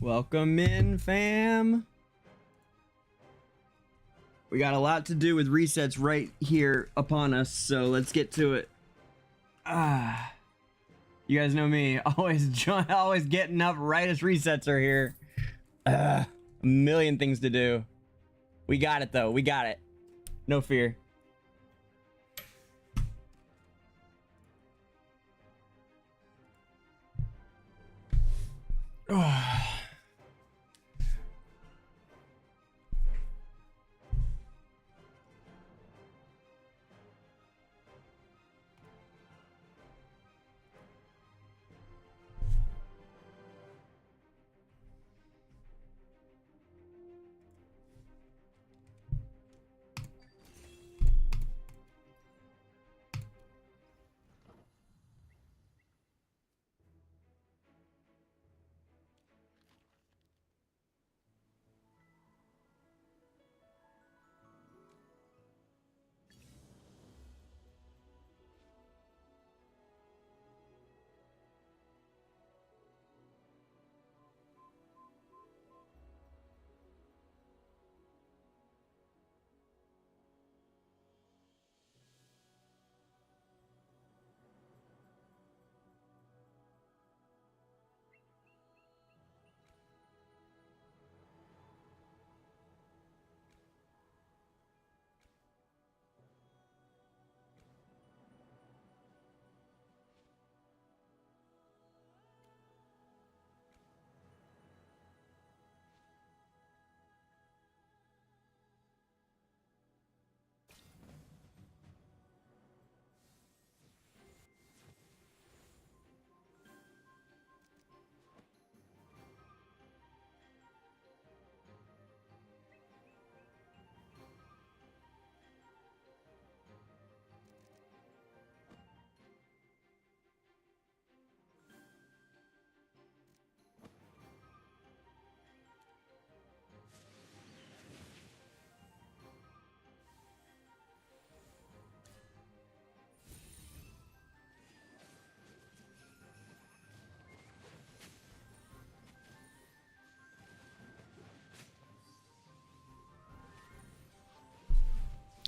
Welcome in, fam. We got a lot to do with resets right here upon us, so let's get to it. You guys know me, always getting up right as resets are here. A million things to do. We got it though, we got it. No fear.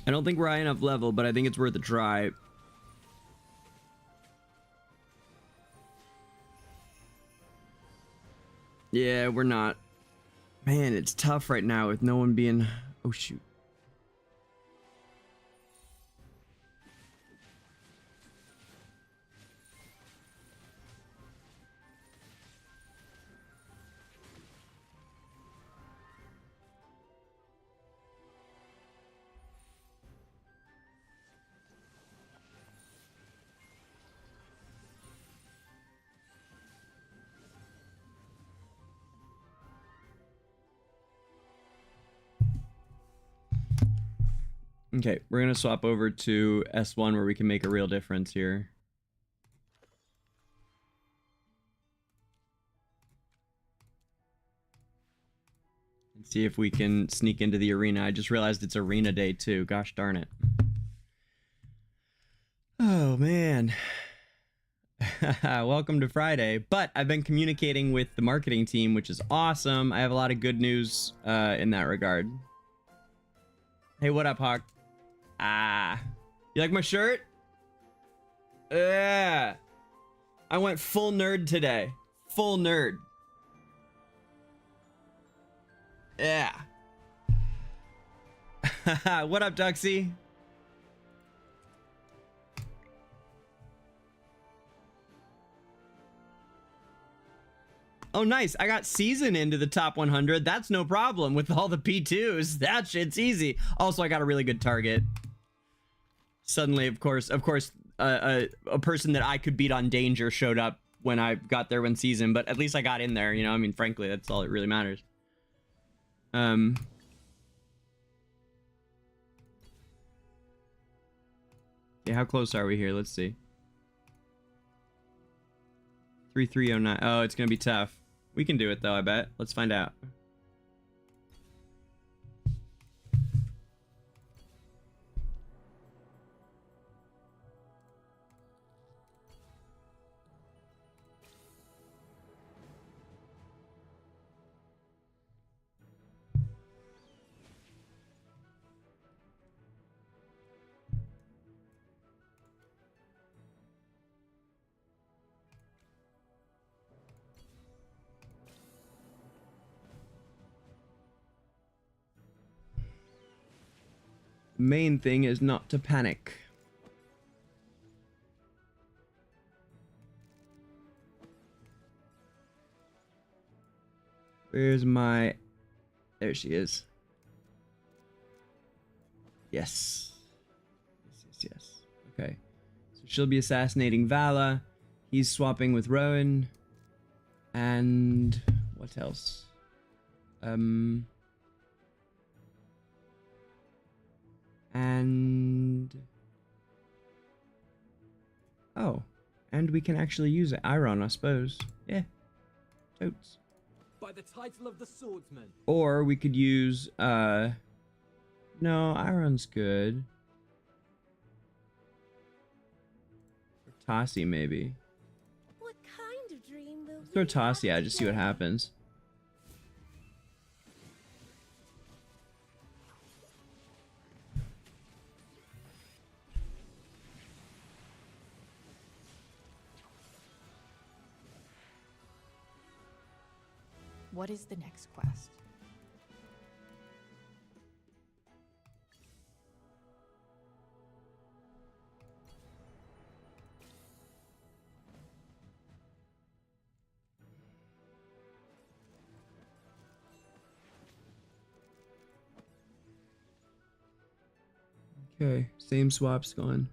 I don't think we're high enough level, but I think it's worth a try. Yeah, we're not. Man, it's tough right now with no one being... Oh, shoot. Okay, we're gonna swap over to S1 where we can make a real difference here. And see if we can sneak into the arena. I just realized it's arena day too. Gosh darn it. Oh man. Welcome to Friday. But I've been communicating with the marketing team, which is awesome. I have a lot of good news in that regard. Hey, what up, Hawk? You like my shirt? Yeah. I went full nerd today. Full nerd. Yeah. What up, Duxie? Oh, nice. I got season into the top 100. That's no problem with all the P2s. That shit's easy. Also, I got a really good target. Suddenly, of course, a person that I could beat on Danger showed up when I got there one season, but at least I got in there, you know? I mean, frankly, that's all that really matters. Yeah, how close are we here? Let's see. 3309. Oh, it's gonna be tough. We can do it though, I bet. Let's find out. Main thing is not to panic. Where's my... There she is. Yes. Yes. Okay. So she'll be assassinating Vala. He's swapping with Rowan. And... what else? And... oh. And we can actually use Iron, I suppose. Yeah. Totes. By the title of the swordsman. Or we could use, no, Iron's good. Or Tassi, maybe. What kind of dream will Throw Tassi out, just see what happens. What is the next quest? Okay, same swaps going.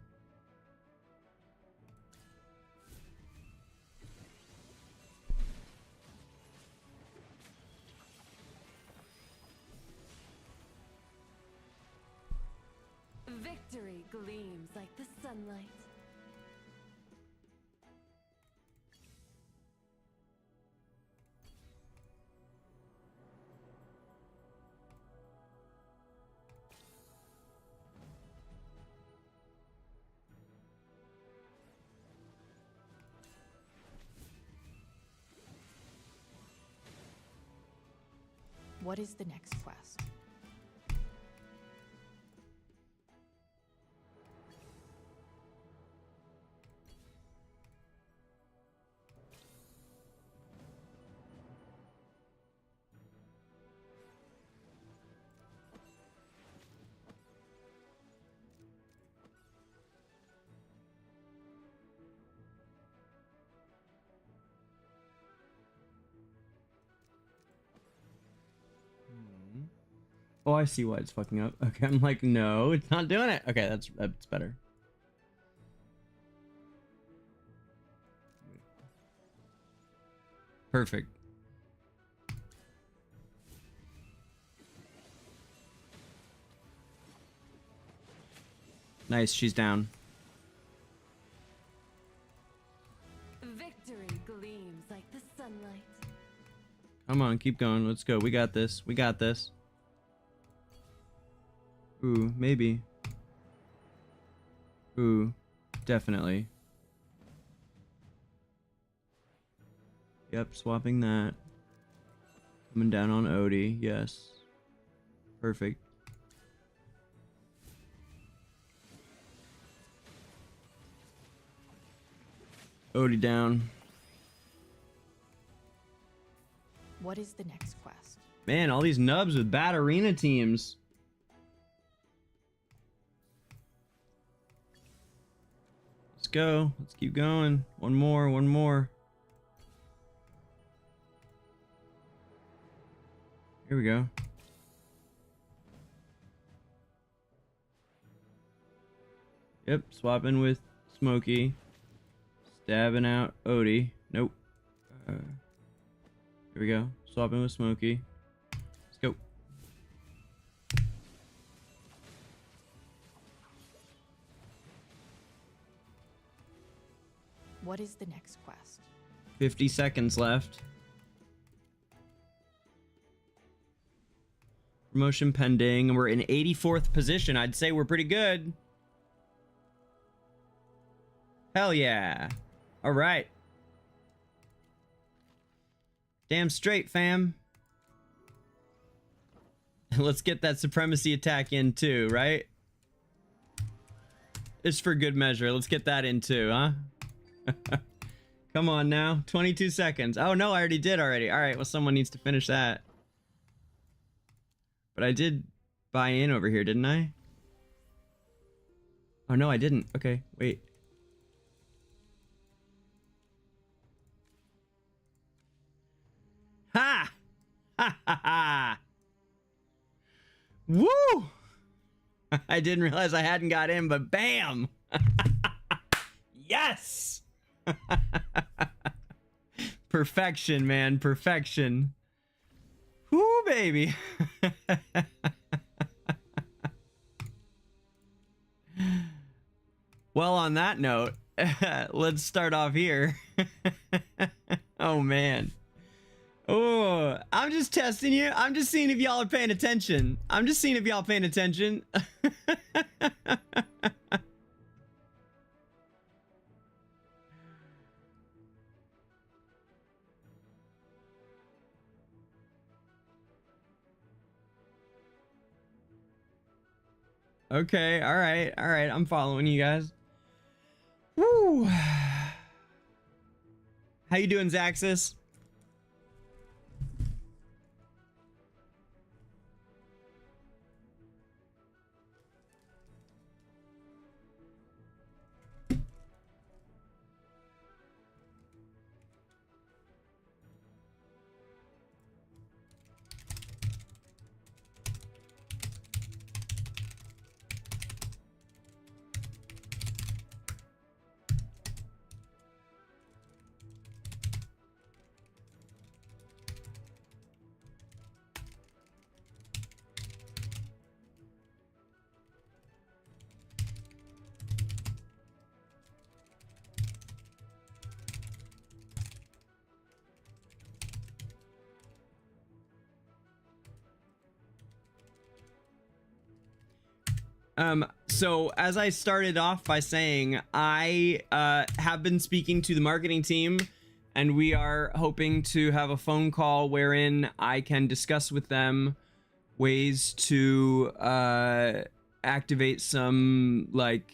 Victory gleams like the sunlight. What is the next quest? Oh, I see why it's fucking up. Okay, I'm like, no, it's not doing it. Okay, that's better. Perfect. Nice, she's down. Victory gleams like the sunlight. Come on, keep going. Let's go. We got this. We got this. Ooh, maybe. Ooh, definitely. Yep, swapping that. Coming down on Odie, yes. Perfect. Odie down. What is the next quest? Man, all these nubs with bad arena teams. Let's go. Let's keep going. One more, one more. Here we go. Yep, swapping with Smokey. Stabbing out Odie. Nope. Here we go. Swapping with Smokey. Let's go. What is the next quest? 50 seconds left. Promotion pending. We're in 84th position. I'd say we're pretty good. Hell yeah. All right. Damn straight, fam. Let's get that supremacy attack in too, right? It's for good measure. Let's get that in too, huh? Come on now. 22 seconds. Oh no, I already did already. All right, well, someone needs to finish that. But I did buy in over here, didn't I? Oh no, I didn't. Okay, wait. Ha! Ha ha ha! Woo! I didn't realize I hadn't got in, but bam! Yes! Perfection, man, perfection. Woo, baby. Well, on that note, let's start off here. Oh, man. Oh, I'm just testing you. I'm just seeing if y'all are paying attention. I'm just seeing if y'all paying attention. Okay, all right, I'm following you guys. Woo. How you doing, Zaxis? So as I started off by saying, I have been speaking to the marketing team, and we are hoping to have a phone call wherein I can discuss with them ways to activate some, like,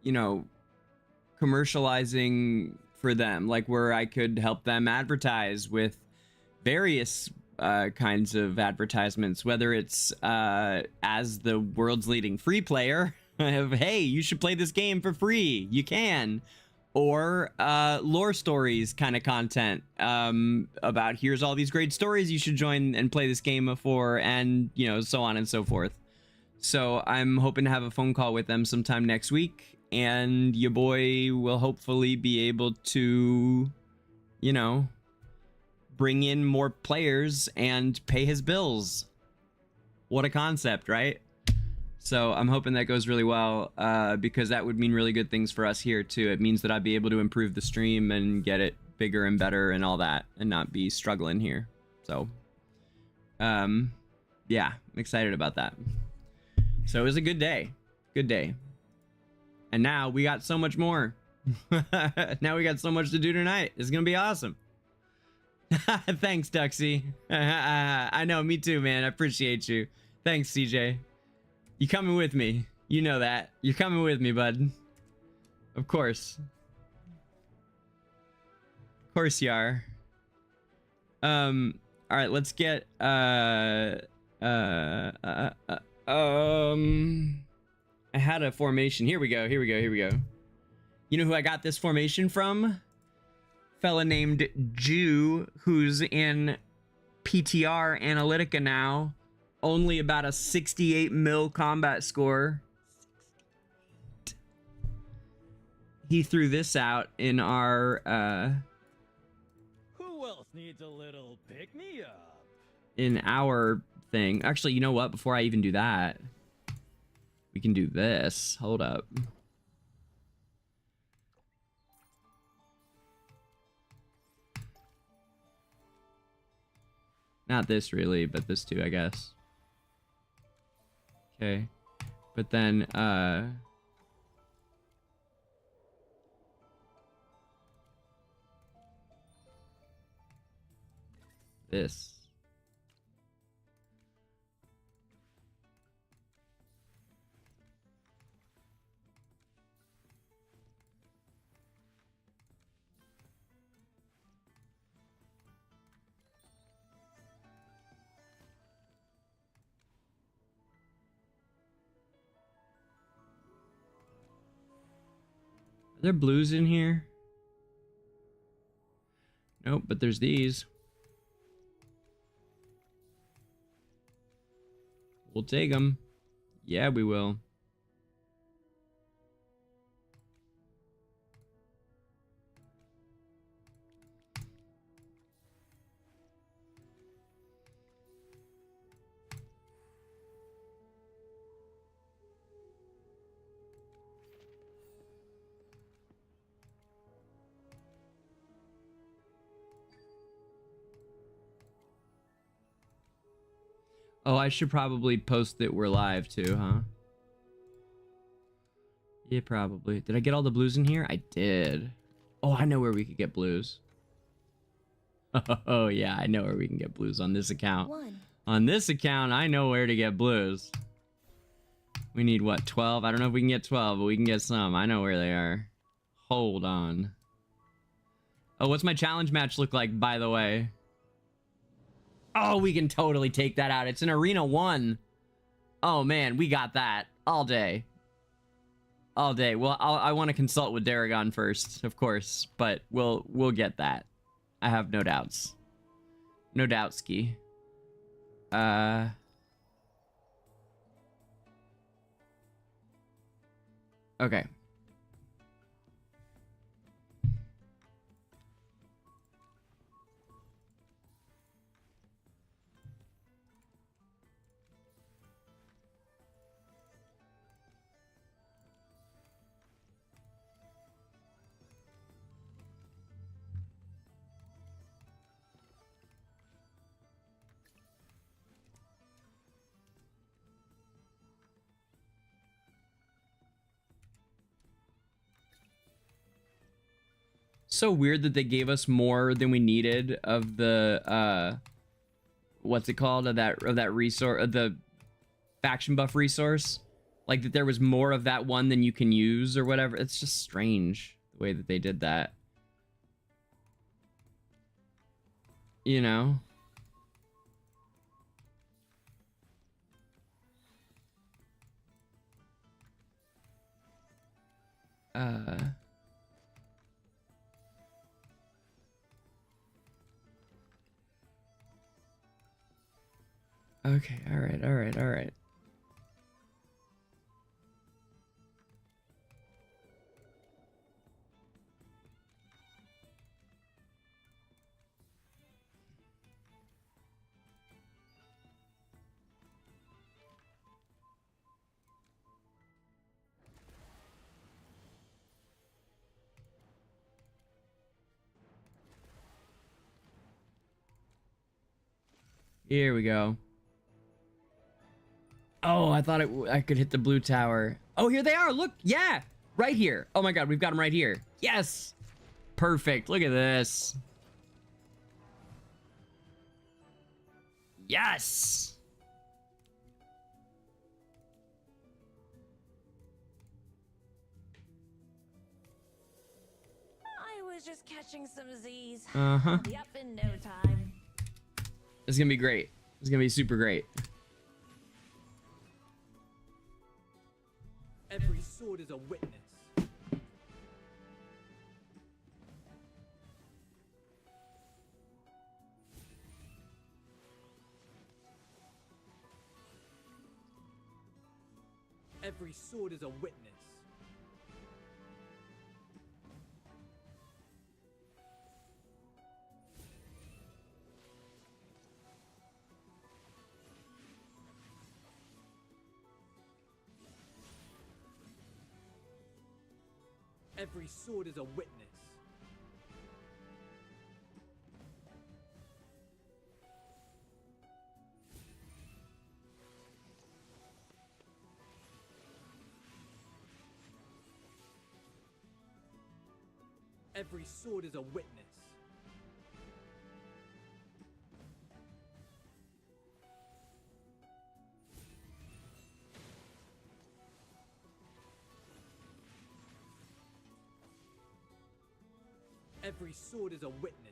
you know, commercializing for them, like where I could help them advertise with various kinds of advertisements, whether it's as the world's leading free player of, hey, you should play this game for free, you can, or lore stories kind of content about, here's all these great stories you should join and play this game for, and you know, so on and so forth. So I'm hoping to have a phone call with them sometime next week, and your boy will hopefully be able to, you know, bring in more players and pay his bills. What a concept, right? So I'm hoping that goes really well, because that would mean really good things for us here too. It means that I'd be able to improve the stream and get it bigger and better and all that, and not be struggling here. So yeah, I'm excited about that. So it was a good day. Good day. And now we got so much more. Now we got so much to do tonight. It's gonna be awesome. Thanks, Duxie. I know, me too, man. I appreciate you. Thanks, CJ. You coming with me? You know that. You're coming with me, bud. Of course. Of course you are. All right, let's get I had a formation. Here we go. You know who I got this formation from? Fella named Jew, who's in PTR Analytica now. Only about a 68 mil combat score. He threw this out in our Who else needs a little pick-me-up? in our thing. Actually, you know what? Before I even do that, we can do this. Hold up. Not this really, but this too, I guess. Okay. But then, this. there blues in here? Nope, but there's these. We'll take them. Yeah, we will. Oh, I should probably post that we're live too, huh? Yeah, probably. Did I get all the blues in here? I did. Oh, I know where we could get blues. Oh, yeah, I know where we can get blues on this account. On this account, I know where to get blues. We need, what, 12? I don't know if we can get 12, but we can get some. I know where they are. Hold on. Oh, what's my challenge match look like, by the way? Oh, we can totally take that out. It's an Arena 1. Oh, man, we got that. All day. All day. Well, I want to consult with Daragon first, of course, but we'll get that. I have no doubts. No doubtski. Okay. So weird that they gave us more than we needed of the what's it called, of that resource, the faction buff resource, like that there was more of that one than you can use or whatever. It's just strange the way that they did that, you know. Okay, all right. Here we go. Oh, I thought I could hit the blue tower. Oh, here they are. Look. Yeah. Right here. Oh my God. We've got them right here. Yes. Perfect. Look at this. Yes. I was just catching some Z's. Uh-huh. I'll be up in no time. It's gonna be great. It's gonna be super great. Every sword is a witness. Every sword is a witness. Every sword is a witness. Every sword is a witness. Every sword is a witness.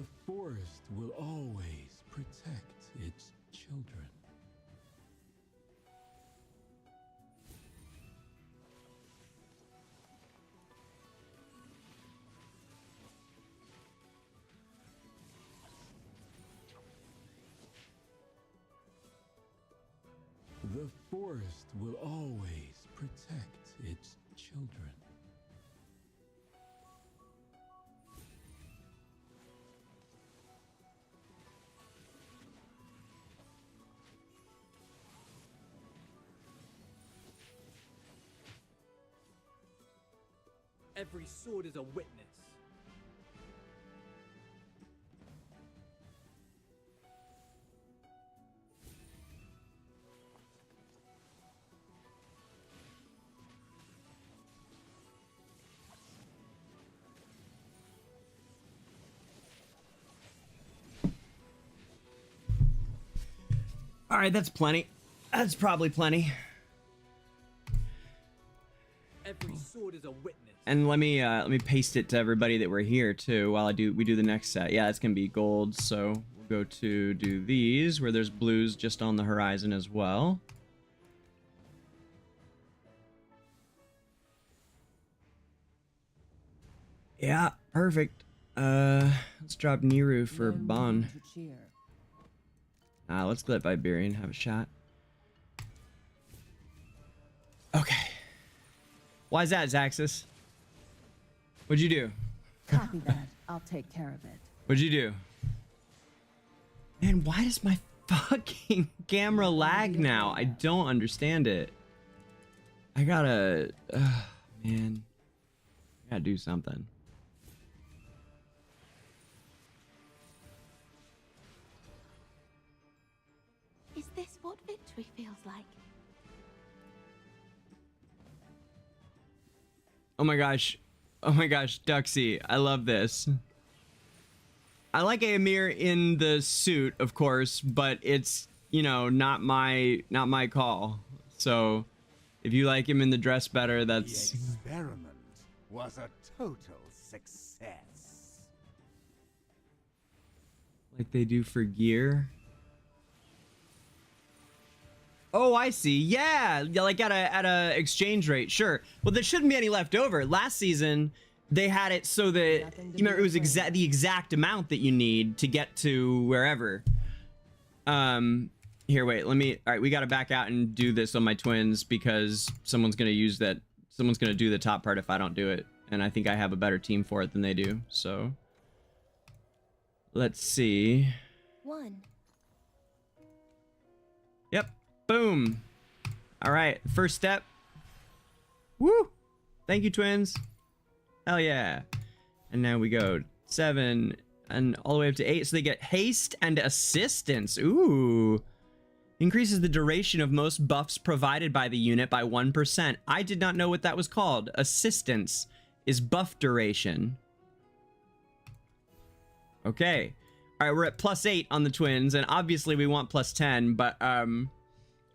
The forest will always protect its children. The forest will always protect its children. Every sword is a witness. All right, that's plenty. That's probably plenty. Every sword is a witness. And let me paste it to everybody that we're here too while we do the next set. Yeah, it's gonna be gold, so we'll go to do these where there's blues just on the horizon as well. Yeah, perfect. Let's drop Niru for Bon. Let's let Viberian have a shot. Okay. Why is that, Zaxxus? What'd you do? Copy that. I'll take care of it. What'd you do? Man, why does my fucking camera lag now? I don't understand it. I gotta... man. I gotta do something. Is this what victory feels like? Oh my gosh. Oh my gosh, Duxie. I love this. I like Aemir in the suit, of course, but it's, you know, not my call. So, if you like him in the dress better, that's... The experiment was a total success. Like they do for gear. Oh, I see. Yeah, like at a exchange rate. Sure. Well, there shouldn't be any left over. Last season, they had it so that you remember it was the exact amount that you need to get to wherever. Here, wait. All right, we got to back out and do this on my twins because someone's gonna use that. Someone's gonna do the top part if I don't do it, and I think I have a better team for it than they do. So let's see. One. Yep. Boom. All right, first step. Woo! Thank you, twins. Hell yeah. And now we go 7 and all the way up to 8. So they get haste and assistance. Ooh. Increases the duration of most buffs provided by the unit by 1%. I did not know what that was called. Assistance is buff duration. Okay. All right, we're at +8 on the twins, and obviously we want +10, but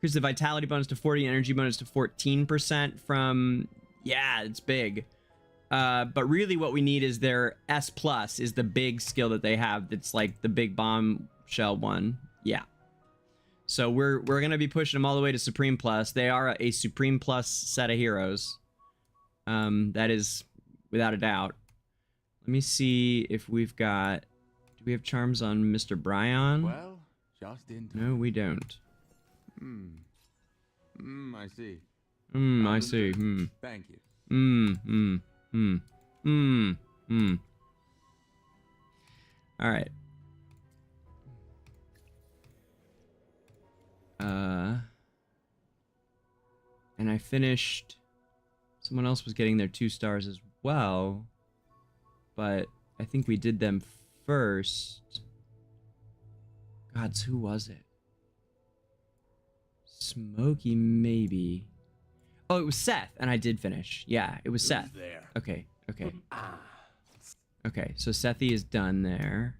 here's the vitality bonus to 40, energy bonus to 14% from... Yeah, it's big. But really what we need is their S+, is the big skill that they have that's like the big bombshell one. Yeah. So we're going to be pushing them all the way to Supreme Plus. They are a Supreme Plus set of heroes. That is without a doubt. Let me see if we've got... Do we have charms on Mr. Bryan? Well, just in time. No, we don't. I see. I see. Thank you. All right. And I finished... Someone else was getting their 2 stars as well. But I think we did them first. Gods, who was it? Smokey, maybe. Oh, it was Seth, and I did finish. Yeah, it was Seth. There. Okay. Okay, so Sethi is done there.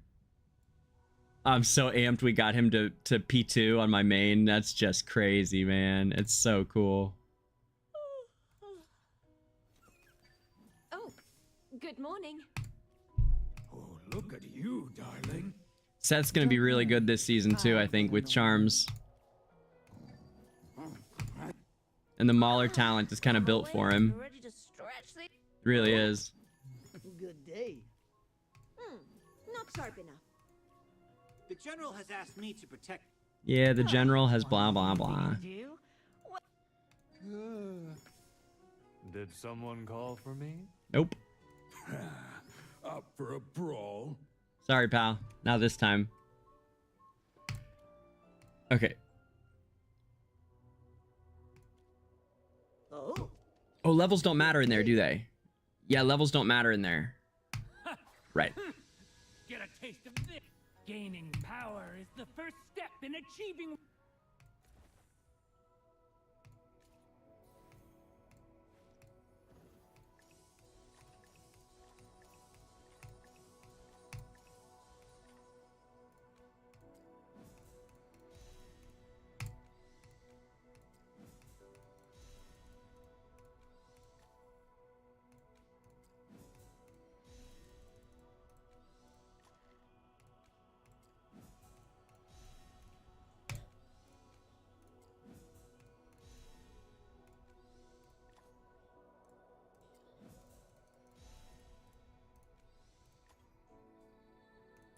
I'm so amped we got him to P2 on my main. That's just crazy, man. It's so cool. Oh, good morning. Oh, Look at you, darling. Seth's gonna be really good this season too, I think, with charms. And the Mauler talent is kind of built for him. Ready to stretch the... It really is. Good day. Not sharp enough. The general has asked me to protect. Yeah, the general has blah blah blah. Did someone call for me? Nope. Up for a brawl? Sorry, pal. Not this time. Okay. Oh, levels don't matter in there, do they? Yeah, levels don't matter in there. Right. Get a taste of this. Gaining power is the first step in achieving.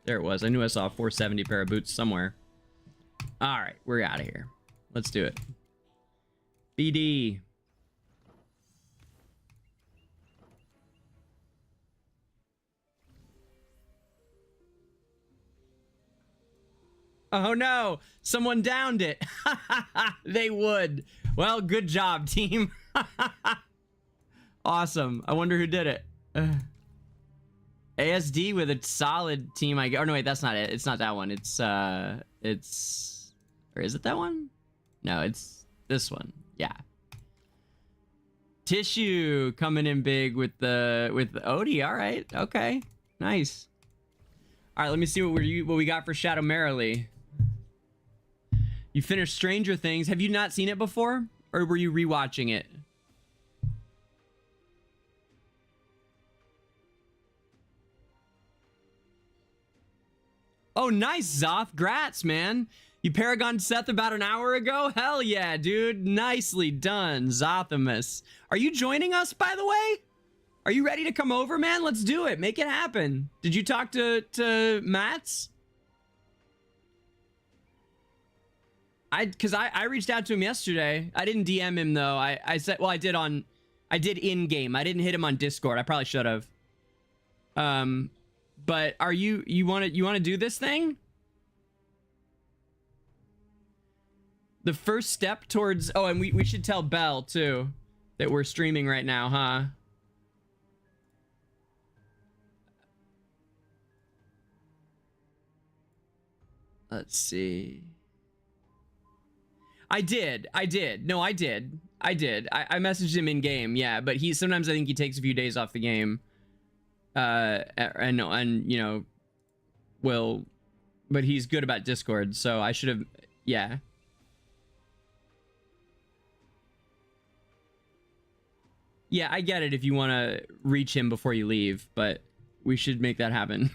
There it was. I knew I saw a 470 pair of boots somewhere. All right, we're out of here. Let's do it. BD. Oh no, someone downed it. They would. Well, good job, team. Awesome. I wonder who did it. ASD with a solid team, I guess. Or no, wait, that's not it. It's not that one. It's or is it that one? No, it's this one. Yeah. Tissue coming in big with the Odie. All right. Okay. Nice. All right, let me see what we got for Shadow Merrily. You finished Stranger Things. Have you not seen it before? Or were you rewatching it? Oh, nice, Zoth. Grats, man. You paragoned Seth about an hour ago? Hell yeah, dude. Nicely done, Zothamus. Are you joining us, by the way? Are you ready to come over, man? Let's do it. Make it happen. Did you talk to Mats? Because I reached out to him yesterday. I didn't DM him, though. I said, well, I did in-game. I didn't hit him on Discord. I probably should have. But are you want to do this thing? The first step towards, oh, and we should tell Belle too that we're streaming right now, huh? Let's see. I did. No, I did. I messaged him in game, yeah, but sometimes I think he takes a few days off the game. And you know, but he's good about Discord, so I should have, yeah. Yeah, I get it if you want to reach him before you leave, but we should make that happen.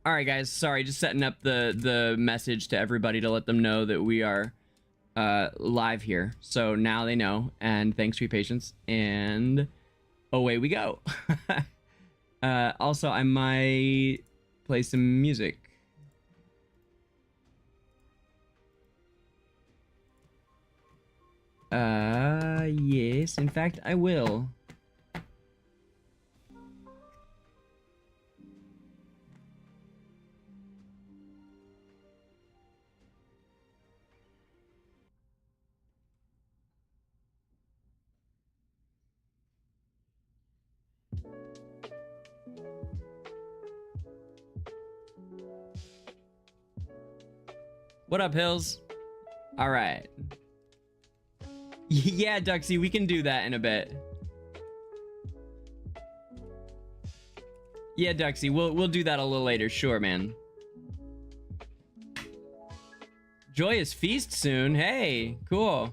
All right, guys. Sorry, just setting up the message to everybody to let them know that we are live here. So now they know, and thanks for your patience. And away we go. Also, I might play some music. Yes, in fact, I will. What up, Hills? All right. Yeah, Duxie, we can do that in a bit. Yeah, Duxie, we'll do that a little later. Sure, man. Joyous Feast soon. Hey, cool.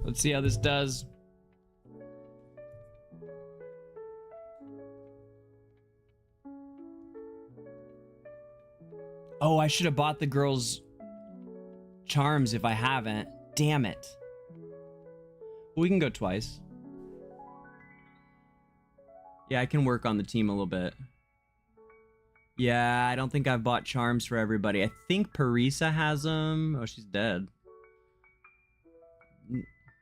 Let's see how this does. Oh, I should have bought the girls' charms if I haven't. Damn it. We can go twice. Yeah, I can work on the team a little bit. Yeah, I don't think I've bought charms for everybody. I think Parisa has them. Oh, she's dead.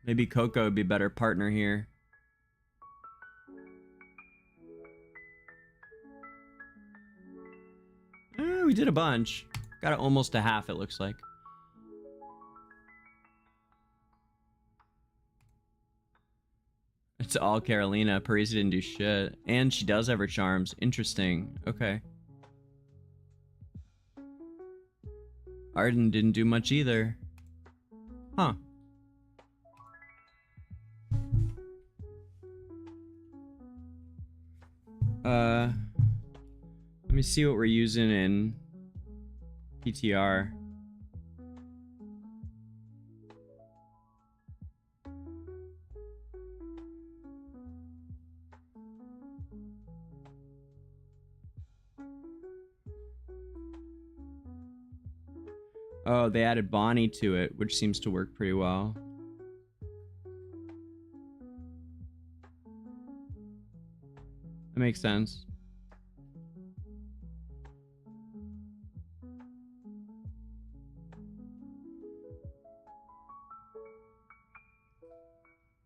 Maybe Coco would be a better partner here. We did a bunch. Got almost a half, it looks like. It's all Carolina. Parisa didn't do shit. And she does have her charms. Interesting. Okay. Arden didn't do much either. Huh. Let me see what we're using in PTR. Oh, they added Bonnie to it, which seems to work pretty well. That makes sense.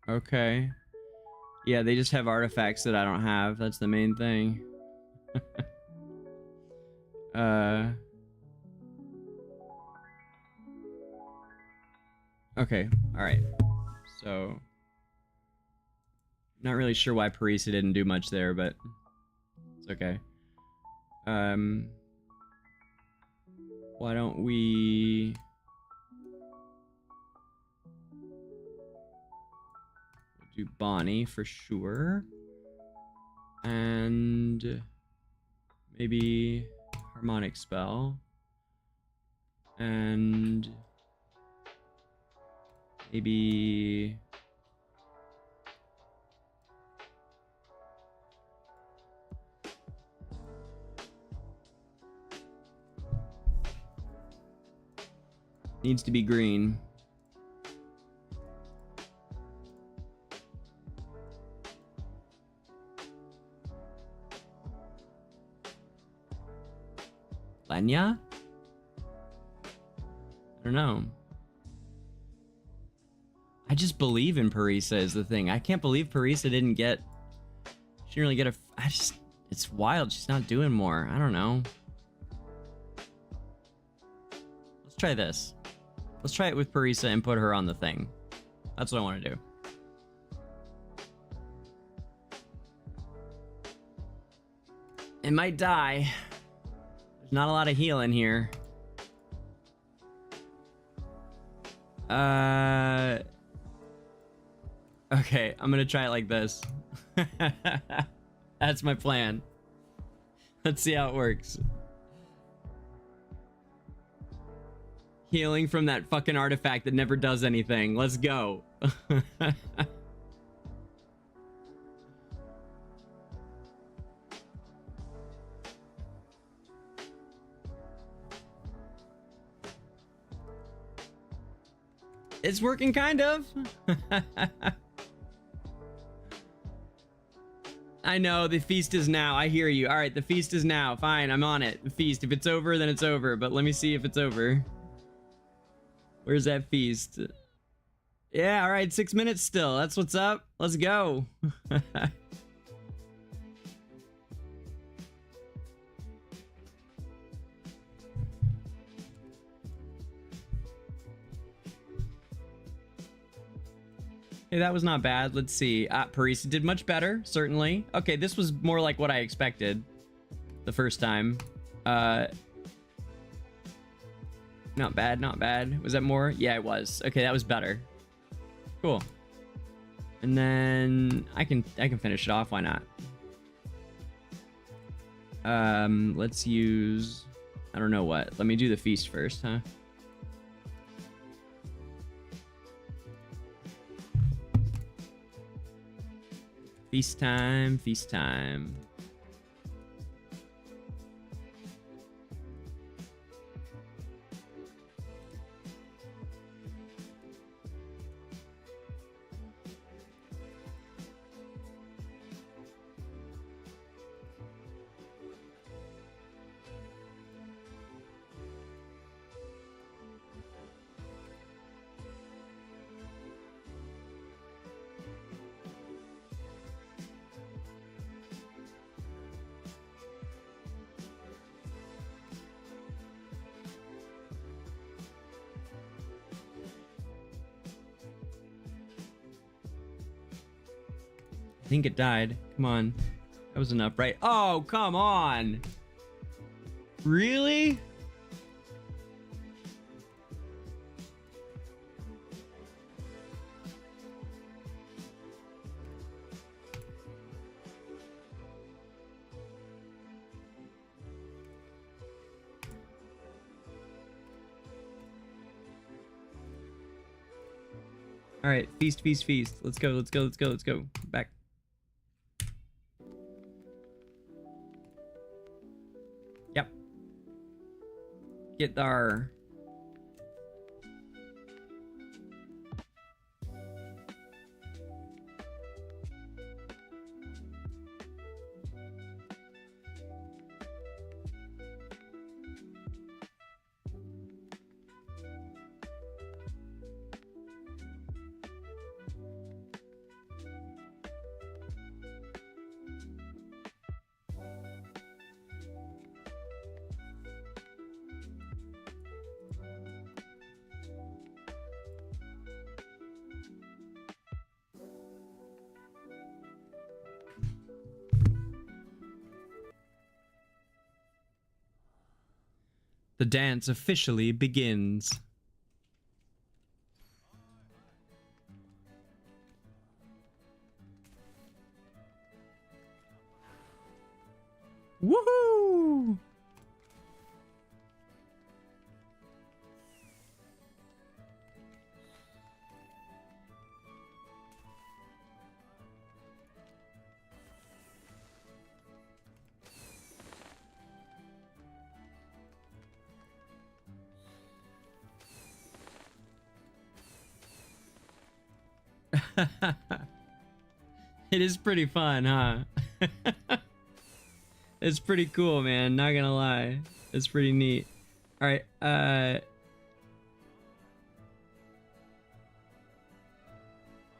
Okay. Yeah, they just have artifacts that I don't have. That's the main thing. Okay, alright. So... not really sure why Parisa didn't do much there, but... it's okay. Why don't we... do Bonnie for sure. And... maybe... Harmonic Spell. And... maybe... needs to be green. Lenya? I don't know. I just believe in Parisa is the thing. I can't believe Parisa didn't get... She didn't really get a... It's wild. She's not doing more. I don't know. Let's try this. Let's try it with Parisa and put her on the thing. That's what I want to do. It might die. There's not a lot of healing here. Okay, I'm gonna try it like this. That's my plan. Let's see how it works. Healing from that fucking artifact that never does anything. Let's go. It's working, kind of. I know, the feast is now. I hear you. All right, the feast is now. Fine, I'm on it. The feast. If it's over, then it's over. But let me see if it's over. Where's that feast? Yeah, all right, 6 minutes still. That's what's up. Let's go. Hey, that was not bad. Let's see. Parisa did much better, certainly. Okay, this was more like what I expected the first time. Not bad, not bad. Was that more? Yeah, it was. Okay, that was better. Cool. And then I can finish it off. Why not? Let's use... I don't know what. Let me do the feast first, huh? Feast time, feast time. I think it died. Come on. That was enough, right? Oh, come on. Really? All right, feast, feast, feast. Let's go, let's go, let's go, let's go. Back. Yep. Get there. The dance officially begins. Woohoo! It is pretty fun, huh? It's pretty cool, man. Not gonna lie. It's pretty neat. All right.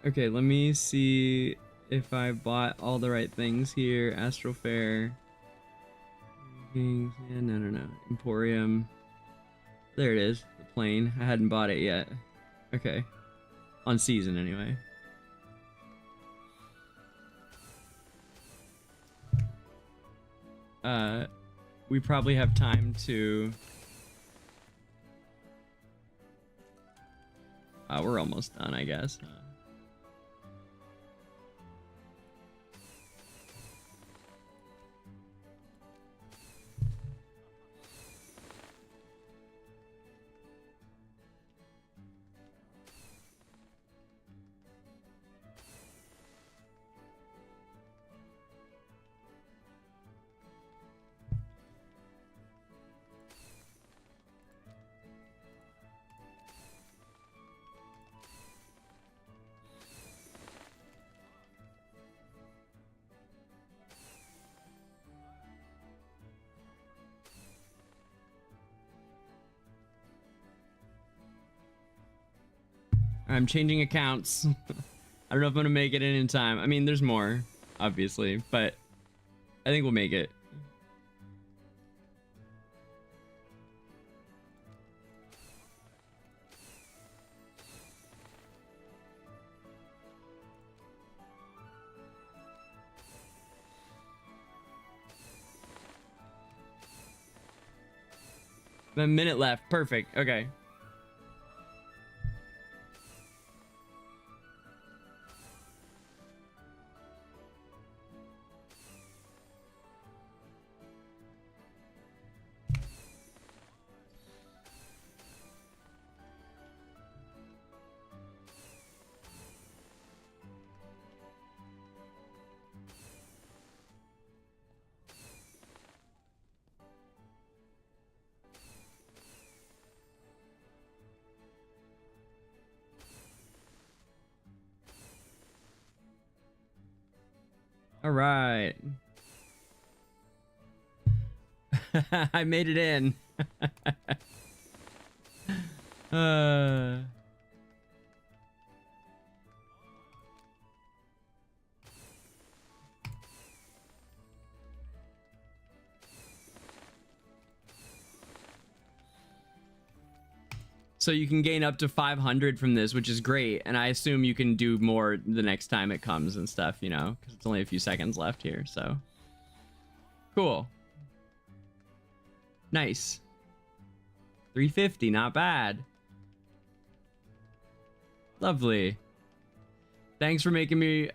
Okay, let me see if I bought all the right things here. Astral Fair. Yeah, no. Emporium. There it is. The plane. I hadn't bought it yet. Okay. On season, anyway. We probably have time to... we're almost done, I guess. I'm changing accounts. I don't know if I'm gonna make it in time. I mean, there's more, obviously, but I think we'll make it. A minute left. Perfect. Okay. All right. I made it in. So you can gain up to 500 from this, which is great. And I assume you can do more the next time it comes and stuff, you know, because it's only a few seconds left here. So cool. Nice. 350, not bad. Lovely. Thanks for making me,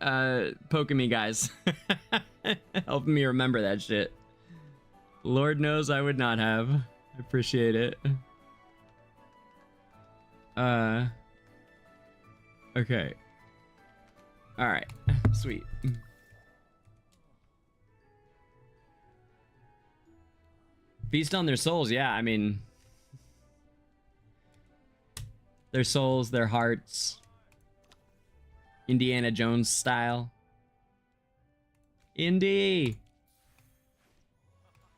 poking me, guys. Helping me remember that shit. Lord knows I would not have. I appreciate it. Okay. All right. Sweet. Feast on their souls. Yeah, I mean, their souls, their hearts. Indiana Jones style. Indy.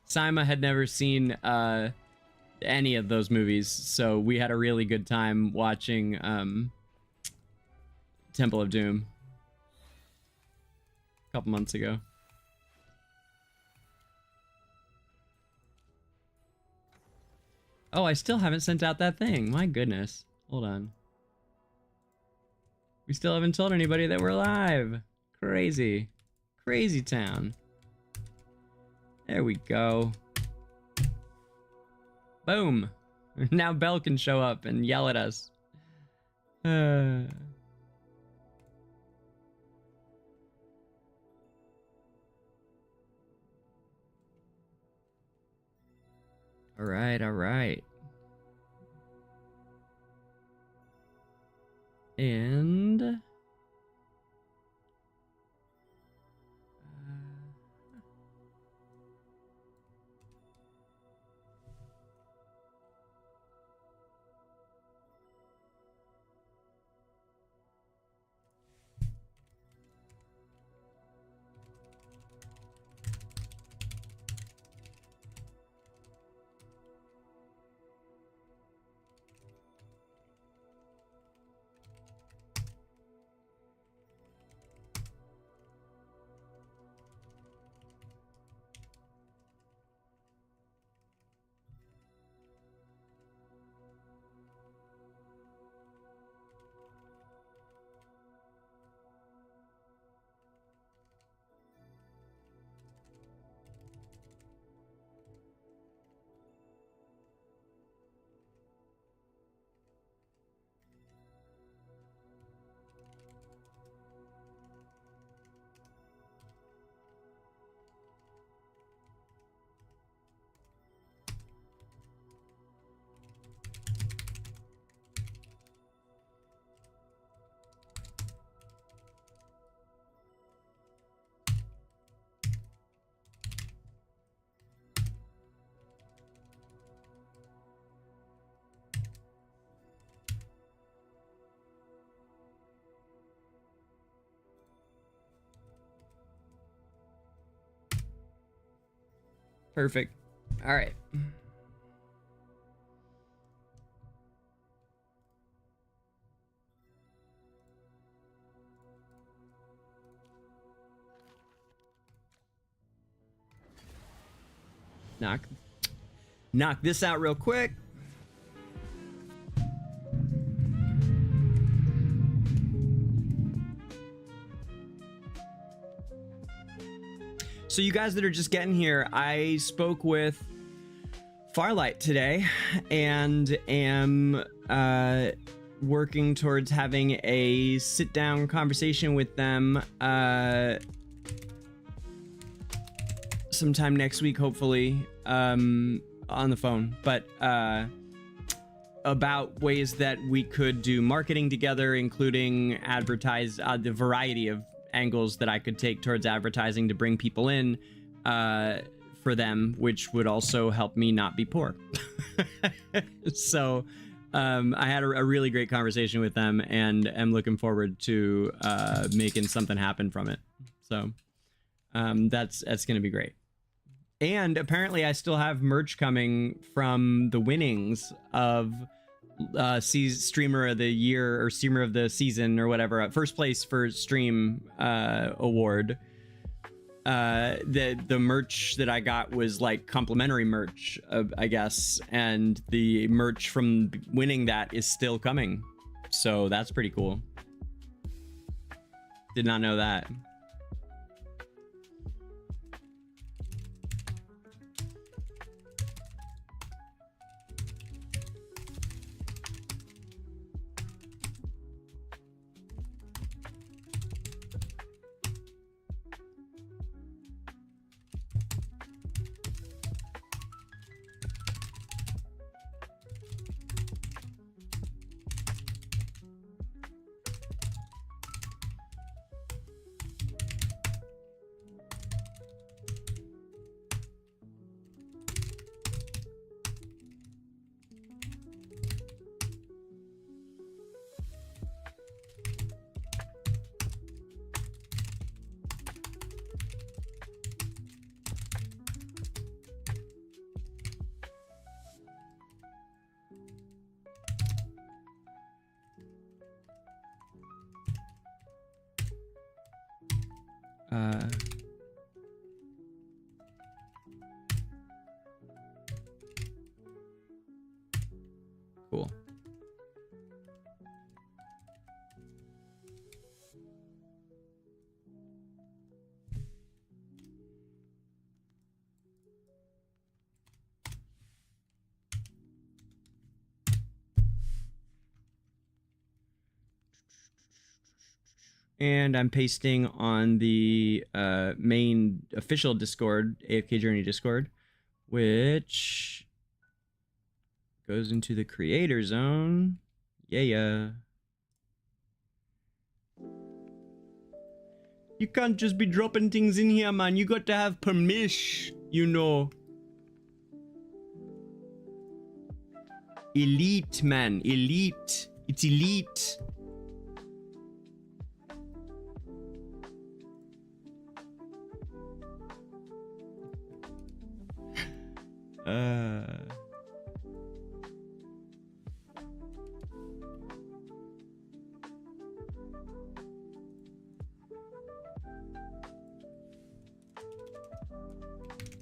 Sima had never seen any of those movies, so we had a really good time watching Temple of Doom a couple months ago. Oh, I still haven't sent out that thing. My goodness. Hold on. We still haven't told anybody that we're live. Crazy. Crazy town. There we go. Boom. Now Belle can show up and yell at us. All right, all right. And Perfect. All right. Knock this out real quick. So you guys that are just getting here, I spoke with Farlight today and am working towards having a sit-down conversation with them sometime next week, hopefully, on the phone, but about ways that we could do marketing together, including advertise the variety of angles that I could take towards advertising to bring people in for them, which would also help me not be poor. So I had a really great conversation with them and am looking forward to making something happen from it. So that's going to be great. And apparently I still have merch coming from the winnings of streamer of the year or streamer of the season or whatever, first place for stream award. The merch that I got was like complimentary merch, I guess, and the merch from winning that is still coming, so that's pretty cool. Did not know that. Cool. And I'm pasting on the main official Discord, AFK Journey Discord, which goes into the creator zone. Yeah. You can't just be dropping things in here, man. You got to have permission, you know. Elite, man. Elite. It's elite.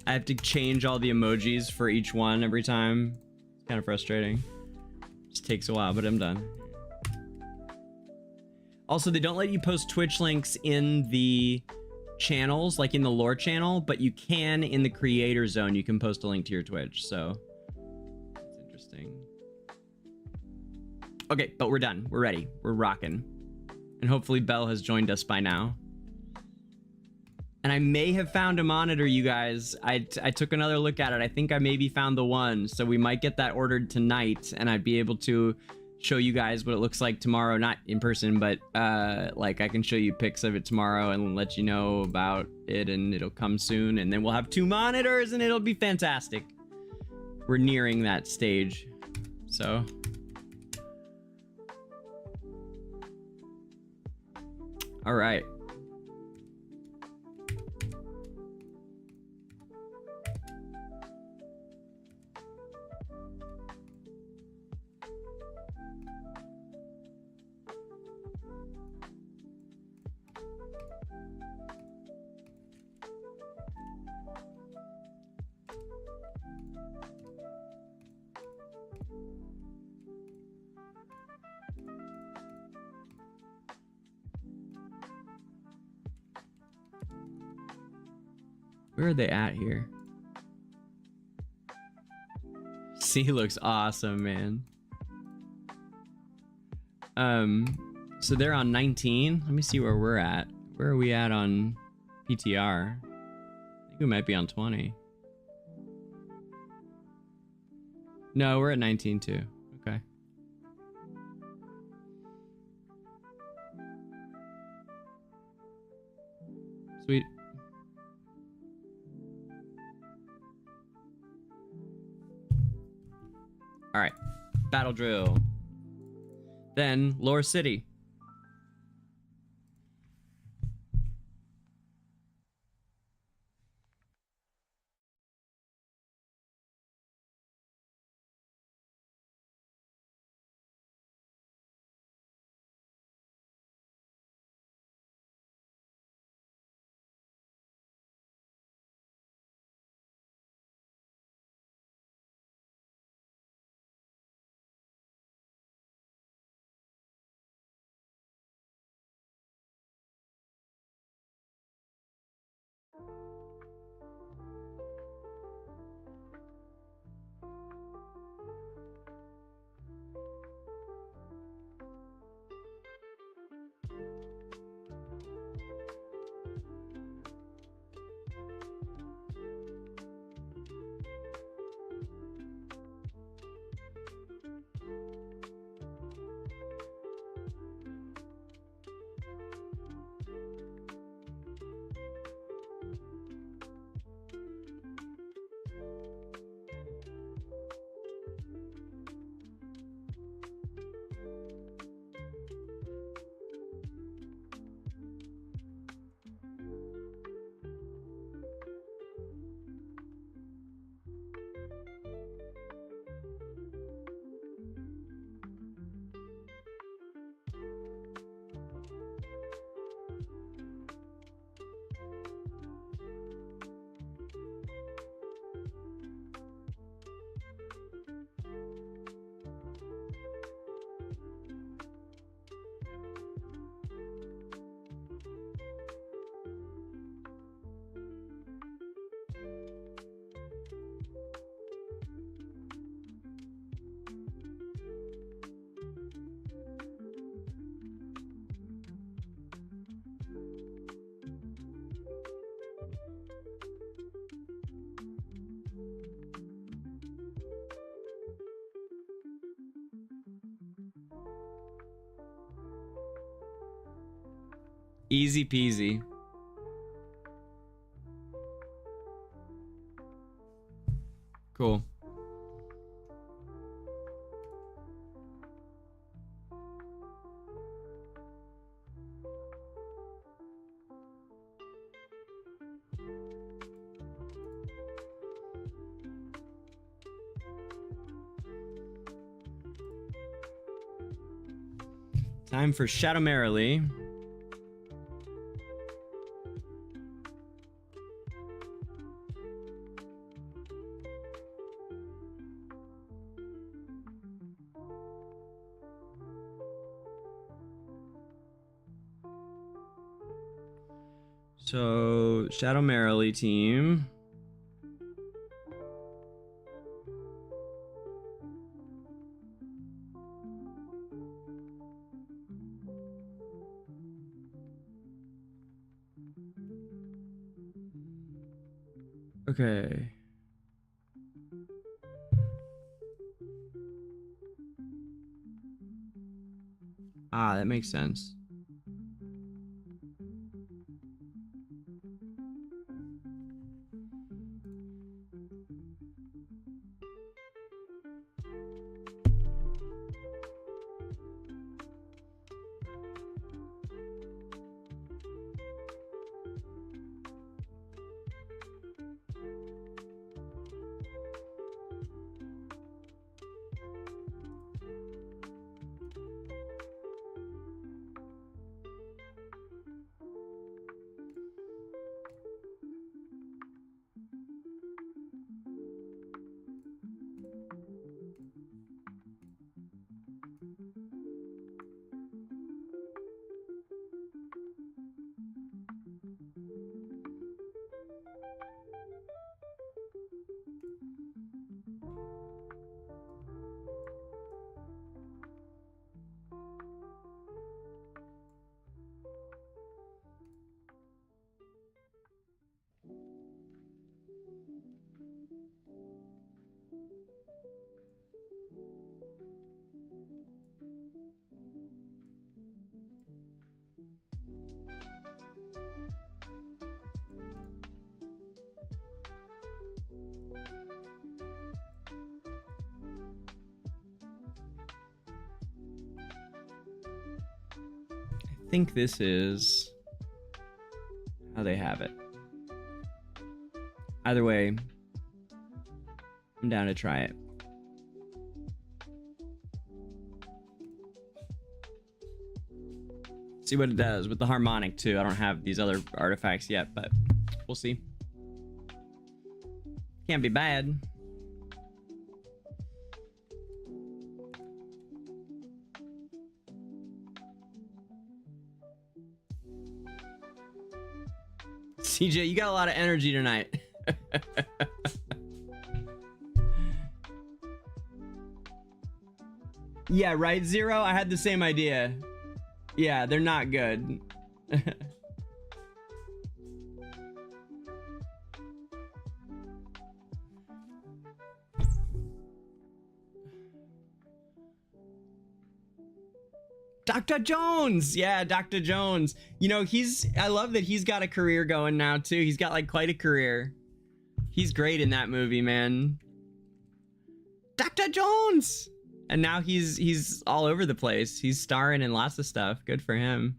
I have to change all the emojis for each one every time. It's kind of frustrating. Just takes a while, but I'm done. Also, they don't let you post Twitch links in the channels, like in the lore channel, but you can in the creator zone. You can post a link to your Twitch, so it's interesting. Okay, but we're done. We're ready. We're rocking. And hopefully Belle has joined us by now. And I may have found a monitor, you guys. I took another look at it. I think I maybe found the one, so we might get that ordered tonight, and I'd be able to show you guys what it looks like tomorrow. Not in person, but like I can show you pics of it tomorrow and let you know about it, and it'll come soon, and then we'll have 2 monitors, and it'll be fantastic. We're nearing that stage, so. All right. Where are they at here? Sea looks awesome, man. So they're on 19. Let me see where we're at. Where are we at on PTR? I think we might be on 20. No, we're at 19 too. Okay. Sweet. All right, battle drill. Then Lore City. Easy peasy. Cool. Time for Shadow Merrily. So, Shadow Merrily team. Okay. Ah, that makes sense. think this is how they have it. Either way, I'm down to try it. See what it does with the harmonic too. I don't have these other artifacts yet, but we'll see. Can't be bad. CJ, you got a lot of energy tonight. Yeah, right, Zero? I had the same idea. Yeah, they're not good. Dr. Jones! Yeah, Dr. Jones. You know, I love that he's got a career going now, too. He's got, like, quite a career. He's great in that movie, man. Dr. Jones! And now he's all over the place. He's starring in lots of stuff. Good for him.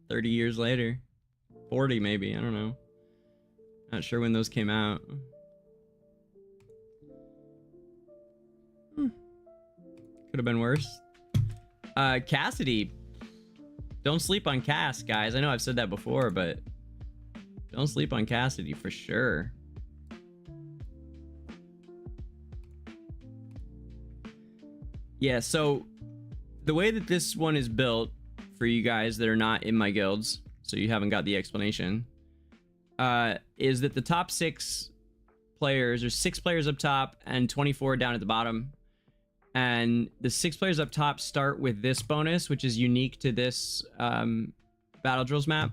30 years later. 40, maybe. I don't know. Not sure when those came out. Could have been worse. Cassidy. Don't sleep on Cass, guys. I know I've said that before, but don't sleep on Cassidy for sure. Yeah, so the way that this one is built for you guys that are not in my guilds, so you haven't got the explanation, is that the top 6 players, there's 6 players up top and 24 down at the bottom. And the 6 players up top start with this bonus, which is unique to this Battle Drills map.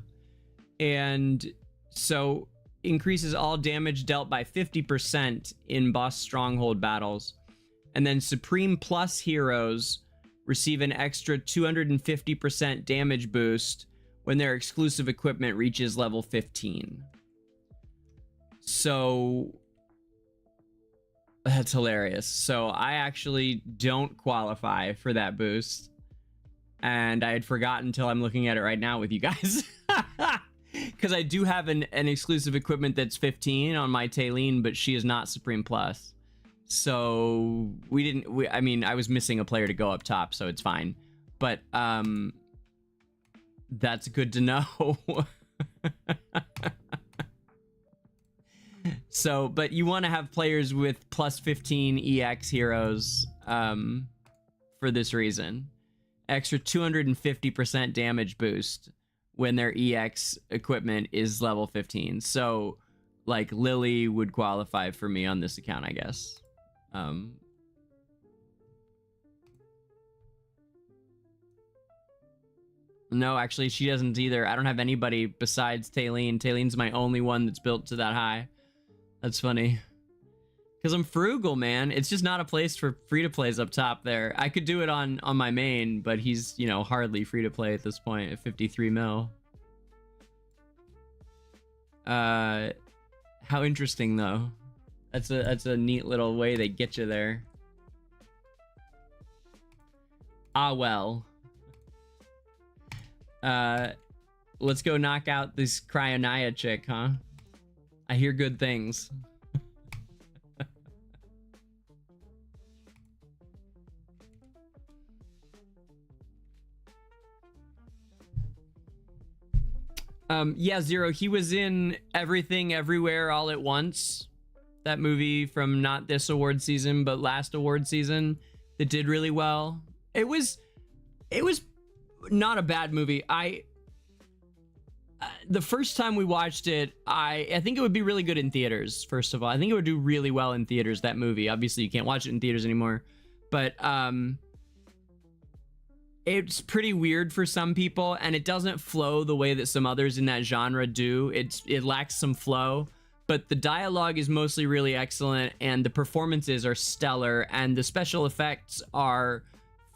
And so increases all damage dealt by 50% in boss stronghold battles. And then Supreme Plus heroes receive an extra 250% damage boost when their exclusive equipment reaches level 15. So that's hilarious. So I actually don't qualify for that boost. And I had forgotten until I'm looking at it right now with you guys. Because I do have an exclusive equipment that's 15 on my Taylene, but she is not Supreme Plus. So I mean, I was missing a player to go up top, so it's fine. But that's good to know. So, but you want to have players with plus 15 EX heroes for this reason. Extra 250% damage boost when their EX equipment is level 15. So, like, Lily would qualify for me on this account, I guess. No, actually, she doesn't either. I don't have anybody besides Taylene. Taylene's my only one that's built to that high. That's funny. Because I'm frugal, man. It's just not a place for free-to-plays up top there. I could do it on my main, but he's, you know, hardly free-to-play at this point at 53 mil. How interesting, though. That's a neat little way they get you there. Ah, well. Let's go knock out this Cryonaia chick, huh? I hear good things. Yeah, Zero, he was in Everything Everywhere All at Once. That movie from not this award season, but last award season that did really well. It was not a bad movie. The first time we watched it, I think it would be really good in theaters, first of all. I think it would do really well in theaters, that movie. Obviously, you can't watch it in theaters anymore. But it's pretty weird for some people, and it doesn't flow the way that some others in that genre do. It lacks some flow. But the dialogue is mostly really excellent, and the performances are stellar, and the special effects are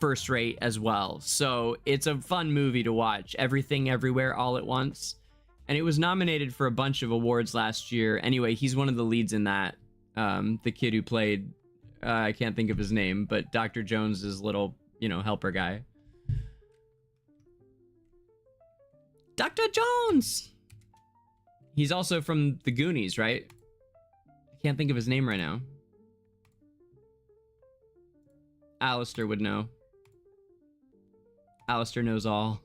first rate as well. So it's a fun movie to watch. Everything Everywhere All at Once. And it was nominated for a bunch of awards last year. Anyway, he's one of the leads in that. The kid who played, I can't think of his name, but Dr. Jones's little, you know, helper guy. Dr. Jones! He's also from the Goonies, right? I can't think of his name right now. Alistair would know. Alistair knows all.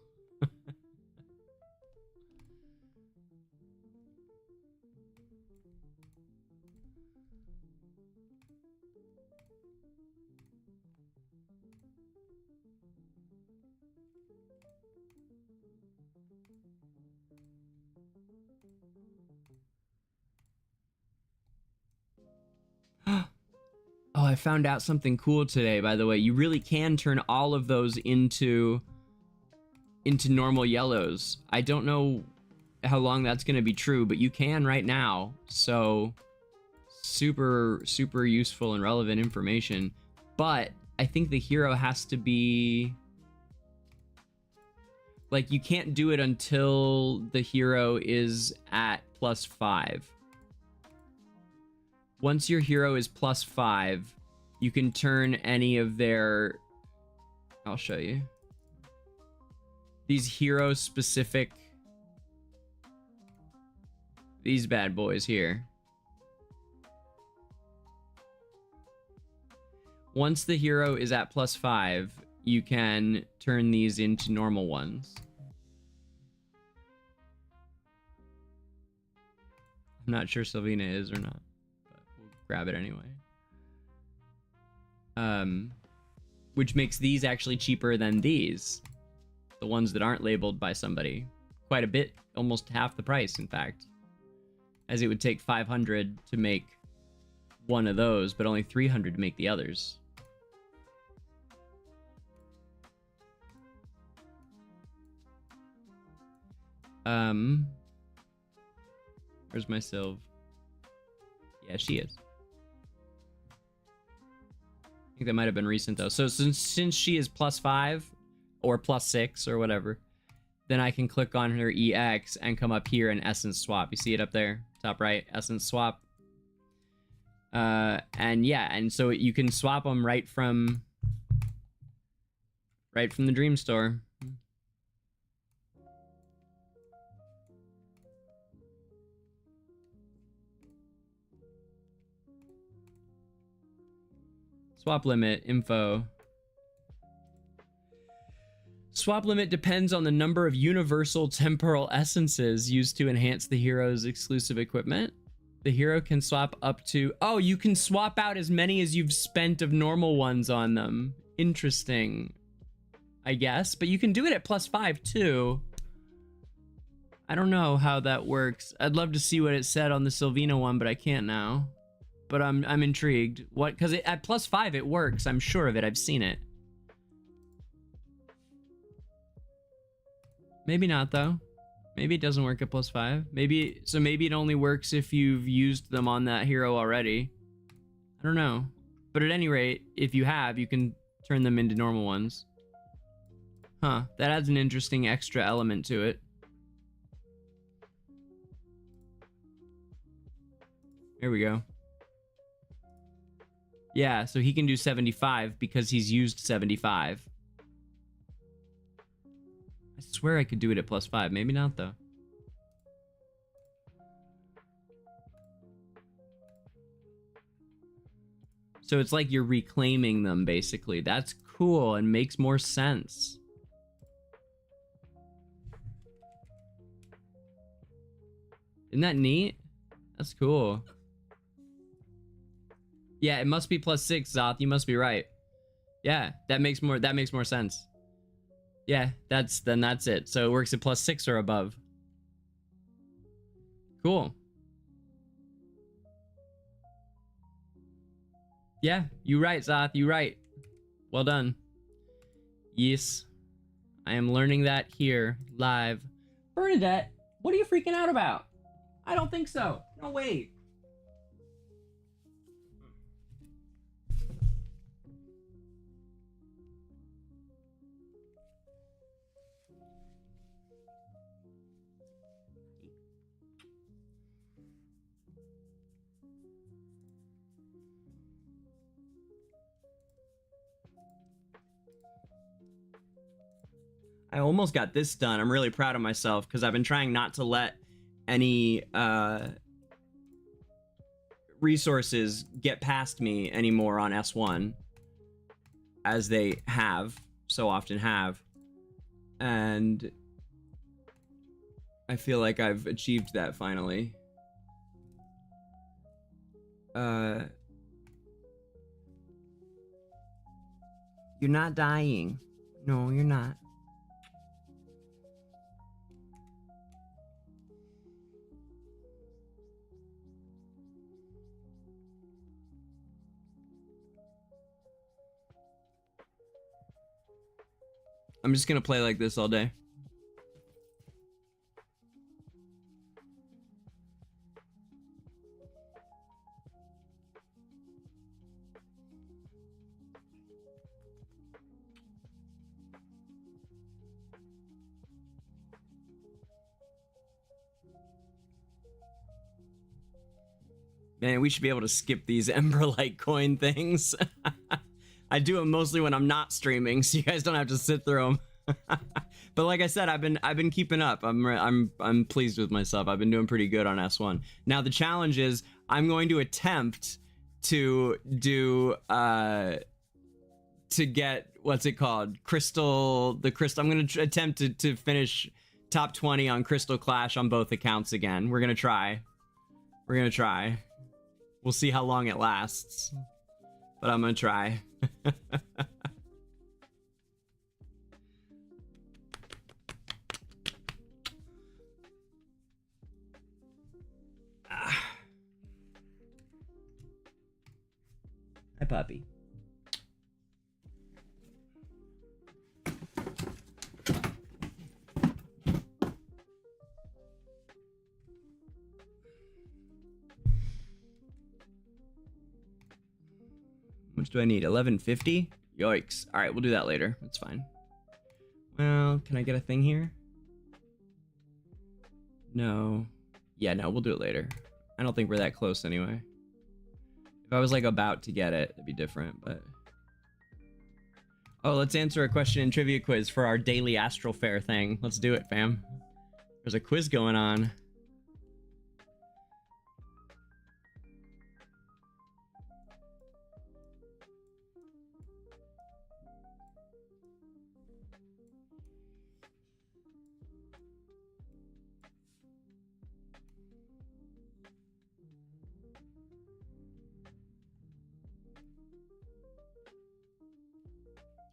Oh, I found out something cool today, by the way. You really can turn all of those into normal yellows. I don't know how long that's going to be true, but you can right now. So super, super useful and relevant information. But I think the hero has to be... Like, you can't do it until the hero is at +5. Once your hero is +5, you can turn any of their... I'll show you. These hero-specific... These bad boys here. Once the hero is at +5, you can turn these into normal ones. I'm not sure Sylvina is or not. Grab it anyway. Which makes these actually cheaper than these. The ones that aren't labeled by somebody. Quite a bit, almost half the price, in fact. As it would take 500 to make one of those, but only 300 to make the others. Where's my Sylv? Yeah, she is. I think that might have been recent though. So since she is +5 or +6 or whatever, then I can click on her EX and come up here and essence swap. You see it up there, top right, essence swap. And yeah, and so you can swap them right from the Dream Store. Swap limit, info. Swap limit depends on the number of universal temporal essences used to enhance the hero's exclusive equipment. The hero can swap up to... Oh, you can swap out as many as you've spent of normal ones on them. Interesting, I guess. But you can do it at +5 too. I don't know how that works. I'd love to see what it said on the Sylvina one, but I can't now. But I'm intrigued. What? Because at +5 it works. I'm sure of it. I've seen it. Maybe not though. Maybe it doesn't work at +5. Maybe it only works if you've used them on that hero already. I don't know. But at any rate, if you have, you can turn them into normal ones. Huh. That adds an interesting extra element to it. Here we go. Yeah, so he can do 75 because he's used 75. I swear I could do it at +5. Maybe not, though. So it's like you're reclaiming them, basically. That's cool and makes more sense. Isn't that neat? That's cool. Yeah, it must be +6, Zoth. You must be right. Yeah, that makes more sense. Yeah, that's it. So it works at +6 or above. Cool. Yeah, you right, Zoth. You right. Well done. Yes. I am learning that here, live. Bernadette, what are you freaking out about? I don't think so. No way. I almost got this done. I'm really proud of myself because I've been trying not to let any resources get past me anymore on S1, as they so often have. And I feel like I've achieved that finally. You're not dying. No, you're not. I'm just gonna play like this all day. Man, we should be able to skip these Ember-like coin things. I do them mostly when I'm not streaming, so you guys don't have to sit through them. But like I said, I've been keeping up. I'm pleased with myself. I've been doing pretty good on S1. Now the challenge is I'm going to attempt to do to get, what's it called? Crystal. I'm going to attempt to finish top 20 on Crystal Clash on both accounts again. We're going to try. We're going to try. We'll see how long it lasts. But I'm going to try. Hi, puppy. How much do I need? 1150? Yikes. All right, we'll do that later. That's fine. Well, can I get a thing here? No. Yeah, no, we'll do it later. I don't think we're that close anyway. If I was like about to get it, it'd be different, but... Oh, let's answer a question in trivia quiz for our daily Astral Fair thing. Let's do it, fam. There's a quiz going on.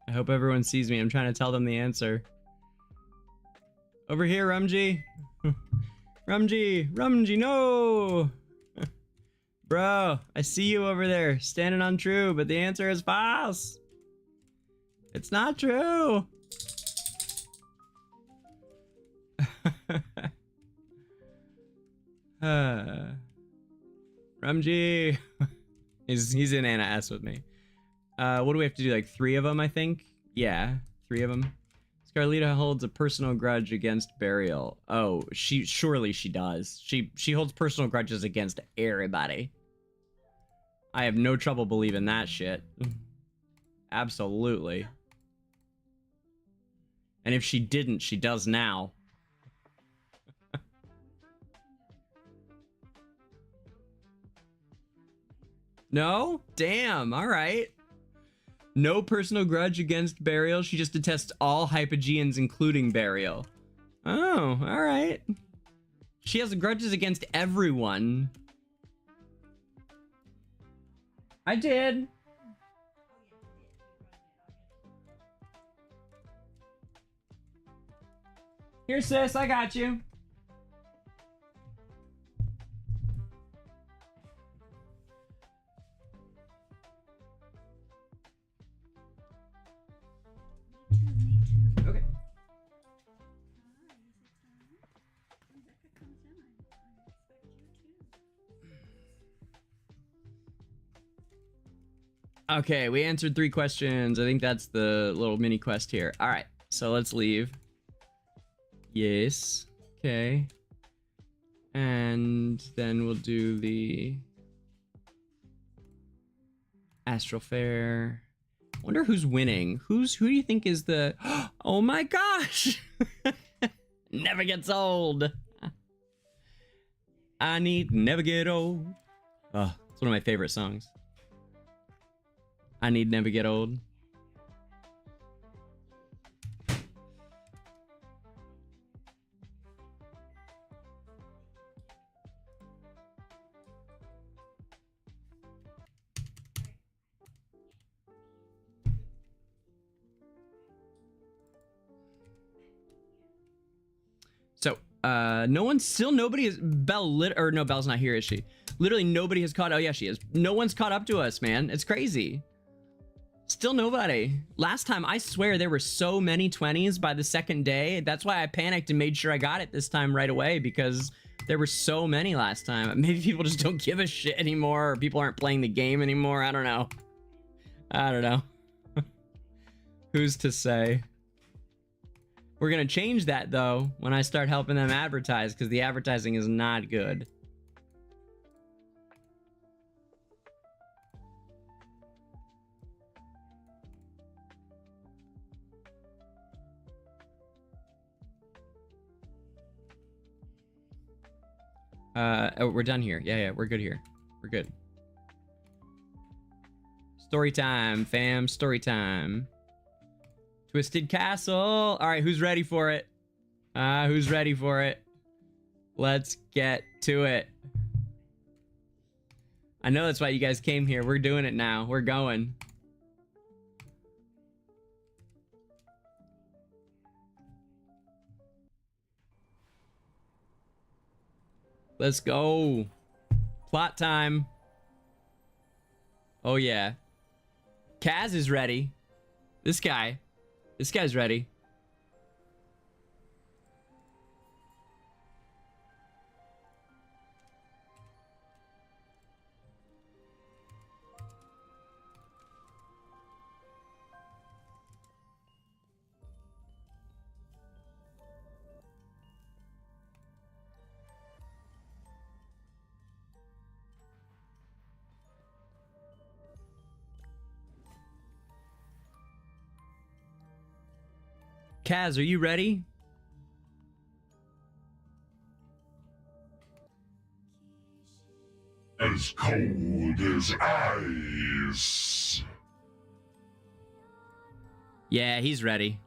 I hope everyone sees me. I'm trying to tell them the answer. Over here, Rumji. Rumji, no! Bro, I see you over there, standing on true, but the answer is false. It's not true. Rumji. He's in Anna S with me. What do we have to do? Like 3 of them, I think? Yeah, 3 of them. Scarlita holds a personal grudge against Burial. Oh, surely she does. She holds personal grudges against everybody. I have no trouble believing that shit. Absolutely. And if she didn't, she does now. No? Damn, alright. No personal grudge against Burial. She just detests all Hypogeans, including Burial. Oh, alright. She has grudges against everyone. I did. Here, sis, I got you. Okay. Okay, we answered 3 questions. I think that's the little mini quest here. All right, so let's leave. Yes. Okay. And then we'll do the Astral Fair. Wonder who's winning. Who do you think is the... Oh my gosh! Never gets old. I need never get old. Oh, it's one of my favorite songs. I need never get old. So, nobody is, no, Belle's not here, is she? Literally nobody has caught, oh yeah, she is. No one's caught up to us, man. It's crazy. Still nobody. Last time, I swear there were so many 20s by the second day. That's why I panicked and made sure I got it this time right away, because there were so many last time. Maybe people just don't give a shit anymore, or people aren't playing the game anymore. I don't know. I don't know. Who's to say? We're gonna change that though when I start helping them advertise, because the advertising is not good. Oh, we're done here. Yeah, we're good here. We're good. Story time, fam. Story time. Twisted Castle. All right, who's ready for it? Who's ready for it? Let's get to it. I know that's why you guys came here. We're doing it now. We're going. Let's go. Plot time. Oh yeah. Kaz is ready. This guy's ready. Kaz, are you ready? As cold as ice. Yeah, he's ready.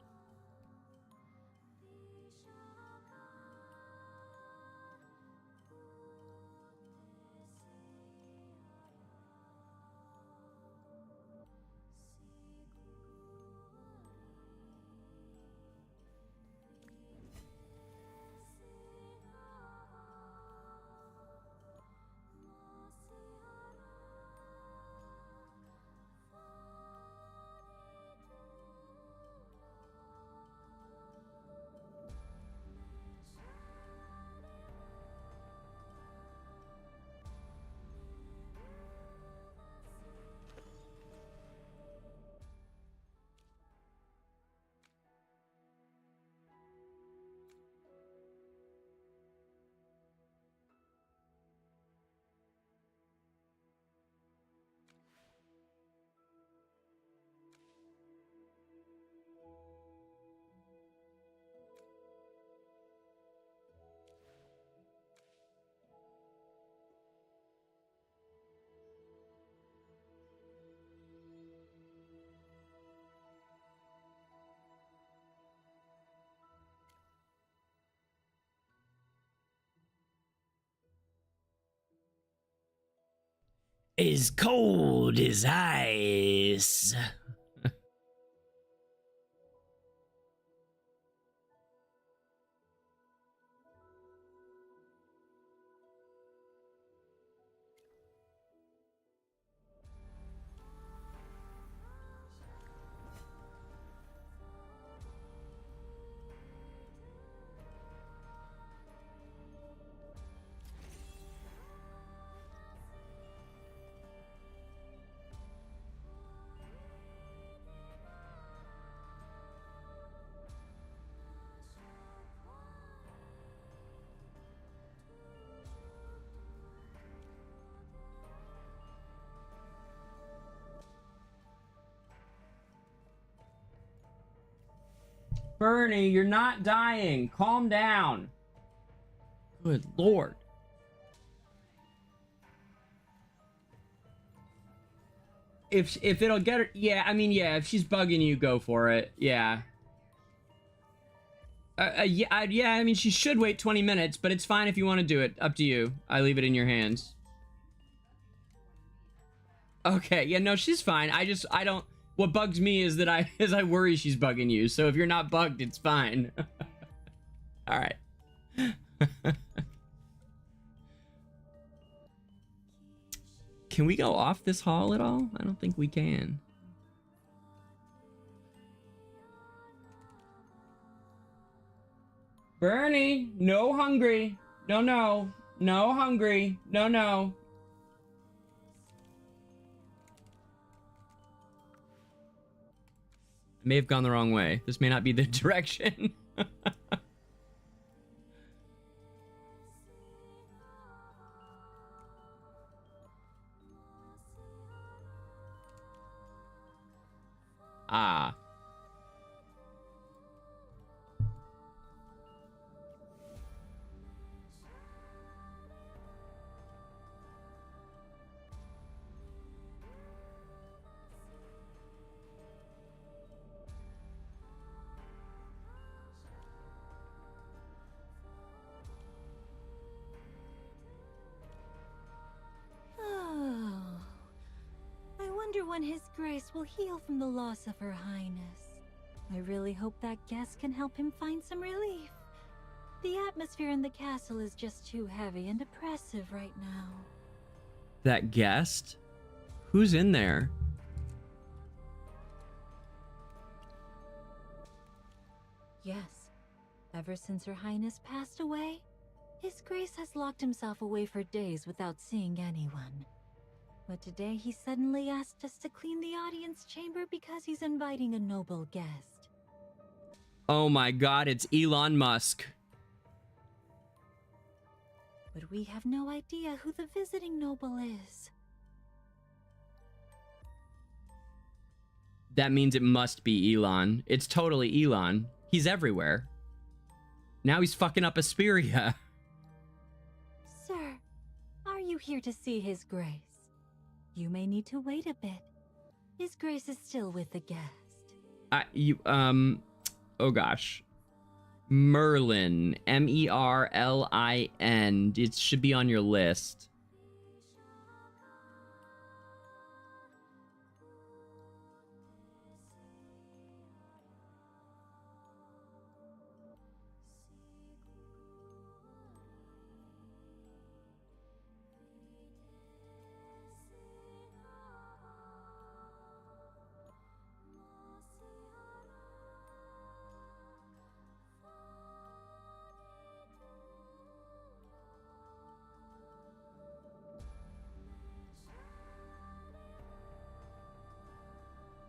As cold as ice. Bernie, you're not dying. Calm down. Good lord. If it'll get her, yeah, I mean, yeah, if she's bugging you, go for it. Yeah. Yeah, I mean, she should wait 20 minutes, but it's fine if you want to do it. Up to you. I leave it in your hands. Okay, yeah, no, she's fine. I don't, what bugs me is that I worry she's bugging you. So if you're not bugged, it's fine. All right. Can we go off this hall at all? I don't think we can. Bernie, no hungry. No, no. No hungry. No, no. I may have gone the wrong way. This may not be the direction. Ah. Oh. I wonder when His Grace will heal from the loss of Her Highness. I really hope that guest can help him find some relief. The atmosphere in the castle is just too heavy and oppressive right now. That guest? Who's in there? Yes. Ever since Her Highness passed away, His Grace has locked himself away for days without seeing anyone. But today he suddenly asked us to clean the audience chamber because he's inviting a noble guest. Oh my god, it's Elon Musk. But we have no idea who the visiting noble is. That means it must be Elon. It's totally Elon. He's everywhere. Now he's fucking up Esperia. Sir, are you here to see His Grace? You may need to wait a bit. His Grace is still with the guest. Oh gosh. Merlin. Merlin. It should be on your list.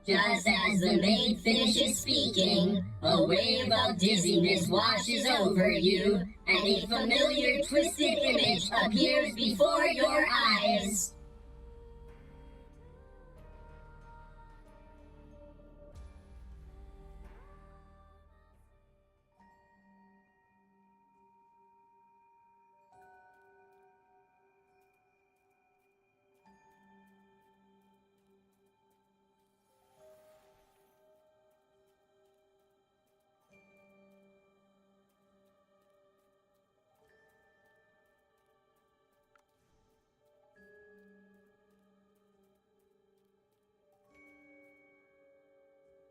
Just as the maid finishes speaking, a wave of dizziness washes over you, and a familiar twisted image appears before your eyes.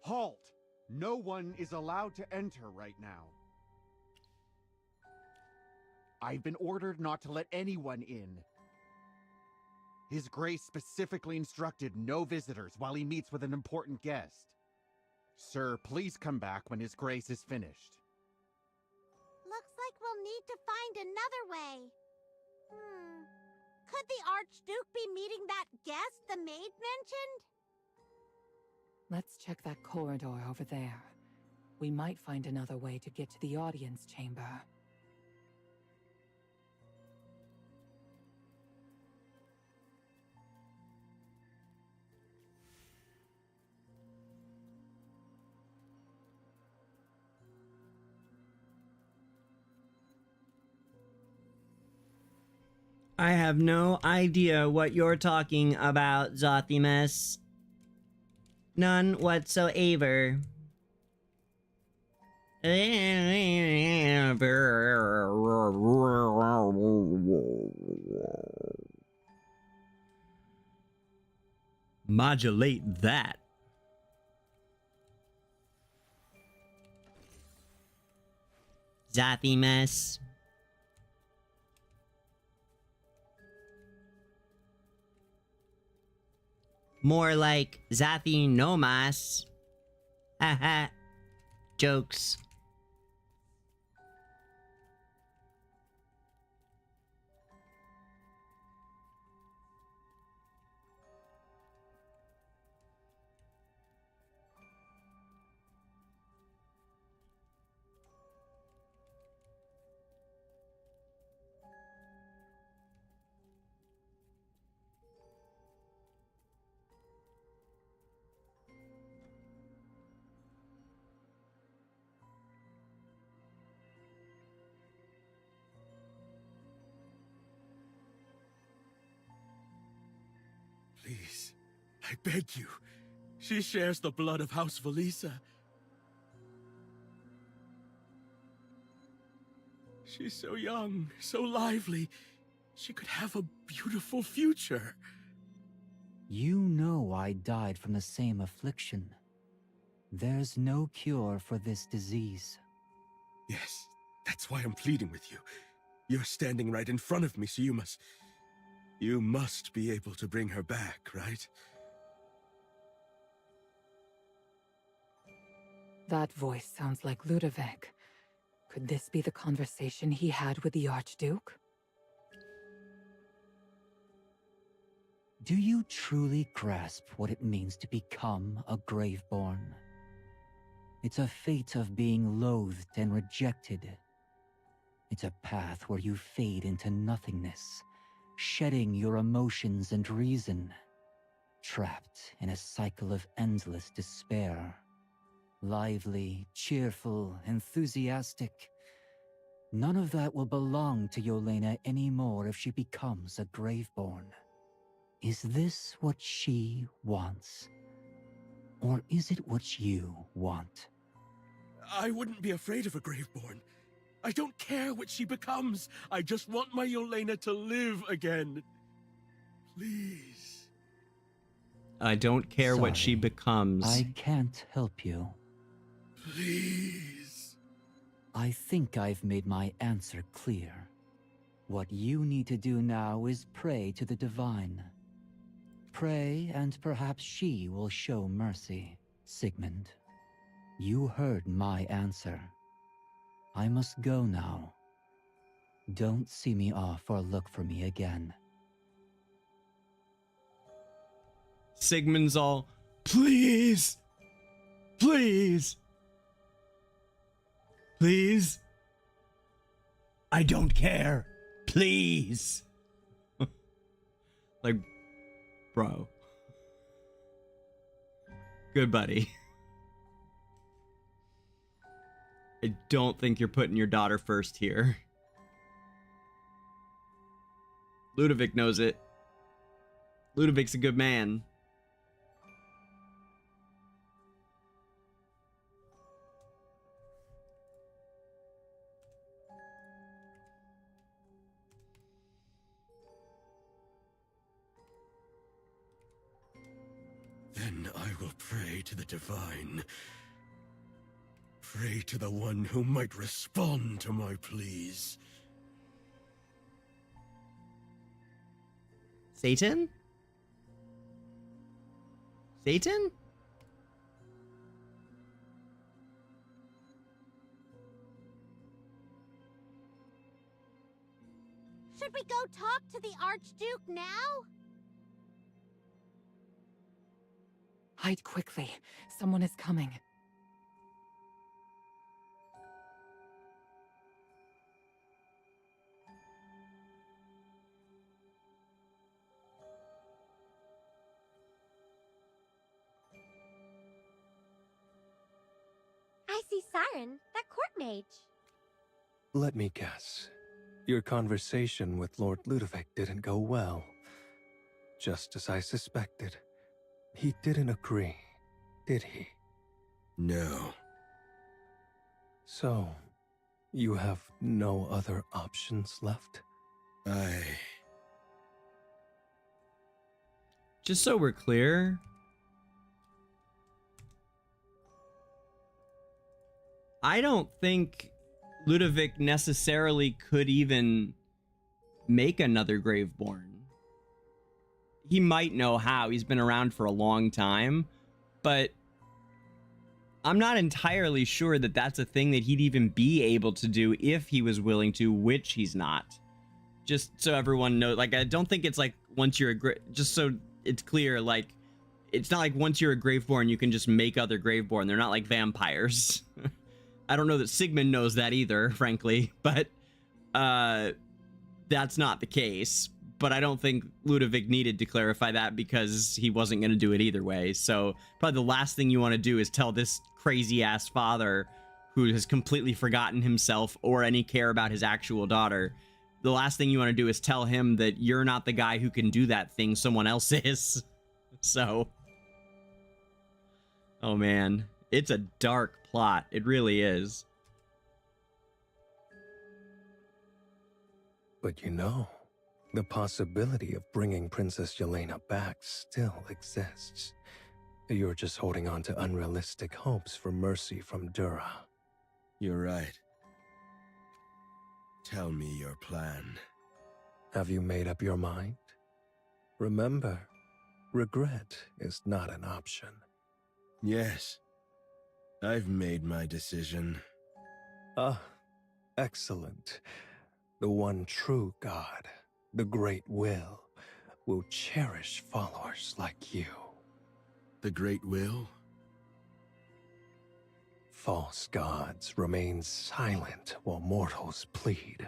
Halt! No one is allowed to enter right now. I've been ordered not to let anyone in. His Grace specifically instructed no visitors while he meets with an important guest. Sir, please come back when His Grace is finished. Looks like we'll need to find another way. Could the Archduke be meeting that guest the maid mentioned? Let's check that corridor over there. We might find another way to get to the audience chamber. I have no idea what you're talking about, Zothimus. None whatsoever. Modulate that. Zothimus. More like Zathinomas. Haha. Jokes. Please, I beg you. She shares the blood of House Valisa. She's so young, so lively. She could have a beautiful future. You know I died from the same affliction. There's no cure for this disease. Yes, that's why I'm pleading with you. You're standing right in front of me, so you must be able to bring her back, right? That voice sounds like Ludovic. Could this be the conversation he had with the Archduke? Do you truly grasp what it means to become a Graveborn? It's a fate of being loathed and rejected. It's a path where you fade into nothingness, shedding your emotions and reason, trapped in a cycle of endless despair. Lively, cheerful, enthusiastic. None of that will belong to Yelena anymore if she becomes a Graveborn. Is this what she wants? Or is it what you want? I wouldn't be afraid of a Graveborn. I don't care what she becomes. I just want my Yelena to live again. Please. I don't care what she becomes. I can't help you. Please. I think I've made my answer clear. What you need to do now is pray to the divine. Pray, and perhaps she will show mercy. Sigmund, you heard my answer. I must go now. Don't see me off or look for me again. Sigmund's all, please, please, please. I don't care. Please. Like, bro. Good buddy. I don't think you're putting your daughter first here. Ludovic knows it. Ludovic's a good man. Then I will pray to the divine. Pray to the one who might respond to my pleas. Satan? Satan? Should we go talk to the Archduke now? Hide quickly. Someone is coming. I see Siren, that court mage. Let me guess. Your conversation with Lord Ludovic didn't go well. Just as I suspected. He didn't agree, did he? No. So, you have no other options left? Just so we're clear, I don't think Ludovic necessarily could even make another Graveborn. He might know how. He's been around for a long time, but I'm not entirely sure that that's a thing that he'd even be able to do if he was willing to, which he's not. Just so everyone knows, like, I don't think it's like once you're just so it's clear, like, it's not like once you're a Graveborn, you can just make other Graveborn. They're not like vampires. I don't know that Sigmund knows that either, frankly, but that's not the case. But I don't think Ludovic needed to clarify that because he wasn't going to do it either way. So probably the last thing you want to do is tell this crazy-ass father who has completely forgotten himself or any care about his actual daughter. The last thing you want to do is tell him that you're not the guy who can do that thing, someone else is. So, oh man, it's a dark plot. It really is. But you know, the possibility of bringing Princess Yelena back still exists. You're just holding on to unrealistic hopes for mercy from Dura. You're right. Tell me your plan. Have you made up your mind? Remember, regret is not an option. Yes. I've made my decision. Ah, excellent. The one true God, the Great Will cherish followers like you. The Great Will? False gods remain silent while mortals plead,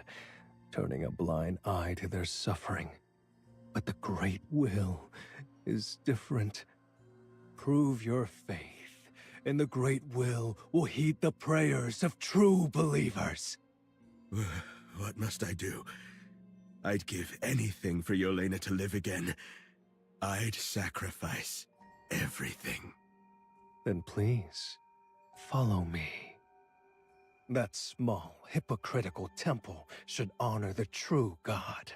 turning a blind eye to their suffering. But the Great Will is different. Prove your faith, and the Great Will heed the prayers of true believers. What must I do? I'd give anything for Yelena to live again. I'd sacrifice everything. Then please, follow me. That small, hypocritical temple should honor the true God.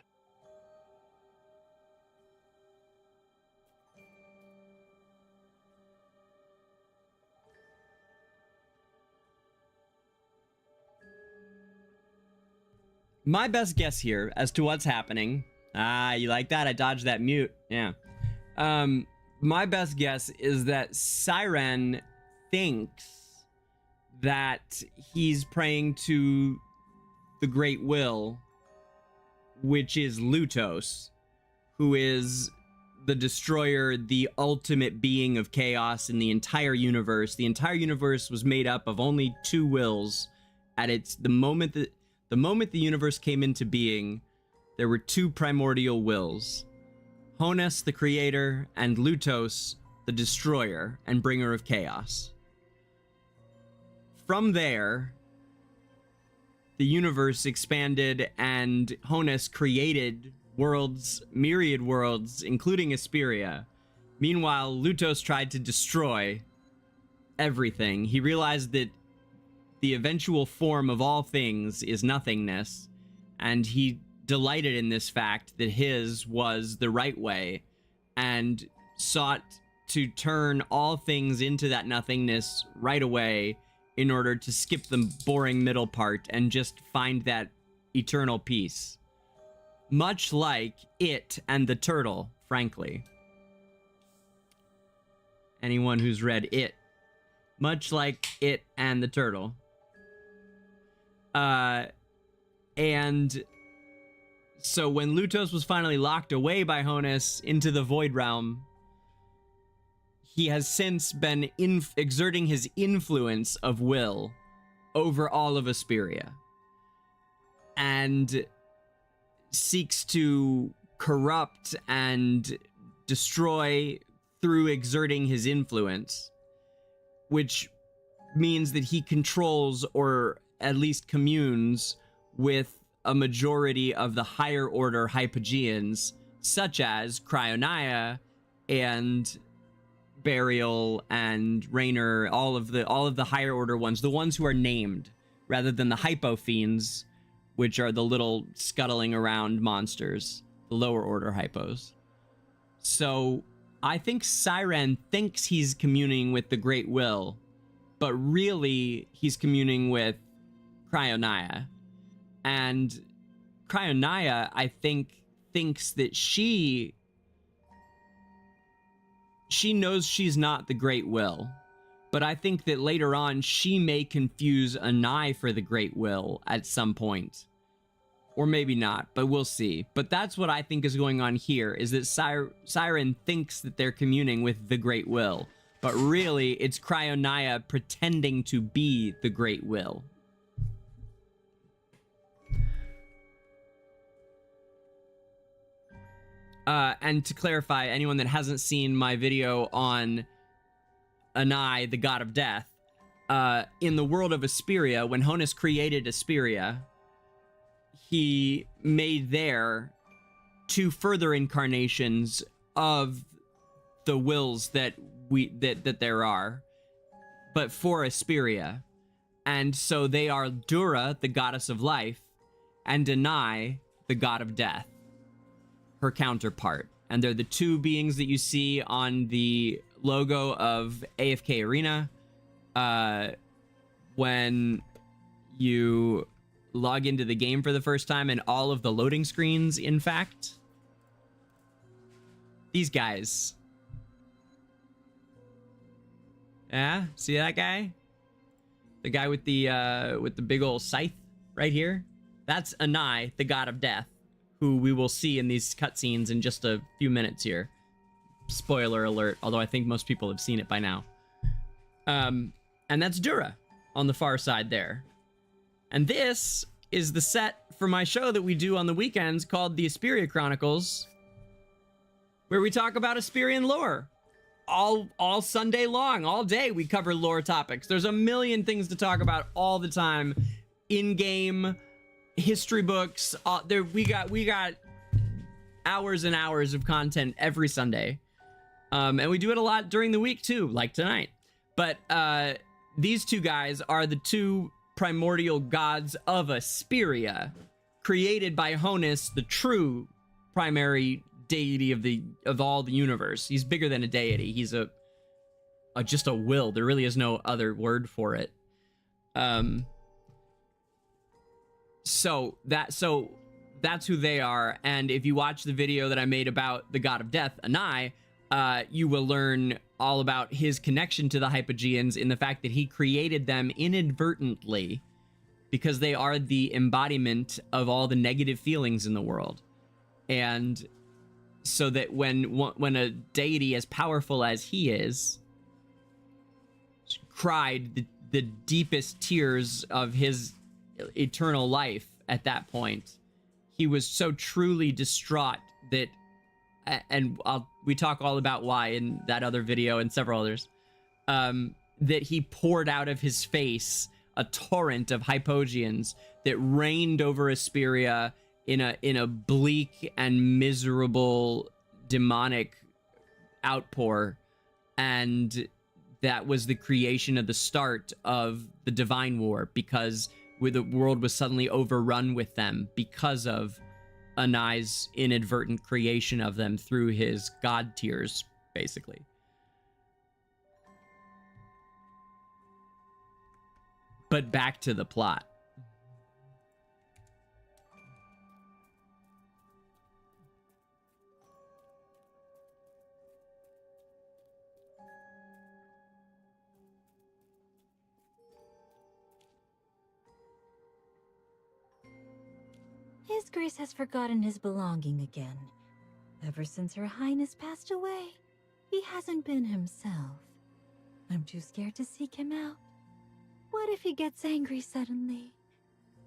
My best guess here as to what's happening. Ah, you like that? I dodged that mute. Yeah. My best guess is that Siren thinks that he's praying to the Great Will, which is Lutos, who is the destroyer, the ultimate being of chaos in the entire universe. The entire universe was made up of only two wills. At the moment the universe came into being, there were two primordial wills. Honus, the creator, and Lutos, the destroyer and bringer of chaos. From there, the universe expanded and Honus created worlds, myriad worlds, including Esperia. Meanwhile, Lutos tried to destroy everything. He realized that the eventual form of all things is nothingness, and he delighted in this fact that his was the right way, and sought to turn all things into that nothingness right away in order to skip the boring middle part and just find that eternal peace. Much like It and the Turtle, frankly. Anyone who's read It. Much like It and the Turtle. And so when Lutos was finally locked away by Honus into the Void Realm, he has since been exerting his influence of will over all of Esperia, and seeks to corrupt and destroy through exerting his influence, which means that he controls, or at least communes with a majority of the higher order hypogeans, such as Cryonaia and Burial and Raynor, all of the higher order ones, the ones who are named, rather than the hypofiends, which are the little scuttling around monsters, the lower order hypos. So I think Siren thinks he's communing with the Great Will, but really he's communing with Cryonaia. And Cryonaia, I think, thinks that she knows she's not the Great Will, but I think that later on she may confuse Anai for the Great Will at some point. Or maybe not, but we'll see. But that's what I think is going on here, is that Siren thinks that they're communing with the Great Will, but really it's Cryonaia pretending to be the Great Will. And to clarify, anyone that hasn't seen my video on Anai, the god of death, in the world of Esperia, when Honus created Esperia, he made there 2 further incarnations of the wills that there are, but for Esperia. And so they are Dura, the goddess of life, and Anai, the god of death, her counterpart. And they're the 2 beings that you see on the logo of AFK Arena when you log into the game for the first time, and all of the loading screens, in fact. These guys. Yeah, see that guy? The guy with the big old scythe right here? That's Anai, the god of death, who we will see in these cutscenes in just a few minutes here. Spoiler alert, although I think most people have seen it by now. And that's Dura on the far side there. And this is the set for my show that we do on the weekends called the Esperia Chronicles, where we talk about Esperian lore. All Sunday long, all day we cover lore topics. There's a million things to talk about all the time. In-game, history books, we got hours and hours of content every Sunday. And we do it a lot during the week too, like tonight. But these 2 guys are the 2 primordial gods of Esperia, created by Honus, the true primary deity of all the universe. He's bigger than a deity. He's just a will. There really is no other word for it. So that's who they are. And if you watch the video that I made about the god of death, Anai, you will learn all about his connection to the Hypogeans in the fact that he created them inadvertently because they are the embodiment of all the negative feelings in the world. And so that when a deity as powerful as he is cried the deepest tears of his eternal life at that point, he was so truly distraught that, and we talk all about why in that other video and several others, that he poured out of his face a torrent of hypogeans that rained over Esperia in a bleak and miserable demonic outpour, and that was the creation of the start of the Divine War, because the world was suddenly overrun with them because of Anai's inadvertent creation of them through his god tears, basically. But back to the plot. His Grace has forgotten his belonging again. Ever since Her Highness passed away, he hasn't been himself. I'm too scared to seek him out. What if he gets angry suddenly?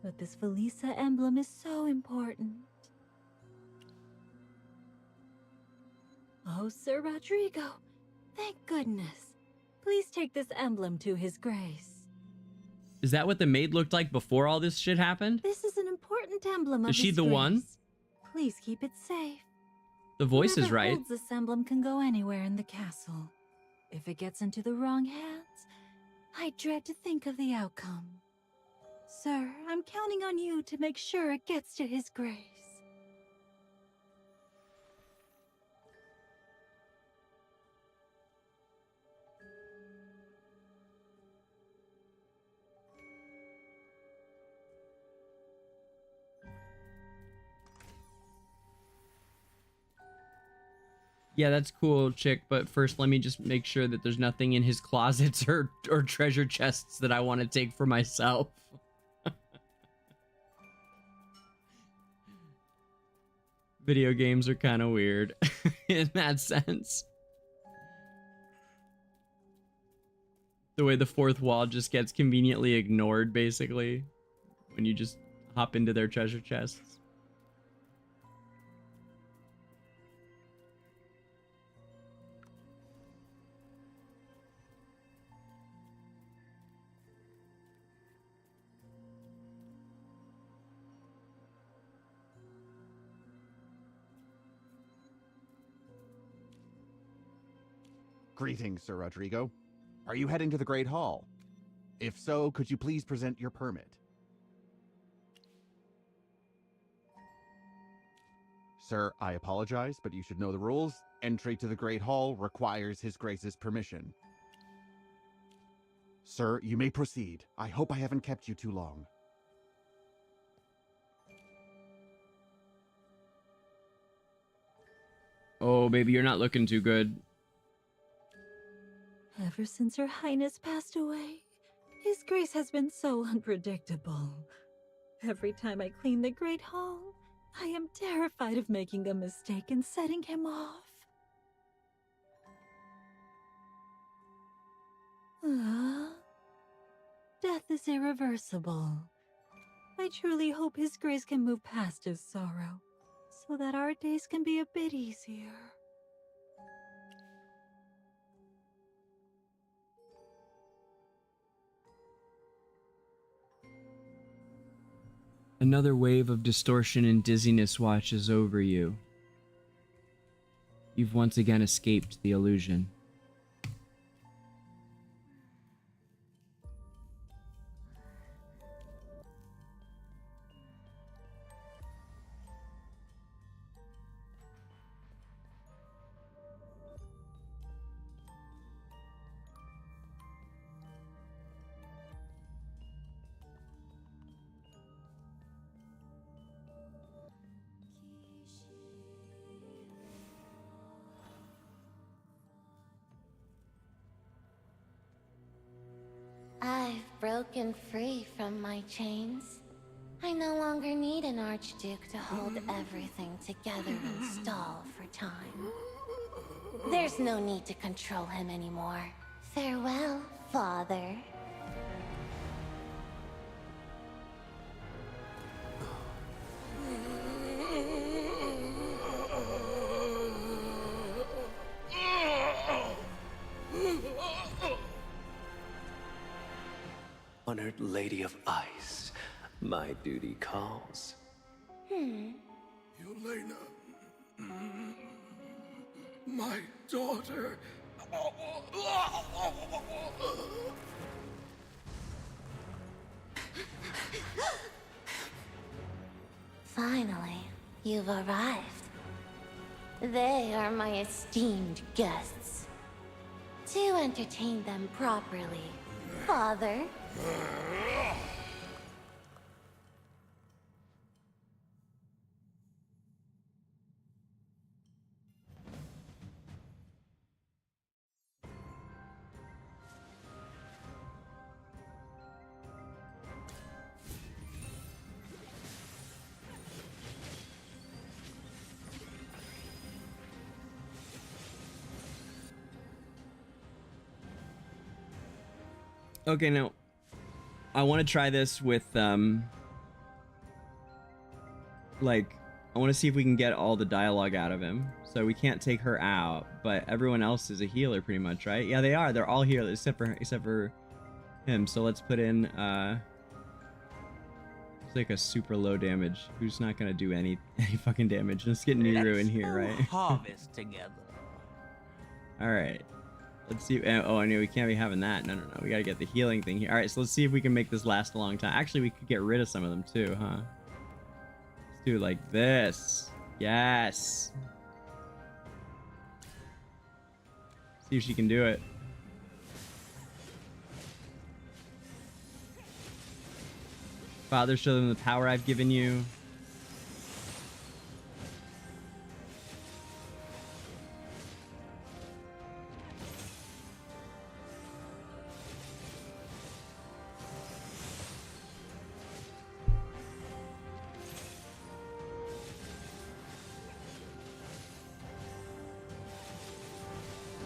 But this Felisa emblem is so important. Oh, Sir Rodrigo, thank goodness. Please take this emblem to His Grace. Is that what the maid looked like before all this shit happened? This is an important important emblem of Is she his the one? grace. Please keep it safe. The voice is Whoever right. holds this emblem can go anywhere in the castle. If it gets into the wrong hands, I dread to think of the outcome. Sir, I'm counting on you to make sure it gets to his grace. Yeah, that's cool, chick, but first let me just make sure that there's nothing in his closets or treasure chests that I want to take for myself. Video games are kind of weird in that sense. The way the fourth wall just gets conveniently ignored, basically, when you just hop into their treasure chests. Greetings, Sir Rodrigo. Are you heading to the Great Hall? If so, could you please present your permit? Sir, I apologize, but you should know the rules. Entry to the Great Hall requires His Grace's permission. Sir, you may proceed. I hope I haven't kept you too long. Oh, baby, you're not looking too good. Ever since Her Highness passed away, His Grace has been so unpredictable. Every time I clean the Great Hall, I am terrified of making a mistake and setting him off. Death is irreversible. I truly hope His Grace can move past his sorrow, so that our days can be a bit easier. Another wave of distortion and dizziness watches over you. You've once again escaped the illusion. I've broken free from my chains. I no longer need an Archduke to hold everything together and stall for time. There's no need to control him anymore. Farewell, Father. Honored Lady of Ice, my duty calls. Yelena, my daughter. Finally, you've arrived. They are my esteemed guests. To entertain them properly, Father. Okay, now I want to try this with like I want to see if we can get all the dialogue out of him. So we can't take her out, but everyone else is a healer pretty much, right? Yeah, they are. They're all healers except for him. So let's put in It's like a super low damage. Who's not gonna do any fucking damage? Let's get Niru in here, right? Harvest together. All right. Let's see. Oh, I knew we can't be having that. No. We gotta get the healing thing here. All right, so let's see if we can make this last a long time. Actually, we could get rid of some of them too, huh? Let's do it like this. Yes. See if she can do it. Father, show them the power I've given you.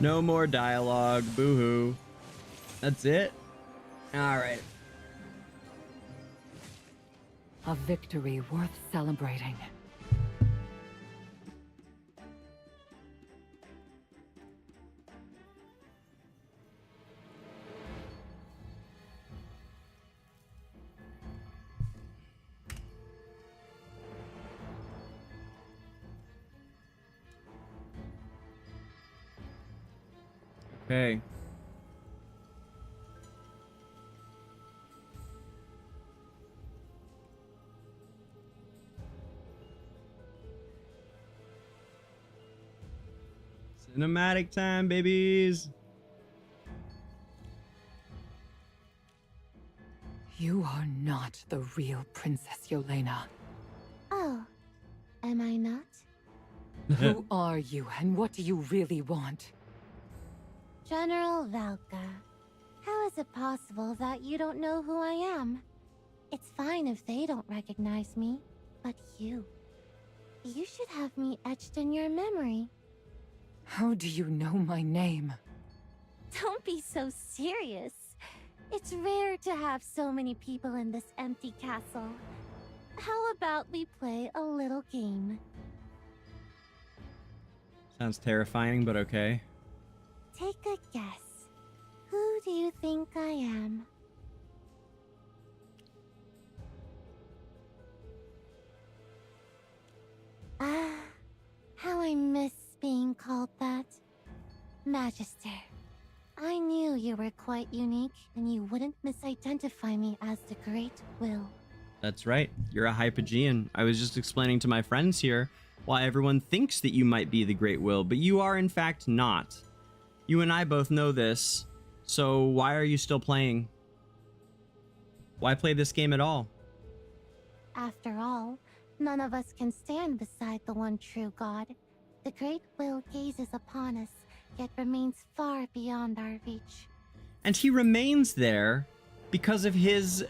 No more dialogue. Boo-hoo. That's it? Alright. A victory worth celebrating. Okay. Cinematic time, babies. You are not the real Princess Yelena. Oh, am I not? Who are you, and what do you really want? General Valka, how is it possible that you don't know who I am? It's fine if they don't recognize me, but you should have me etched in your memory. How do you know my name? Don't be so serious. It's rare to have so many people in this empty castle. How about we play a little game? Sounds terrifying, but okay. Take a guess. Who do you think I am? Ah, how I miss being called that. Magister, I knew you were quite unique, and you wouldn't misidentify me as the Great Will. That's right. You're a Hypogean. I was just explaining to my friends here why everyone thinks that you might be the Great Will, but you are in fact not. You and I both know this, so why are you still playing? Why play this game at all? After all, none of us can stand beside the one true God. The Great Will gazes upon us, yet remains far beyond our reach. And he remains there because of his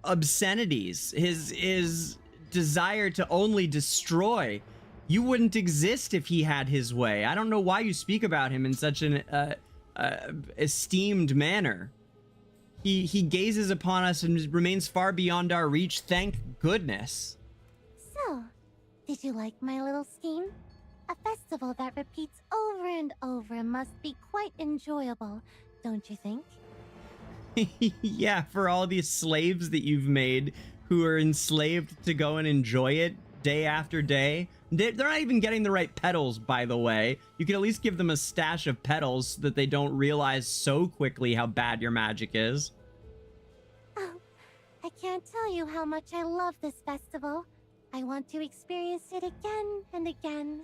obscenities, his desire to only destroy. You wouldn't exist if he had his way. I don't know why you speak about him in such an esteemed manner. He gazes upon us and remains far beyond our reach, thank goodness. So, did you like my little scheme? A festival that repeats over and over must be quite enjoyable, don't you think? Yeah, for all these slaves that you've made who are enslaved to go and enjoy it day after day. They're not even getting the right petals, by the way. You could at least give them a stash of petals so that they don't realize so quickly how bad your magic is. Oh, I can't tell you how much I love this festival. I want to experience it again and again.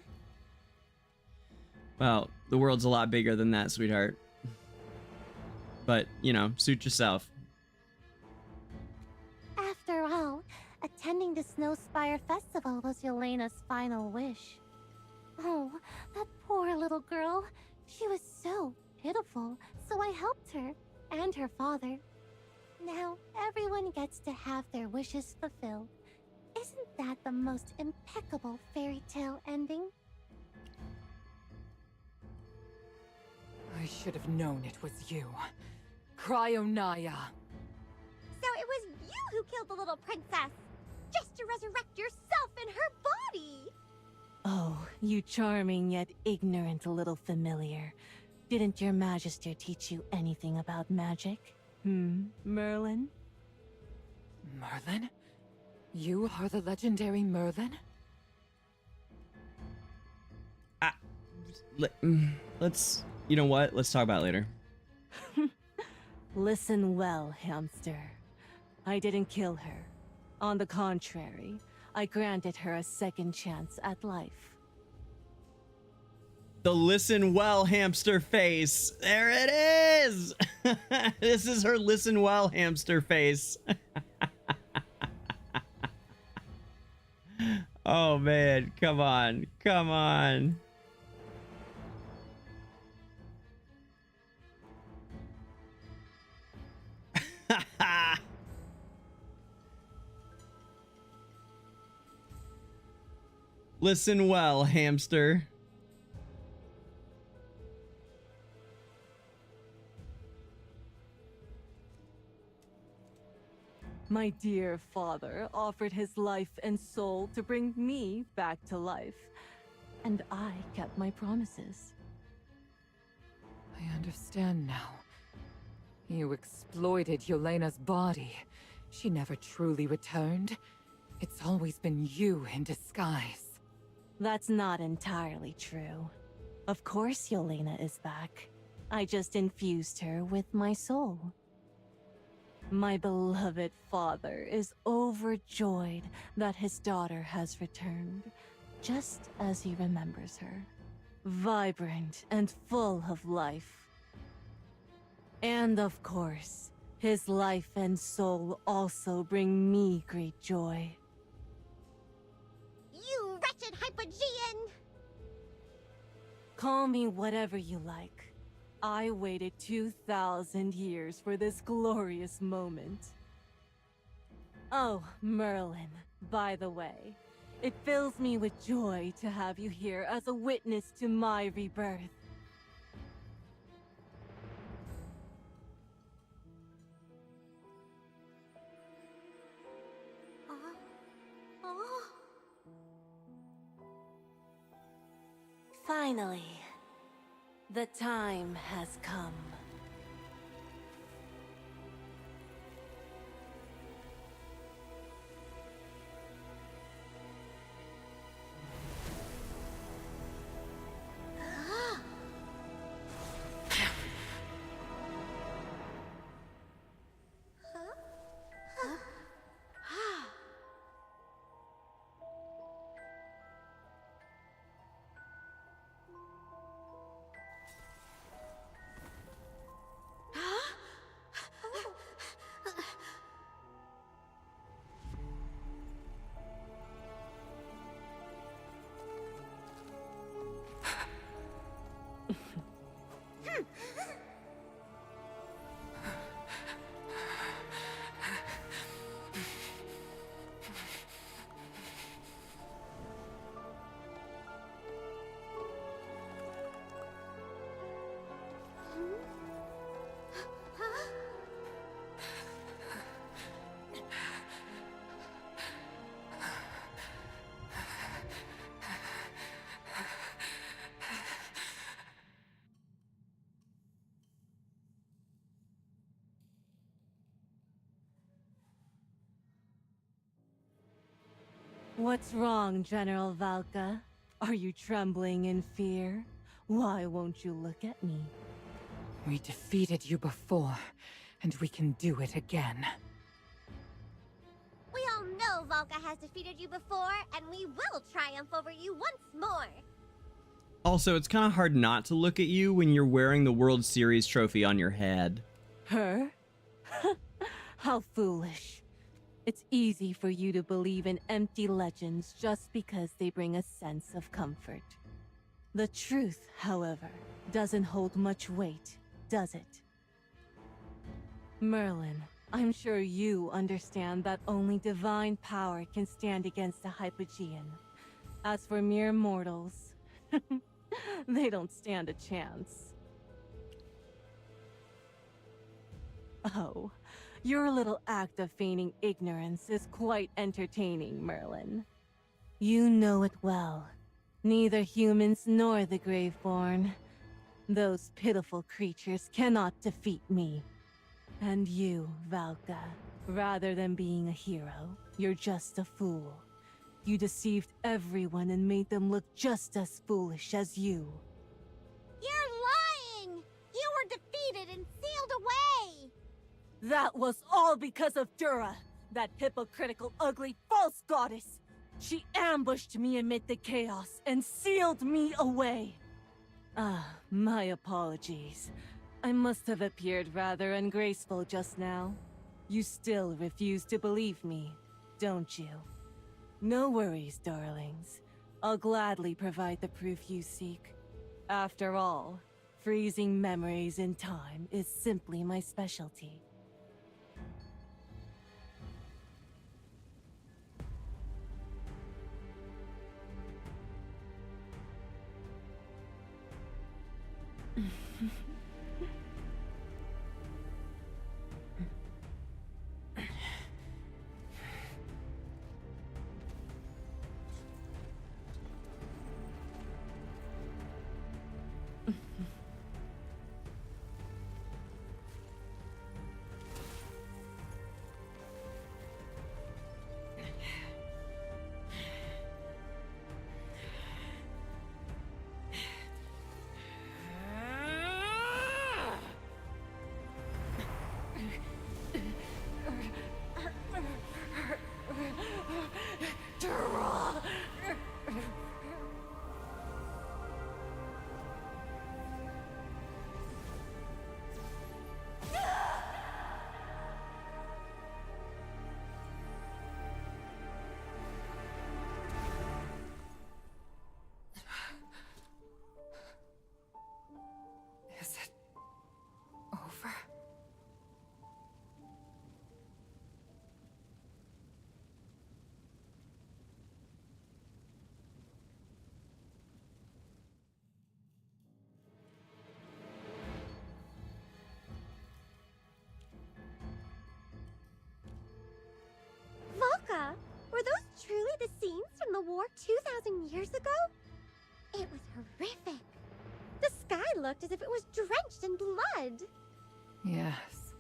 Well, the world's a lot bigger than that, sweetheart. But, you know, suit yourself. After all, attending the Snowspire Festival was Yelena's final wish. Oh, that poor little girl. She was so pitiful, so I helped her, and her father. Now, everyone gets to have their wishes fulfilled. Isn't that the most impeccable fairy tale ending? I should have known it was you. Cryonaia. So it was you who killed the little princess, just to resurrect yourself in her body! Oh, you charming yet ignorant little familiar. Didn't your Magister teach you anything about magic? Merlin? Merlin? You are the legendary Merlin? Let's, you know what? Let's talk about it later. Listen well, hamster. I didn't kill her. On the contrary, I granted her a second chance at life. The listen well hamster face. There it is. This is her listen well hamster face. Oh man, come on. Come on. Listen well, hamster. My dear father offered his life and soul to bring me back to life, and I kept my promises. I understand now. You exploited Yelena's body. She never truly returned. It's always been you in disguise. That's not entirely true. Of course Yelena is back. I just infused her with my soul. My beloved father is overjoyed that his daughter has returned, just as he remembers her. Vibrant and full of life. And of course, his life and soul also bring me great joy. You wretched Hypogean! Call me whatever you like. I waited 2,000 years for this glorious moment. Oh, Merlin, by the way, it fills me with joy to have you here as a witness to my rebirth. Finally, the time has come. What's wrong, General Valka? Are you trembling in fear? Why won't you look at me? We defeated you before, and we can do it again. We all know Valka has defeated you before, and we will triumph over you once more. Also, it's kind of hard not to look at you when you're wearing the World Series trophy on your head. Her? How foolish. It's easy for you to believe in empty legends just because they bring a sense of comfort. The truth, however, doesn't hold much weight, does it? Merlin, I'm sure you understand that only divine power can stand against a Hypogean. As for mere mortals, they don't stand a chance. Oh. Your little act of feigning ignorance is quite entertaining, Merlin. You know it well. Neither humans nor the Graveborn. Those pitiful creatures cannot defeat me. And you, Valka, Rather than being a hero, you're just a fool. You deceived everyone and made them look just as foolish as you. You're lying! You were defeated and sealed away! That was all because of Dura, that hypocritical, ugly, false goddess! She ambushed me amid the chaos and sealed me away! My apologies. I must have appeared rather ungraceful just now. You still refuse to believe me, don't you? No worries, darlings. I'll gladly provide the proof you seek. After all, freezing memories in time is simply my specialty. Is it over? Volka, were those truly the scenes from the war 2,000 years ago? It was horrific. The sky looked as if it was drenched in blood. Yes.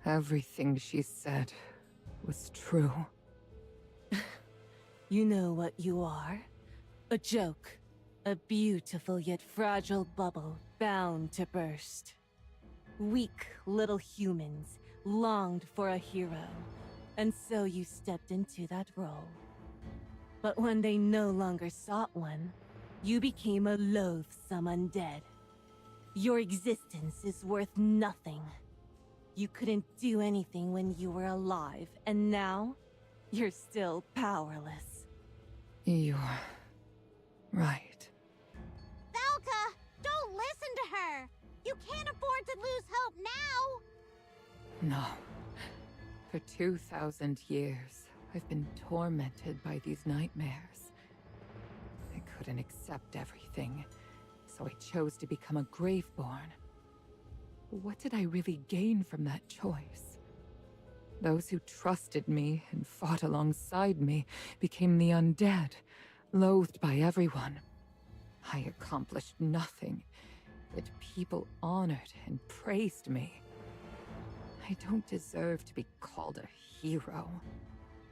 Everything she said was true. You know what you are? A joke. A beautiful yet fragile bubble bound to burst. Weak little humans longed for a hero, and so you stepped into that role. But when they no longer sought one, you became a loathsome undead. Your existence is worth nothing. You couldn't do anything when you were alive, and now you're still powerless. You're right. Valka, don't listen to her. You can't afford to lose hope now. No. For 2,000 years, I've been tormented by these nightmares. I couldn't accept everything, so I chose to become a Graveborn. What did I really gain from that choice? Those who trusted me and fought alongside me became the undead, loathed by everyone. I accomplished nothing, yet people honored and praised me. I don't deserve to be called a hero.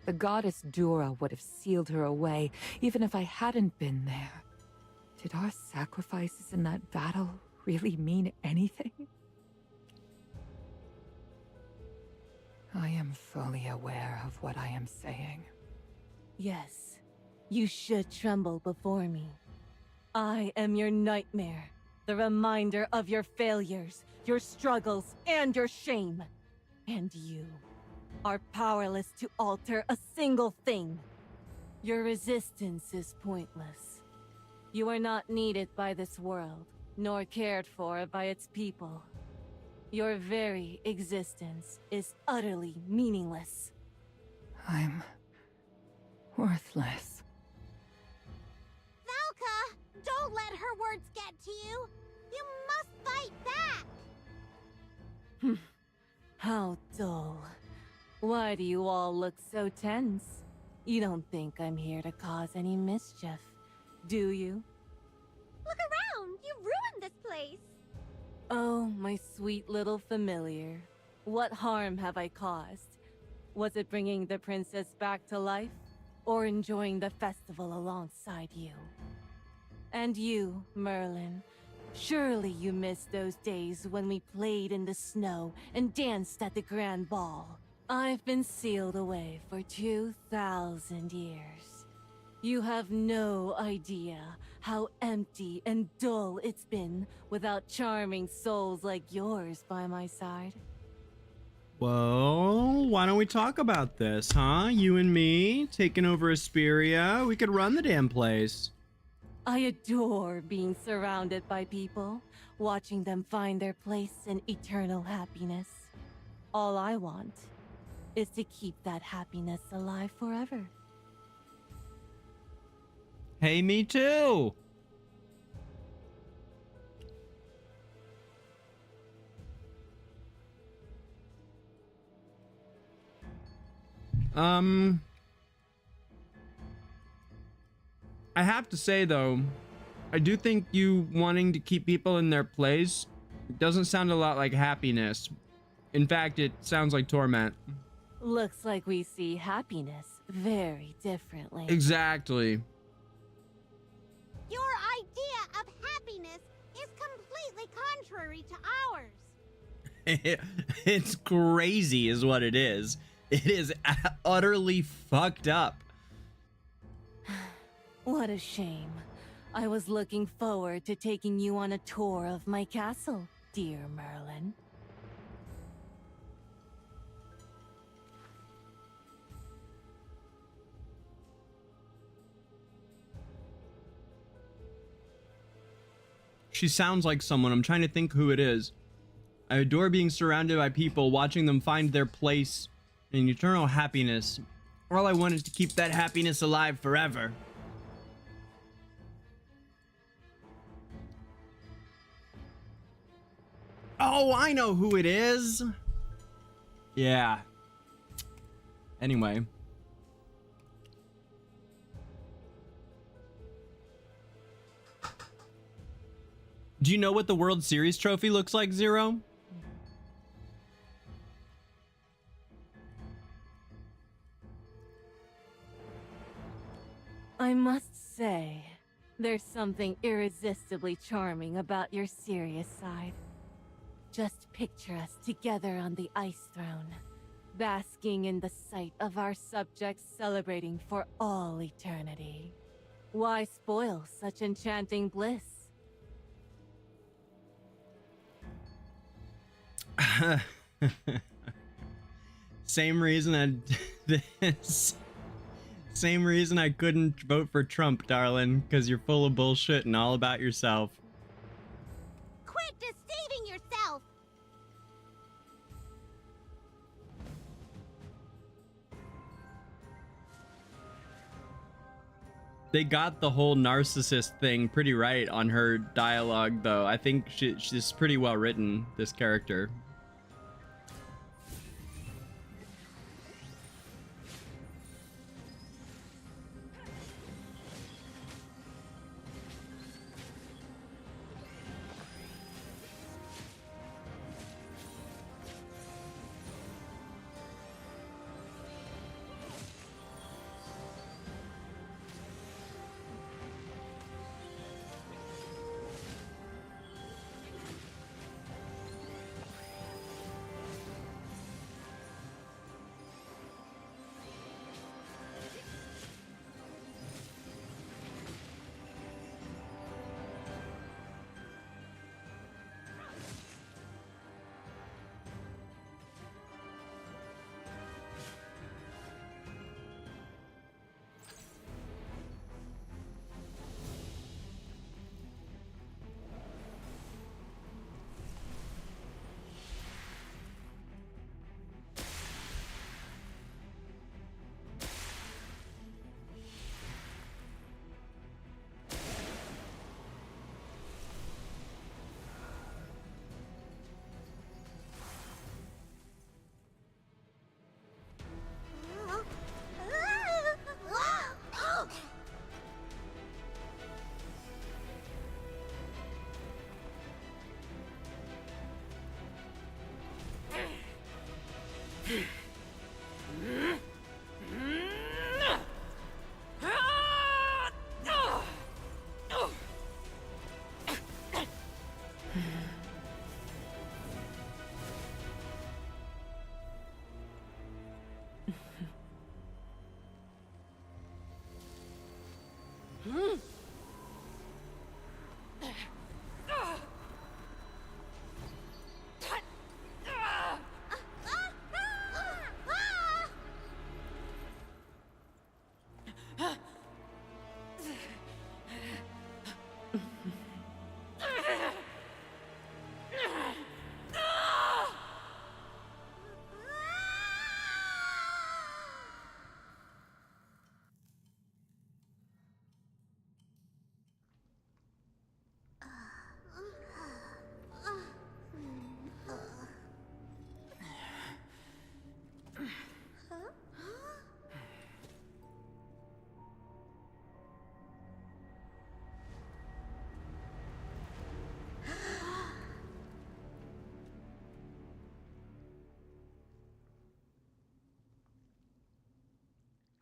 The goddess Dura would have sealed her away, even if I hadn't been there. Did our sacrifices in that battle really mean anything? I am fully aware of what I am saying. Yes, you should tremble before me. I am your nightmare, the reminder of your failures, your struggles, and your shame. And you are powerless to alter a single thing. Your resistance is pointless. You are not needed by this world, nor cared for by its people. Your very existence is utterly meaningless. I'm worthless. Valka, don't let her words get to you. You must fight back. How dull. Why do you all look so tense? You don't think I'm here to cause any mischief, do you? Look around! You ruined this place! Oh, my sweet little familiar. What harm have I caused? Was it bringing the princess back to life, or enjoying the festival alongside you? And you, Merlin, surely you missed those days when we played in the snow and danced at the grand ball. I've been sealed away for 2,000 years. You have no idea how empty and dull it's been without charming souls like yours by my side. Well, why don't we talk about this, huh? You and me taking over Esperia. We could run the damn place. I adore being surrounded by people, watching them find their place in eternal happiness. All I want is to keep that happiness alive forever. Hey, me too. I have to say though, I do think you wanting to keep people in their place doesn't sound a lot like happiness. In fact, it sounds like torment. Looks like we see happiness very differently. Exactly. Your idea of happiness is completely contrary to ours. It's crazy is what it is. It is utterly fucked up. What a shame. I was looking forward to taking you on a tour of my castle, dear Merlin. She sounds like someone. I'm trying to think who it is. I adore being surrounded by people, watching them find their place in eternal happiness. All I want is to keep that happiness alive forever. Oh, I know who it is. Yeah. Anyway. Do you know what the World Series trophy looks like, Zero? I must say, there's something irresistibly charming about your serious side. Just picture us together on the ice throne, basking in the sight of our subjects celebrating for all eternity. Why spoil such enchanting bliss? Same reason Same reason I couldn't vote for Trump, darling, because you're full of bullshit and all about yourself. Quit deceiving yourself! They got the whole narcissist thing pretty right on her dialogue, though. I think she's pretty well written, this character.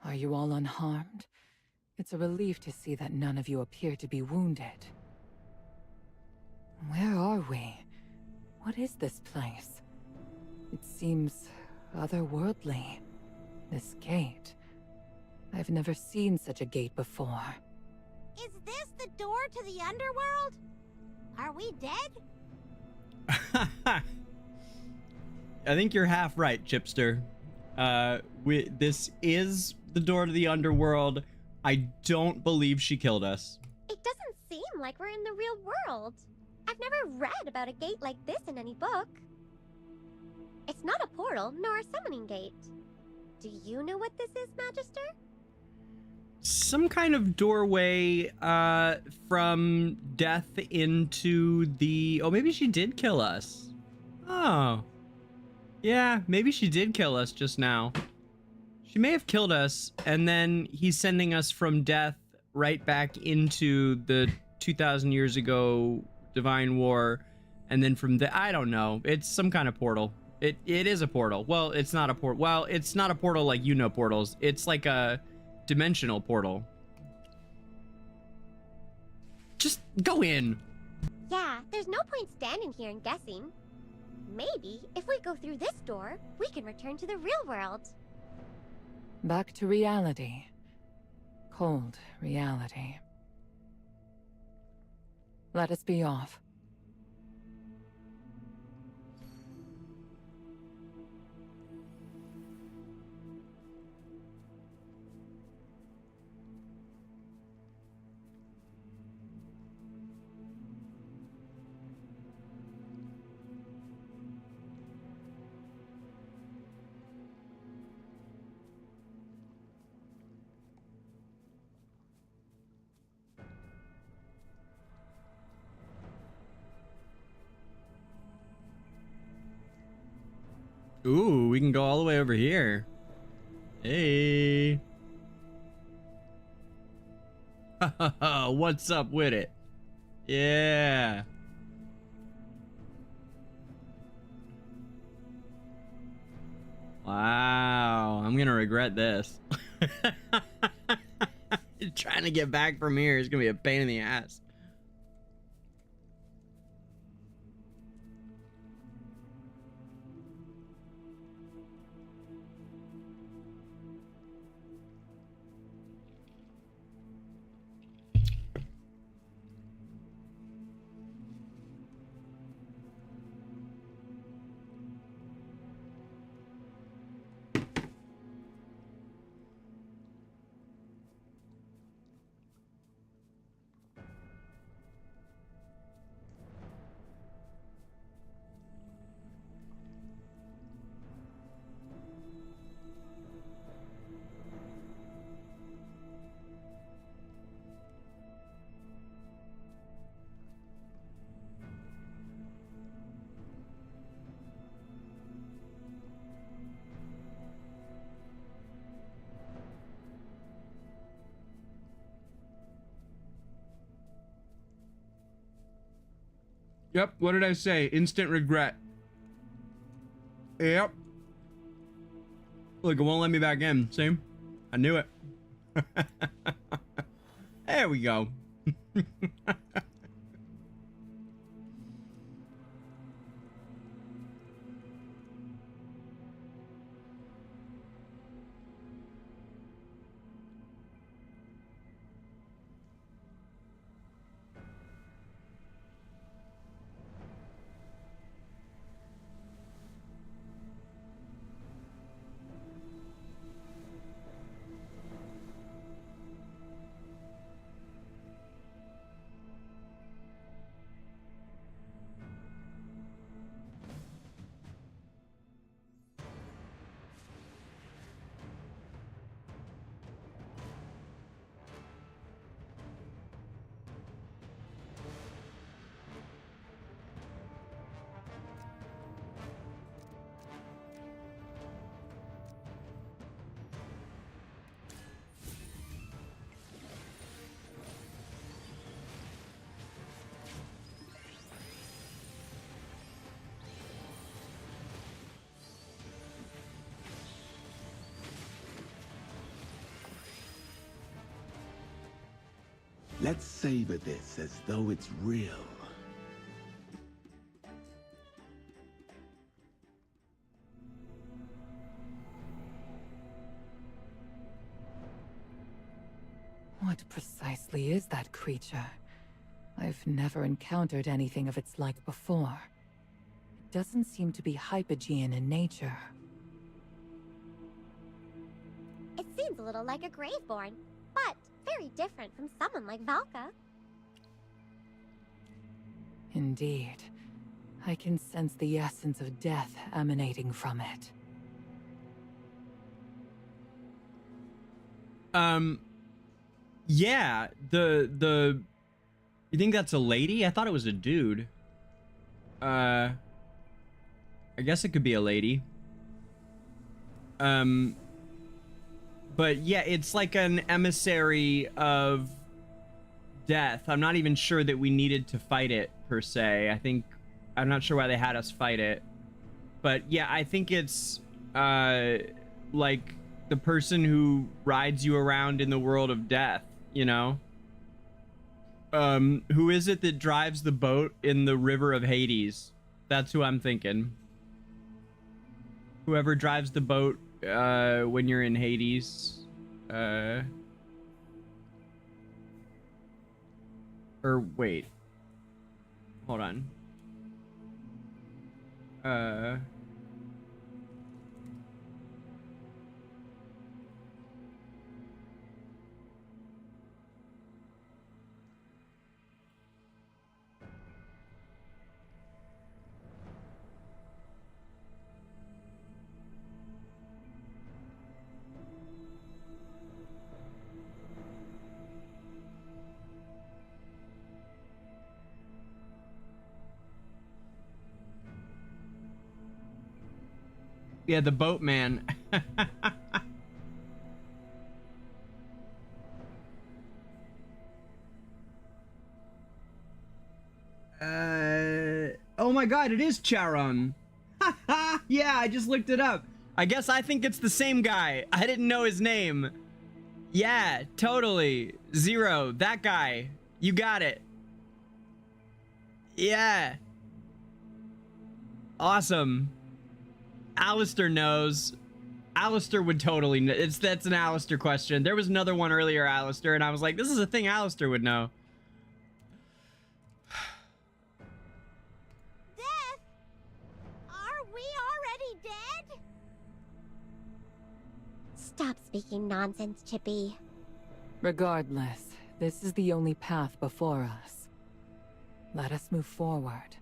Are you all unharmed? It's a relief to see that none of you appear to be wounded. Where are we? What is this place? It seems otherworldly. This gate. I've never seen such a gate before. Is this the door to the underworld? Are we dead? I think you're half right, Chipster. This is the door to the underworld. I don't believe she killed us. It doesn't seem like we're in the real world. I've never read about a gate like this in any book. It's not a portal, nor a summoning gate. Do you know what this is, Magister? Some kind of doorway from death into the... Oh, maybe she did kill us. Oh. Yeah, maybe she did kill us just now. She may have killed us, and then he's sending us from death right back into the 2,000 years ago Divine War, and then from the... I don't know. It's some kind of portal. It is a portal. Well, it's not a portal. Well, it's not a portal like you know portals. It's like a dimensional portal. Just go in. Yeah, there's no point standing here and guessing. Maybe if we go through this door, we can return to the real world. Back to reality. Cold reality. Let us be off. Ooh, we can go all the way over here. Hey. What's up with it? Yeah. Wow, I'm gonna regret this. Trying to get back from here is gonna be a pain in the ass. Yep, what did I say? Instant regret. Yep. Look, it won't let me back in. See? I knew it. There we go. Let's savor this as though it's real. What precisely is that creature? I've never encountered anything of its like before. It doesn't seem to be hypogean in nature. It seems a little like a Graveborn, but very different from someone like Valka. Indeed. I can sense the essence of death emanating from it. Yeah, you think that's a lady? I thought it was a dude. I guess it could be a lady. But yeah, it's like an emissary of death. I'm not even sure that we needed to fight it, per se. I'm not sure why they had us fight it. But yeah, I think it's, like, the person who rides you around in the world of death, you know? Who is it that drives the boat in the river of Hades? That's who I'm thinking. Whoever drives the boat when you're in Hades, or wait, hold on. Yeah, the boatman. Oh my god, it is Charon. Yeah, I just looked it up. I guess I think it's the same guy. I didn't know his name. Yeah, totally. Zero, that guy. You got it. Yeah. Awesome. Alistair knows. Alistair would totally know. That's an Alistair question. There was another one earlier, Alistair, and I was like, this is a thing Alistair would know. Death? Are we already dead? Stop speaking nonsense, Chippy. Regardless, this is the only path before us. Let us move forward.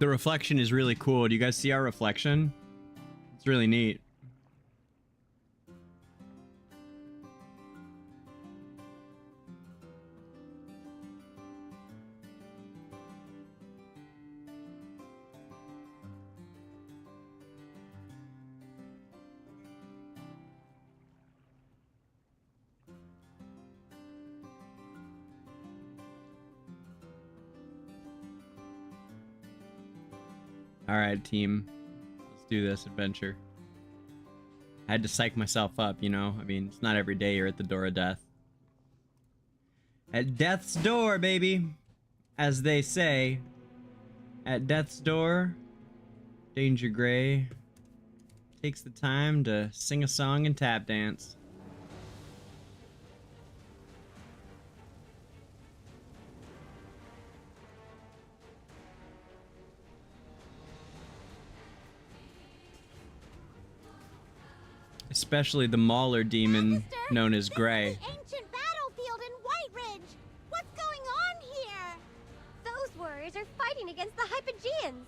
The reflection is really cool. Do you guys see our reflection? It's really neat. All right, team. Let's do this adventure. I had to psych myself up, you know? I mean, it's not every day you're at the door of death. At death's door, baby! As they say. At death's door, DangerGrey takes the time to sing a song and tap dance. Especially the Mauler demon known as Grey. Ancient battlefield in Whiteridge. What's going on here? Those warriors are fighting against the Hypogeans.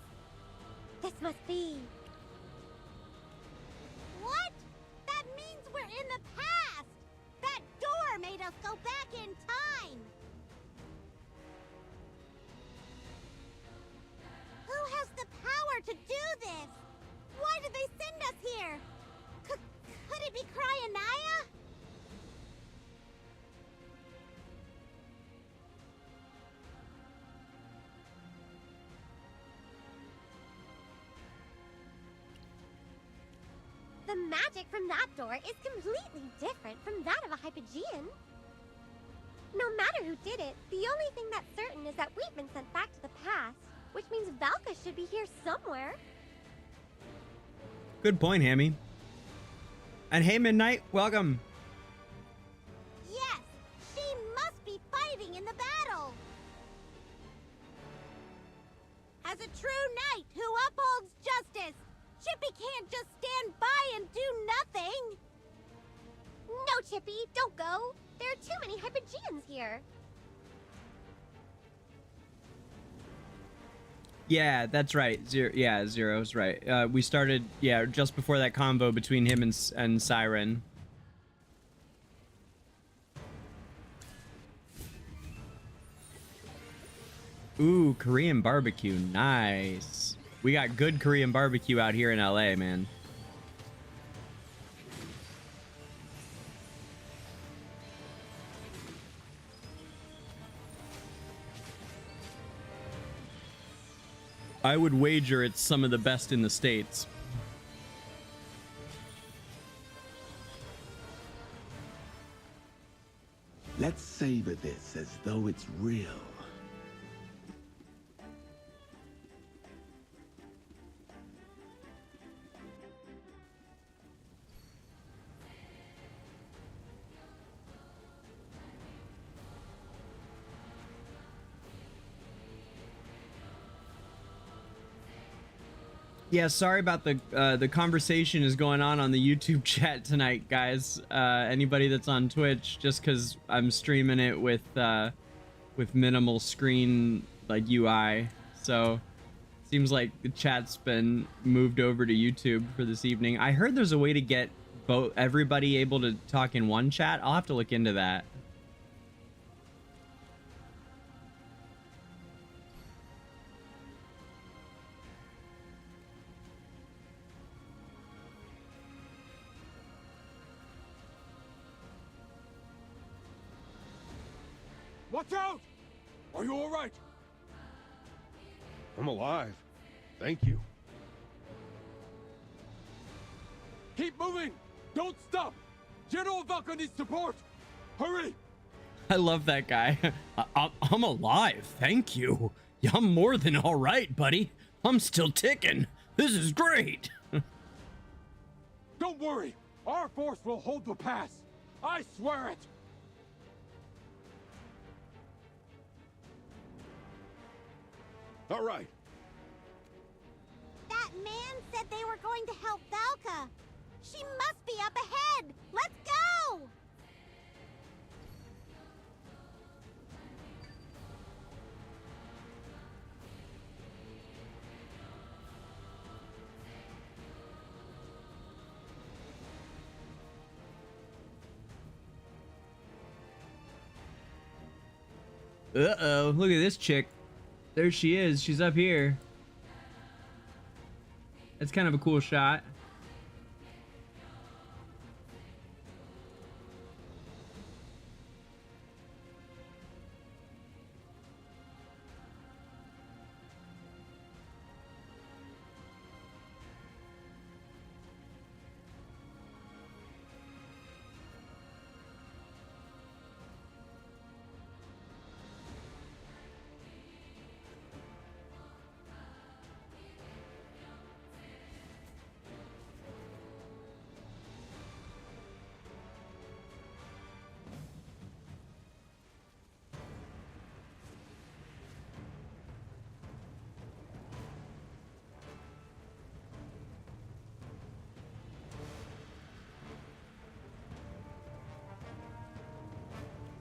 This must be... What? That means we're in the past. That door made us go back in time. Who has the power to do this? Why did they send us here? Could it be Cryonaia? The magic from that door is completely different from that of a Hypogean. No matter who did it, the only thing that's certain is that we've been sent back to the past, which means Valka should be here somewhere. Good point, Hammy. And hey, Midnight, welcome. Yes, she must be fighting in the battle. As a true knight who upholds justice, Chippy can't just stand by and do nothing. No, Chippy, don't go. There are too many Hypogeans here. Yeah, that's right. Zero's right. We started, just before that combo between him and Siren. Ooh, Korean barbecue. Nice. We got good Korean barbecue out here in LA, man. I would wager it's some of the best in the States. Let's savor this as though it's real. Yeah, sorry about the conversation is going on the YouTube chat tonight, guys. Anybody that's on Twitch, just because I'm streaming it with minimal screen like UI, so seems like the chat's been moved over to YouTube for this evening. I heard there's a way to get everybody able to talk in one chat. I'll have to look into that. Watch out! Are you all right? I'm alive. Thank you. Keep moving! Don't stop! General Valka needs support! Hurry! I love that guy. I'm alive, thank you. Yeah, I'm more than all right, buddy. I'm still ticking. This is great. Don't worry! Our force will hold the pass! I swear it! All right. That man said they were going to help Valka. She must be up ahead. Let's go! Uh-oh, look at this chick. There she is. She's up here. That's kind of a cool shot.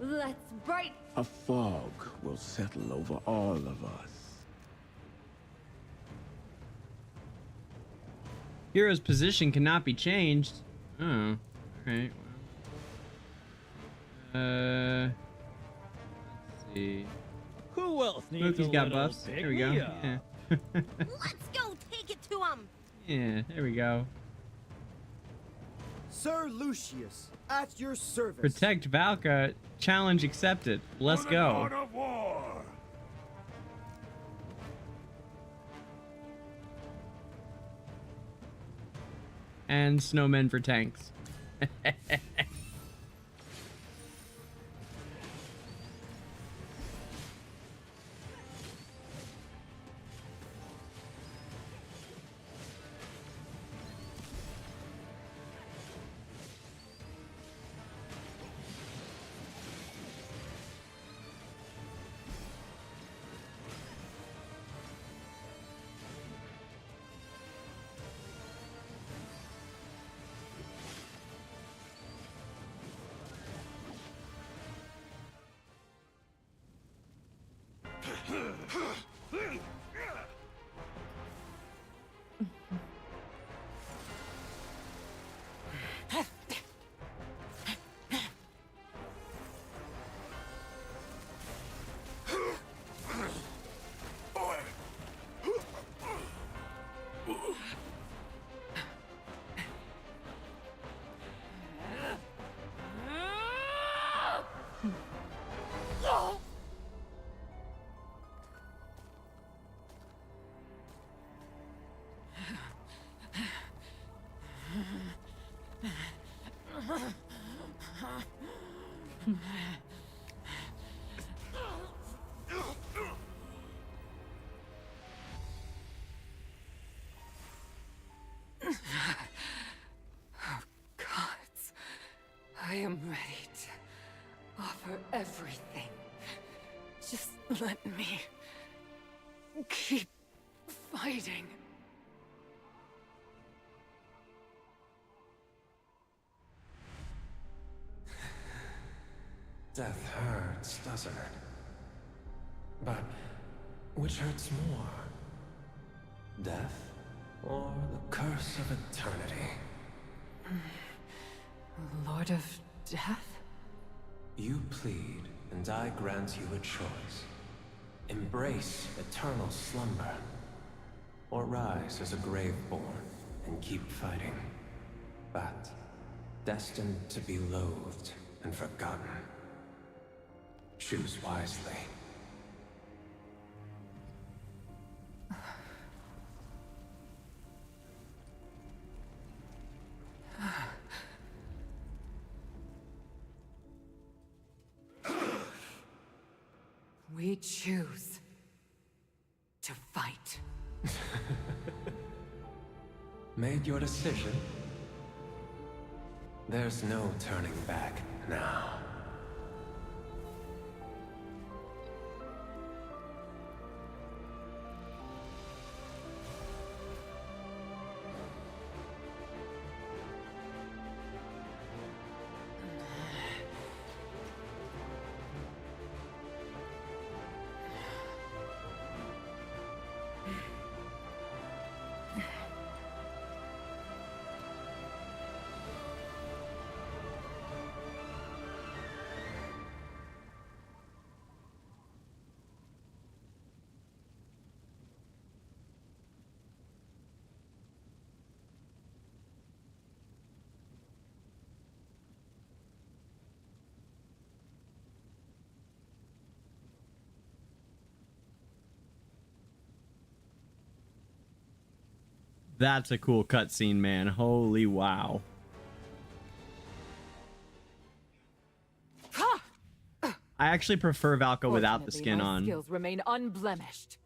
Let's bright. A fog will settle over all of us. Hero's position cannot be changed. Oh, alright. Well. Let's see. Who else needs Smokey's a got little buffs. There we go. Yeah. Let's go take it to him. Yeah, there we go. Sir Lucius, at your service. Protect Valka. Challenge accepted. Let's go. God of war. And snowmen for tanks. I am ready to offer everything. Just let me keep fighting. Death hurts, doesn't it? But which hurts more? Death or the curse of eternity? Lord of Death? You plead, and I grant you a choice. Embrace eternal slumber, or rise as a graveborn and keep fighting. But destined to be loathed and forgotten. Choose wisely. We choose to fight. Made your decision? There's no turning back now. That's a cool cutscene, man. Holy wow. I actually prefer Valka without the skin my on. skills remain unblemished.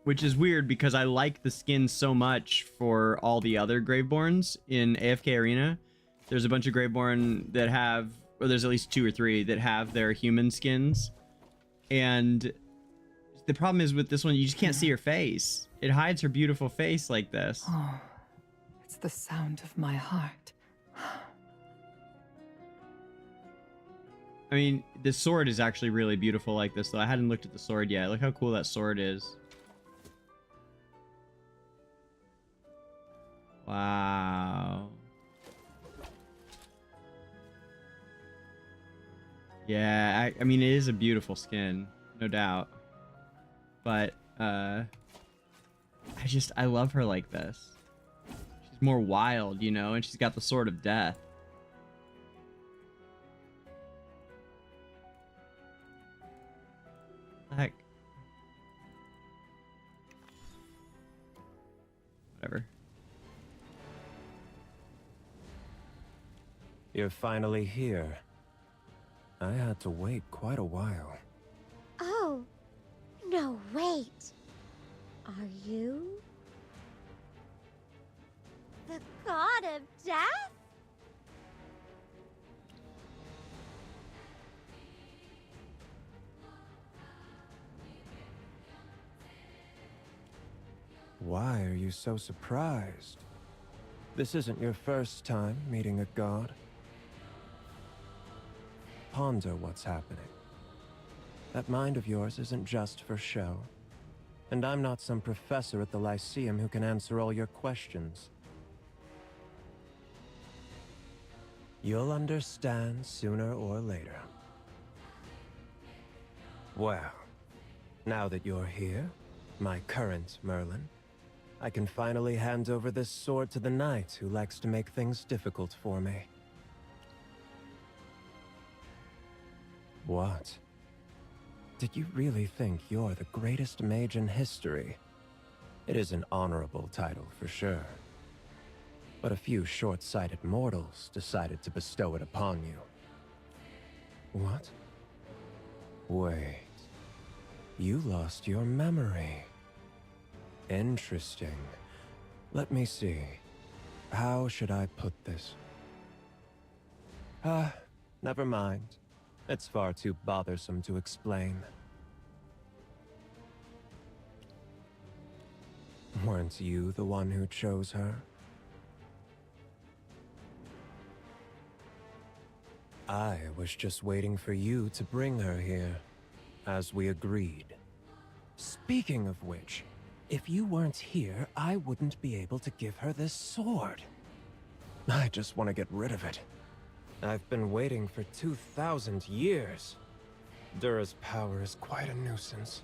Which is weird because I like the skin so much for all the other Graveborns in AFK Arena. There's a bunch of Graveborn that have, or there's at least 2 or 3 that have their human skins. And the problem is with this one, you just can't see her face. It hides her beautiful face like this. Oh, it's the sound of my heart. I mean, the sword is actually really beautiful like this, though. I hadn't looked at the sword yet. Look how cool that sword is. Wow. Yeah, I mean, it is a beautiful skin, no doubt. But, I love her like this. She's more wild, you know, and she's got the sword of death. Heck. Whatever. You're finally here. I had to wait quite a while. Oh, no, wait. Are you the god of death? Why are you so surprised? This isn't your first time meeting a god. Ponder what's happening. That mind of yours isn't just for show. And I'm not some professor at the Lyceum who can answer all your questions. You'll understand sooner or later. Well, now that you're here, my current Merlin, I can finally hand over this sword to the knight who likes to make things difficult for me. What? Did you really think you're the greatest mage in history? It is an honorable title for sure. But a few short-sighted mortals decided to bestow it upon you. What? Wait. You lost your memory. Interesting. Let me see. How should I put this? Never mind. It's far too bothersome to explain. Weren't you the one who chose her? I was just waiting for you to bring her here, as we agreed. Speaking of which, if you weren't here, I wouldn't be able to give her this sword. I just want to get rid of it. I've been waiting for 2,000 years. Dura's power is quite a nuisance.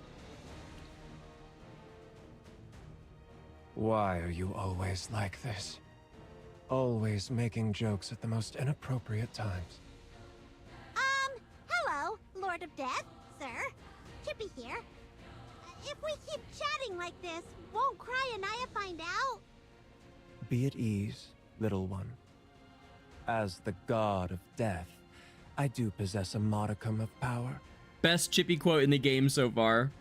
Why are you always like this? Always making jokes at the most inappropriate times. Hello, Lord of Death, sir. Chippy here. If we keep chatting like this, won't Cryonaia find out? Be at ease, little one. As the god of death, I do possess a modicum of power. Best Chippy quote in the game so far.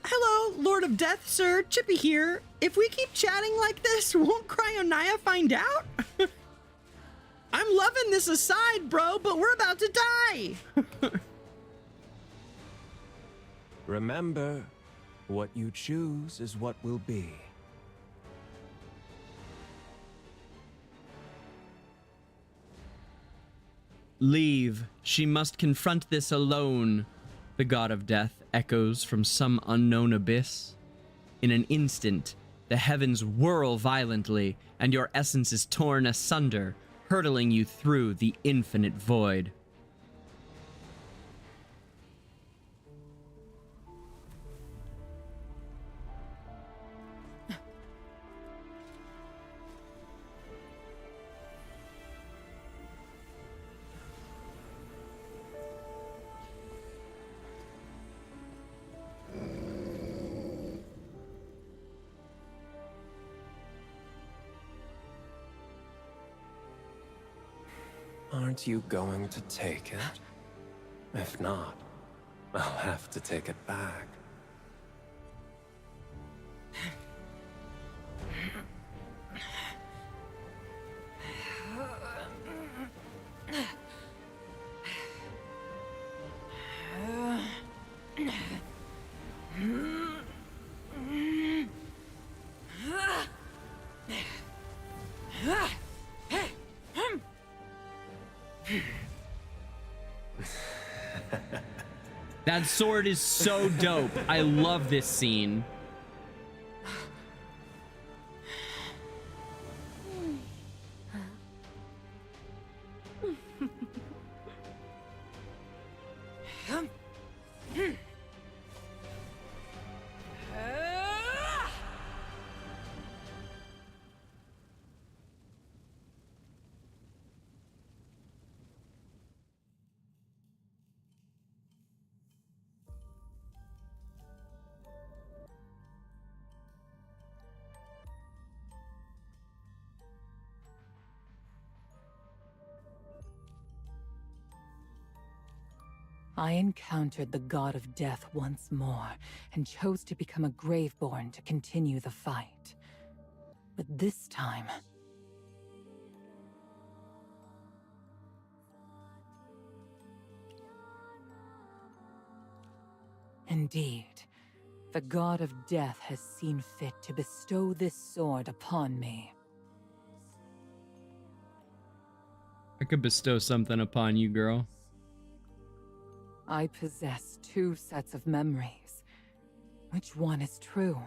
Hello, Lord of Death, sir. Chippy here. If we keep chatting like this, won't Cryonaia find out? I'm loving this aside, bro, but we're about to die. Remember, what you choose is what will be. Leave. She must confront this alone. The god of death echoes from some unknown abyss. In an instant, the heavens whirl violently, and your essence is torn asunder, hurtling you through the infinite void. Aren't you going to take it? If not, I'll have to take it back. That sword is so dope. I love this scene. I encountered the god of death once more, and chose to become a Graveborn to continue the fight. But this time... Indeed, the god of death has seen fit to bestow this sword upon me. I could bestow something upon you, girl. I possess two sets of memories. Which one is true?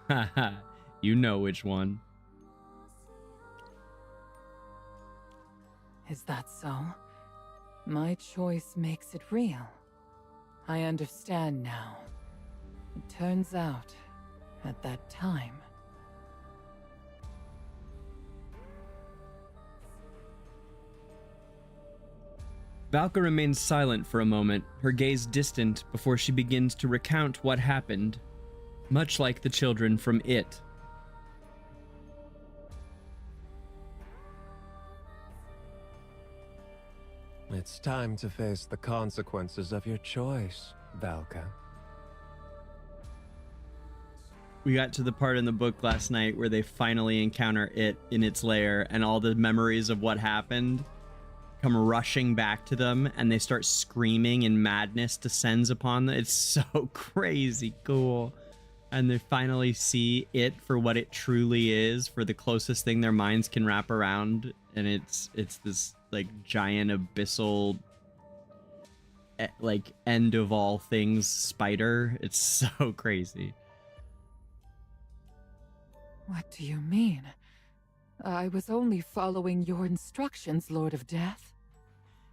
Haha, you know which one. Is that so? My choice makes it real. I understand now. It turns out, at that time, Valka remains silent for a moment, her gaze distant before she begins to recount what happened, much like the children from It. It's time to face the consequences of your choice, Valka. We got to the part in the book last night where they finally encounter It in its lair, and all the memories of what happened come rushing back to them, and they start screaming, and madness descends upon them. It's so crazy cool. And they finally see It for what it truly is, for the closest thing their minds can wrap around, and it's this like giant abyssal like end of all things spider. It's so crazy. what do you mean? I was only following your instructions, Lord of Death.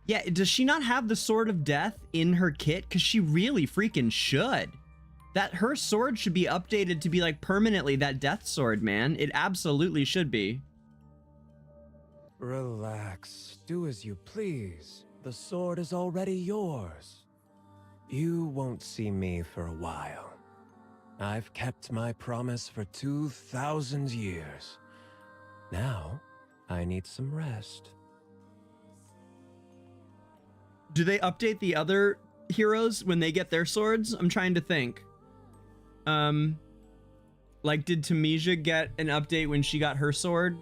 Yeah, does she not have the Sword of Death in her kit? Because she really freaking should. That her sword should be updated to be like permanently that death sword, man. It absolutely should be. Relax. Do as you please. The sword is already yours. You won't see me for a while. I've kept my promise for 2,000 years. Now, I need some rest. Do they update the other heroes when they get their swords? I'm trying to think. Like, did Tamisia get an update when she got her sword?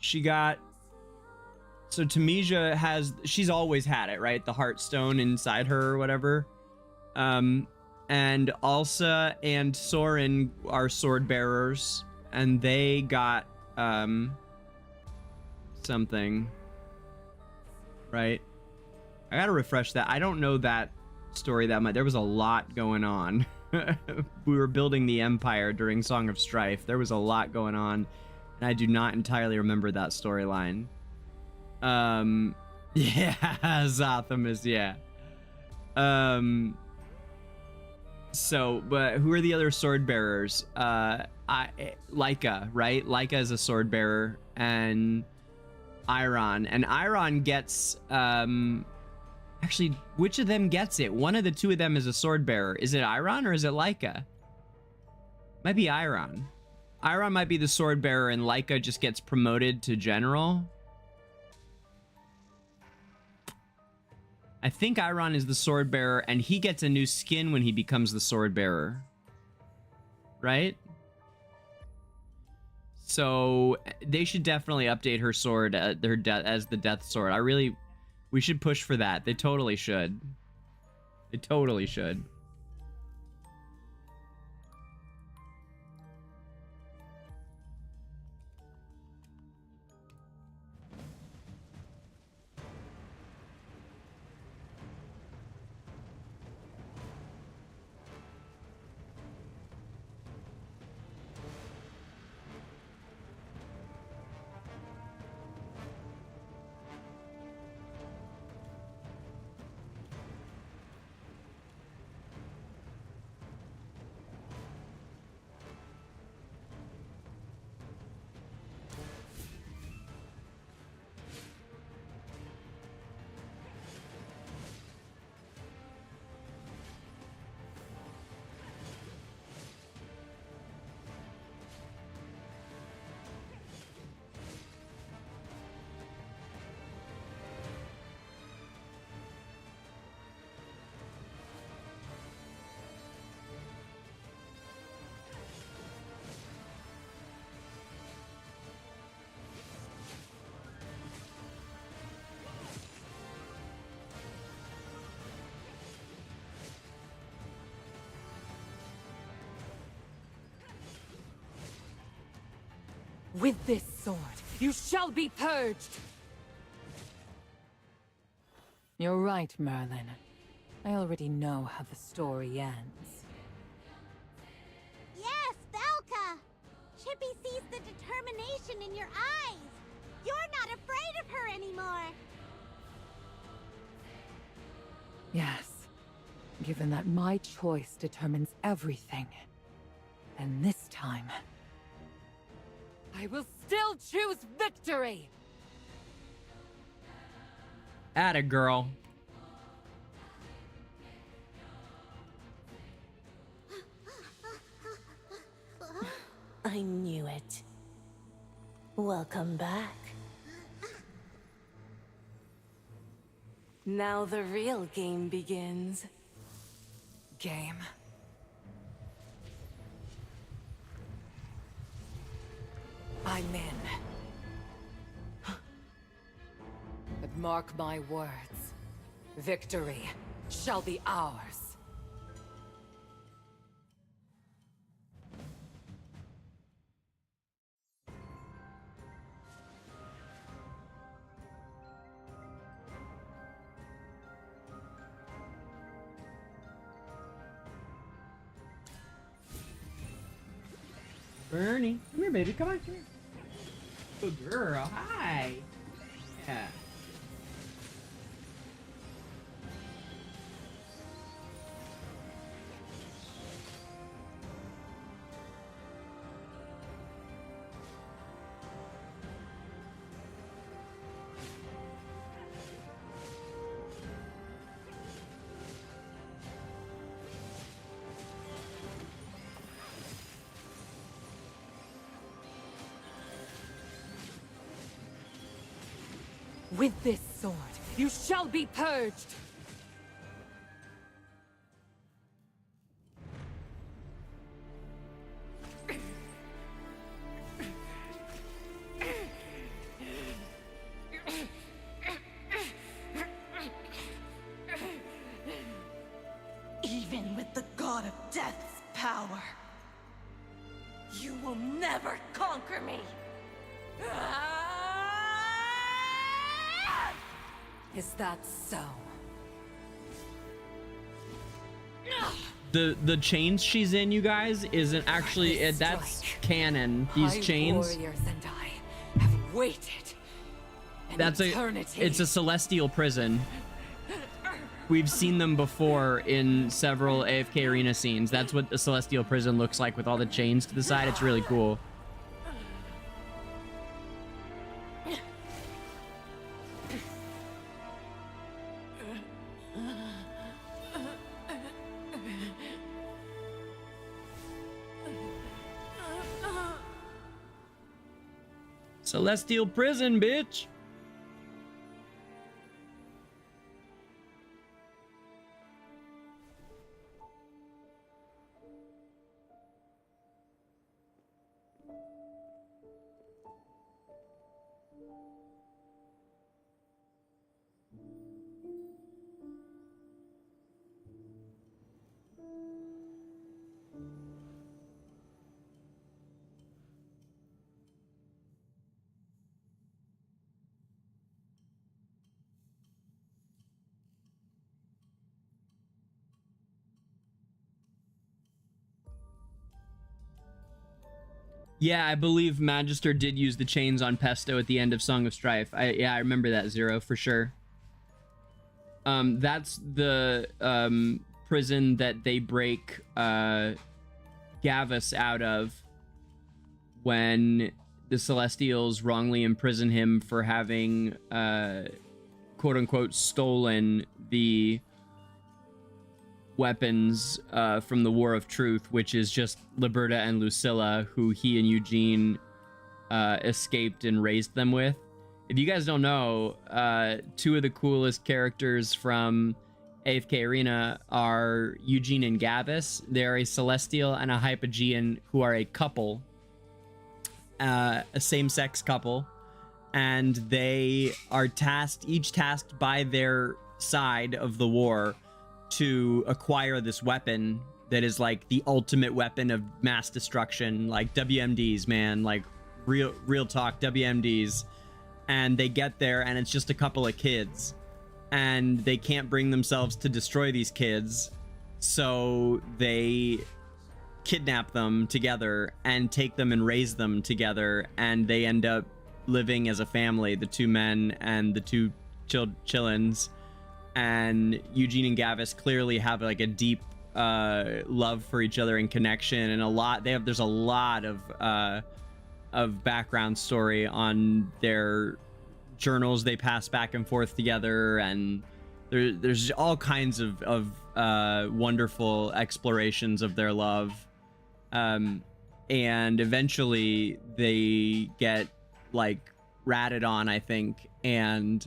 She got... So Tamisia she's always had it, right? The Heartstone inside her or whatever. And Alsa and Soren are sword bearers, and they got, something. Right? I gotta refresh that. I don't know that story that much. There was a lot going on. We were building the Empire during Song of Strife. There was a lot going on, and I do not entirely remember that storyline. Yeah, Zothamus, yeah. So, but who are the other sword bearers? Laika, right? Laika is a sword bearer, and Iron. And Iron gets, actually, which of them gets it? One of the two of them is a sword bearer. Is it Iron or is it Laika? Might be Iron. Iron might be the sword bearer and Leica just gets promoted to general. I think Iron is the sword bearer and he gets a new skin when he becomes the sword bearer. Right? So they should definitely update her sword, as the death sword. We should push for that. They totally should. They totally should. With this sword, you shall be purged! You're right, Merlin. I already know how the story ends. Yes, Valka! Chippy sees the determination in your eyes! You're not afraid of her anymore! Yes, given that my choice determines everything. And this time, I will still choose victory! Atta girl. I knew it. Welcome back. Now the real game begins. Game? I'm in. But mark my words. Victory shall be ours. Bernie, come here, baby. Come on, come here. Good girl. Hi. Yeah. With this sword, you shall be purged! Even with the God of Death's power, you will never conquer me! Is that so? The chains she's in, you guys, isn't actually that's canon. These chains. Warriors and I have waited. That's eternity. It's a celestial prison. We've seen them before in several AFK arena scenes. That's what the celestial prison looks like with all the chains to the side. It's really cool. Celestial prison, bitch. Yeah, I believe Magister did use the chains on Pesto at the end of Song of Strife. I remember that, Zero, for sure. That's the prison that they break Gavus out of when the Celestials wrongly imprison him for having quote-unquote stolen the weapons from the War of Truth, which is just Liberta and Lucilla, who he and Eugene escaped and raised them with. If you guys don't know, two of the coolest characters from AFK Arena are Eugene and Gavus. They're a Celestial and a Hypogean who are a couple, a same-sex couple, and they are each tasked by their side of the war to acquire this weapon that is like the ultimate weapon of mass destruction, like WMDs, man, like real talk WMDs. And they get there and it's just a couple of kids and they can't bring themselves to destroy these kids, so they kidnap them together and take them and raise them together, and they end up living as a family, the two men and the two chillins. And Eugene and Gavus clearly have like a deep love for each other and connection, and there's a lot of background story on their journals they pass back and forth together, and there's all kinds of wonderful explorations of their love, and eventually they get like ratted on, I think, and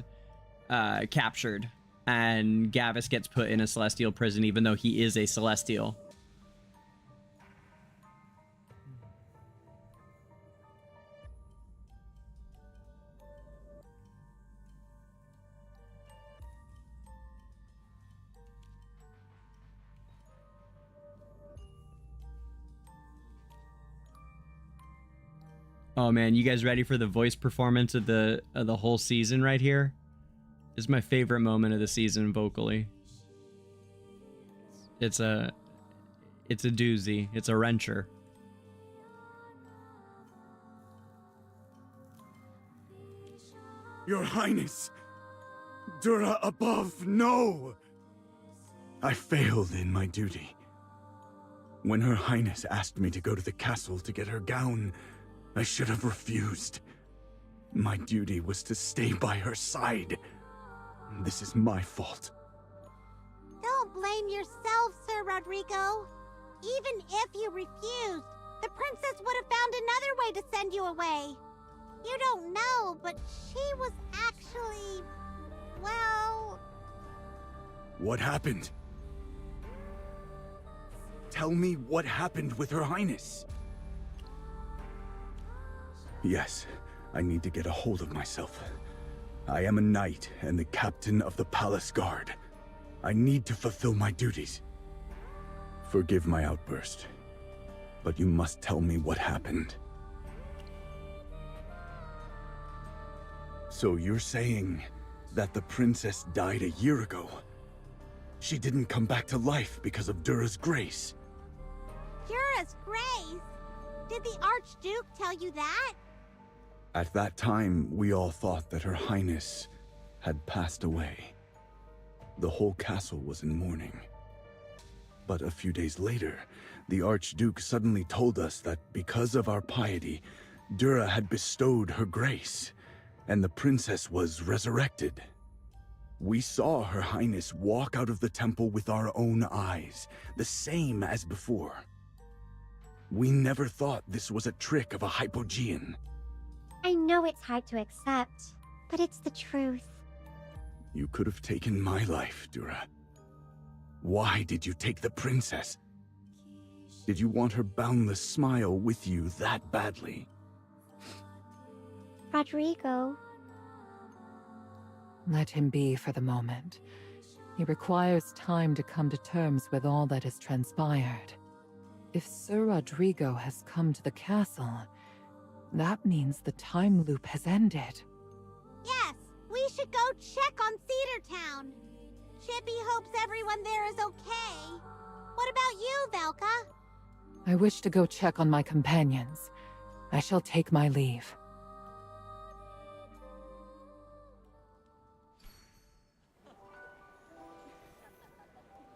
captured. And Gavus gets put in a Celestial prison, even though he is a Celestial. Oh man, you guys ready for the voice performance of the whole season right here? This is my favorite moment of the season vocally. It's a doozy. It's a wrencher. Your Highness! Dura above, no! I failed in my duty. When Her Highness asked me to go to the castle to get her gown, I should have refused. My duty was to stay by her side. This is my fault. Don't blame yourself, Sir Rodrigo. Even if you refused, the princess would have found another way to send you away. You don't know, but she was actually, well... What happened? Tell me what happened with Her Highness. Yes, I need to get a hold of myself. I am a knight and the captain of the palace guard. I need to fulfill my duties. Forgive my outburst, but you must tell me what happened. So you're saying that the princess died a year ago? She didn't come back to life because of Dura's grace? Dura's grace? Did the Archduke tell you that? At that time, we all thought that Her Highness had passed away. The whole castle was in mourning. But a few days later, the Archduke suddenly told us that because of our piety, Dura had bestowed her grace, and the princess was resurrected. We saw Her Highness walk out of the temple with our own eyes, the same as before. We never thought this was a trick of a Hypogean. I know it's hard to accept, but it's the truth. You could have taken my life, Dura. Why did you take the princess? Did you want her boundless smile with you that badly? Rodrigo. Let him be for the moment. He requires time to come to terms with all that has transpired. If Sir Rodrigo has come to the castle, that means the time loop has ended. Yes, we should go check on Cedar Town. Chippy hopes everyone there is okay. What about you, Velka? I wish to go check on my companions. I shall take my leave.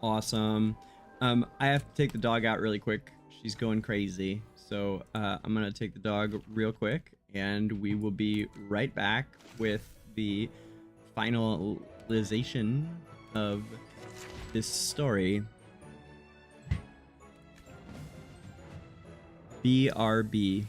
Awesome. I have to take the dog out really quick. She's going crazy. So I'm gonna take the dog real quick, and we will be right back with the finalization of this story. BRB.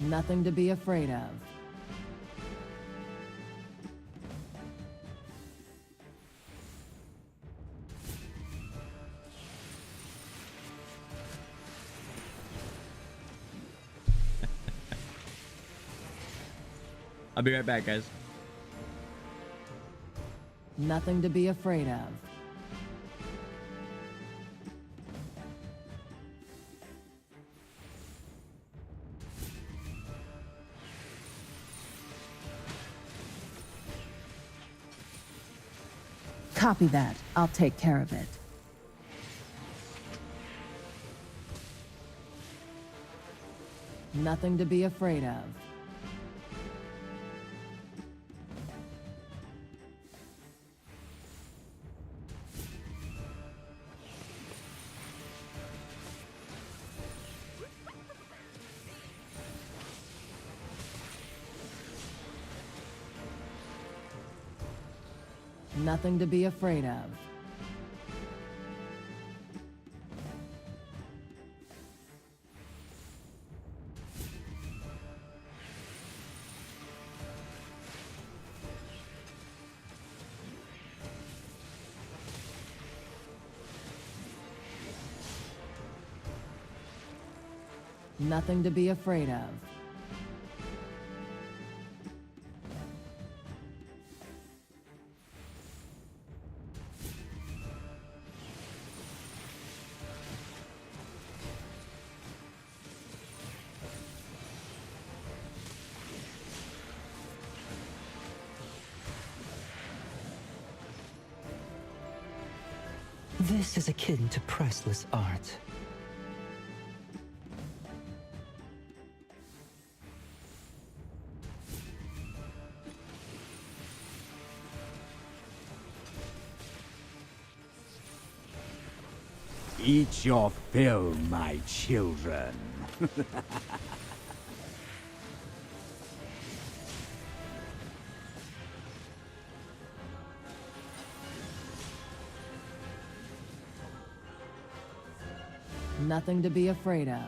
Nothing to be afraid of. I'll be right back, guys. Nothing to be afraid of. Copy that. I'll take care of it. Nothing to be afraid of. Nothing to be afraid of. Nothing to be afraid of. This is akin to priceless art. Eat your fill, my children. Nothing to be afraid of.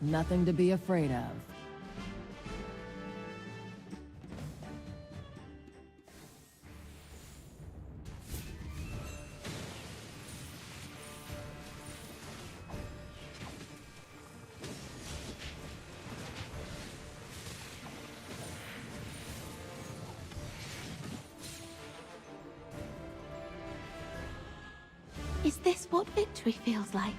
Nothing to be afraid of. Is this what victory feels like?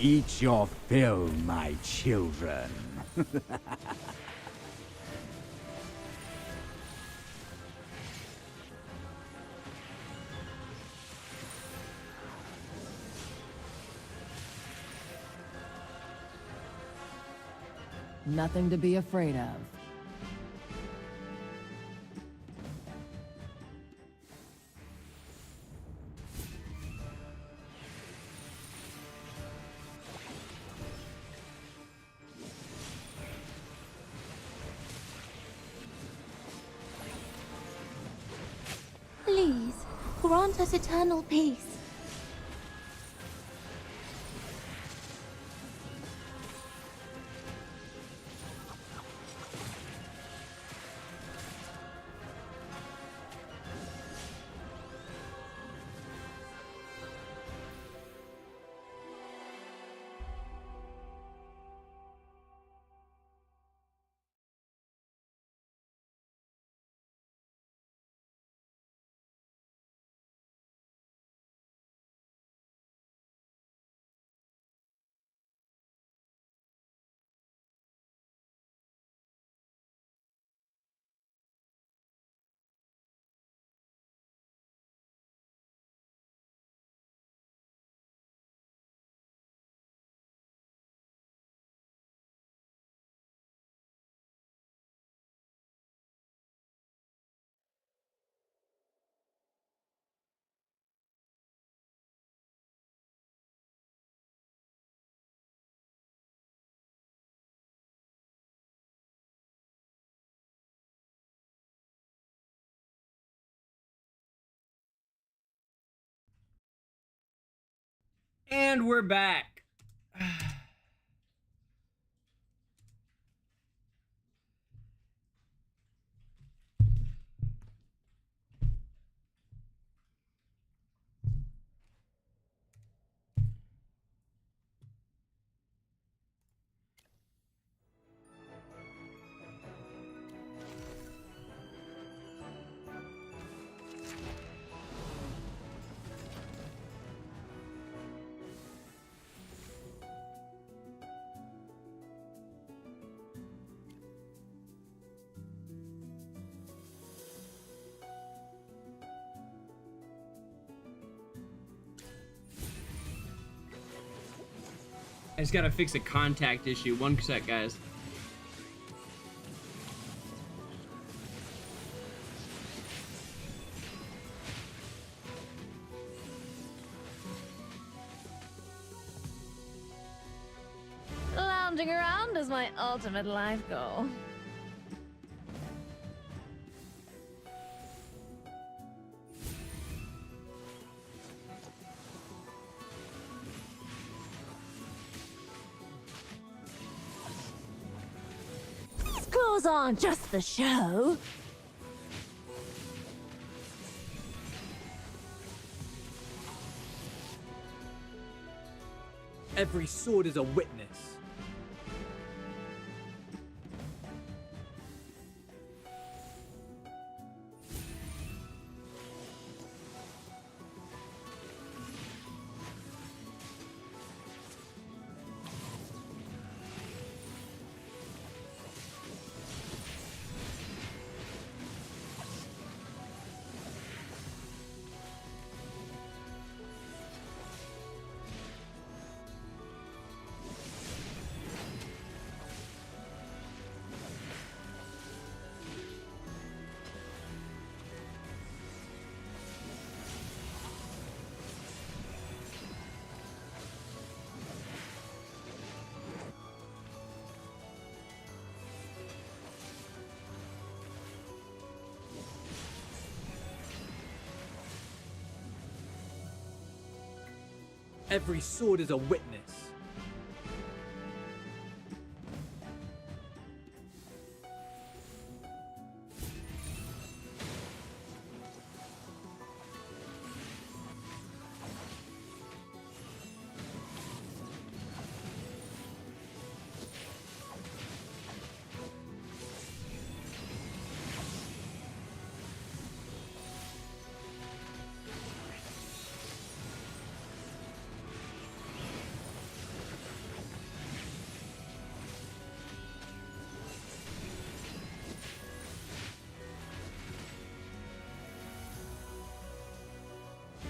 Eat your fill, my children. Nothing to be afraid of. Please, grant us eternal peace. And we're back. I just gotta fix a contact issue. One sec, guys. Lounging around is my ultimate life goal. Clothes aren't just for show. Every sword is a witness. Every sword is a witness.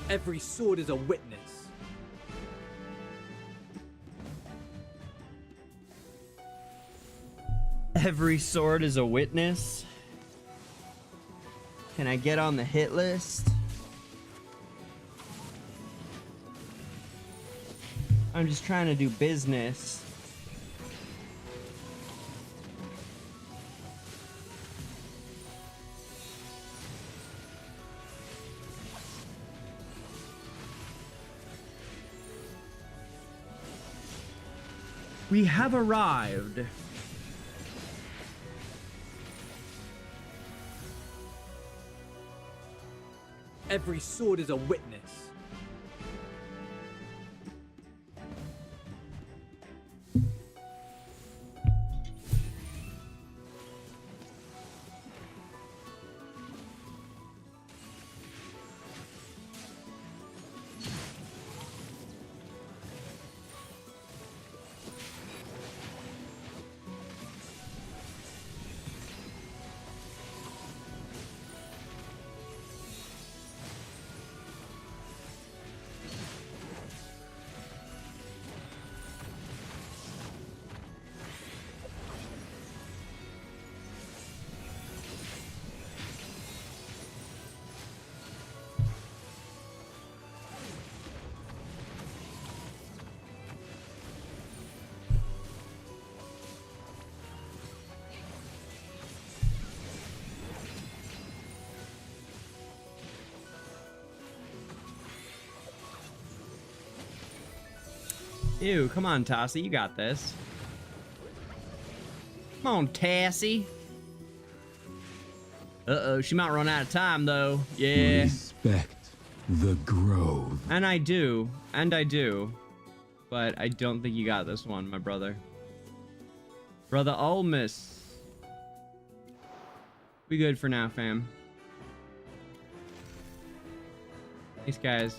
Every sword is a witness. Every sword is a witness. Can I get on the hit list? I'm just trying to do business. We have arrived. Every sword is a witness. Ew, come on, Tassie, you got this. Come on, Tassie. Uh-oh, she might run out of time, though. Yeah. Respect the grove. And I do. But I don't think you got this one, my brother. Brother Olmus. We good for now, fam. Thanks, guys.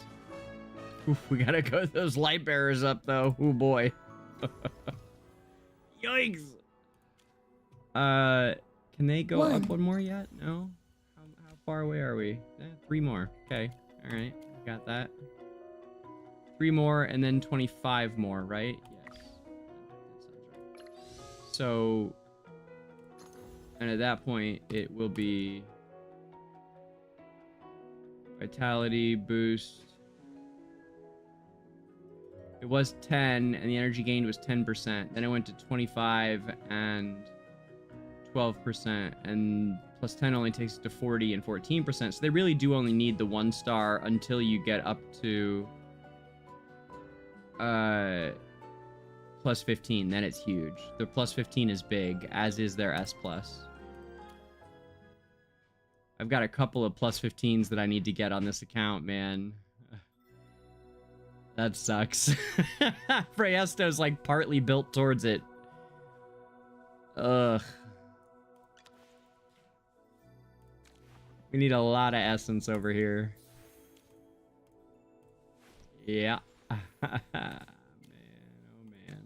Oof, we gotta go with those light bearers up, though. Oh, boy. Yikes. Can they go up one more yet? No? How far away are we? 3 more. Okay. All right. Got that. 3 more and then 25 more, right? Yes. So, and at that point, it will be vitality boost. It was 10, and the energy gained was 10%. Then it went to 25 and 12%, and plus 10 only takes it to 40 and 14%. So they really do only need the 1 star until you get up to plus 15. Then it's huge. The plus 15 is big, as is their S+. I've got a couple of plus 15s that I need to get on this account, man. That sucks. Freyasto's like partly built towards it. Ugh. We need a lot of essence over here. Yeah. Man, oh man.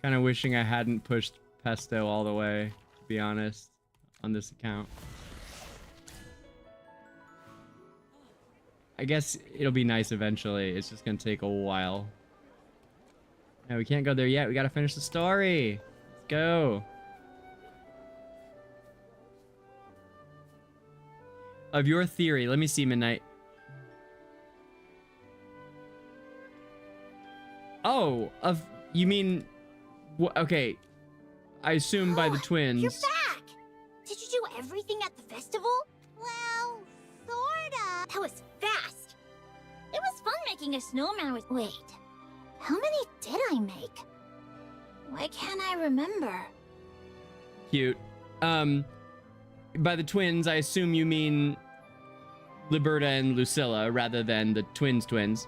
Kind of wishing I hadn't pushed Pesto all the way, to be honest, on this account. I guess it'll be nice eventually. It's just gonna take a while. No, we can't go there yet. We gotta finish the story. Let's go. Of your theory, let me see, Midnight. Oh, you mean, okay. I assume by the twins. You're back! Did you do everything at the festival? Well, sorta. That was fast. It was fun making a snowman with... Wait, how many did I make? Why can't I remember? Cute. By the twins, I assume you mean Liberta and Lucilla rather than the twins.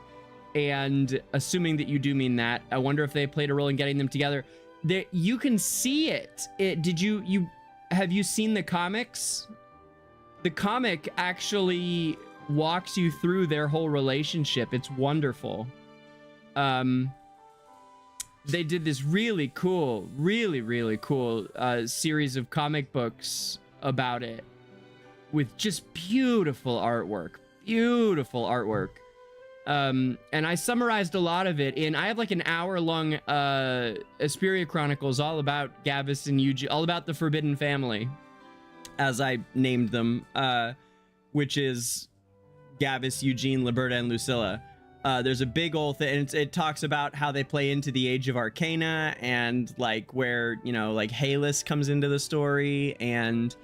And assuming that you do mean that, I wonder if they played a role in getting them together. You can see it. Have you seen the comics? The comic actually walks you through their whole relationship. It's wonderful. They did this really cool series of comic books about it. with just beautiful artwork. Beautiful artwork. And I summarized a lot of it in, I have like an hour-long Esperia Chronicles all about Gavus and Eugene, all about the Forbidden Family, as I named them, which is Gavus, Eugene, Liberta, and Lucilla. There's a big old thing, and it talks about how they play into the Age of Arcana, and like where, you know, like Halus comes into the story, and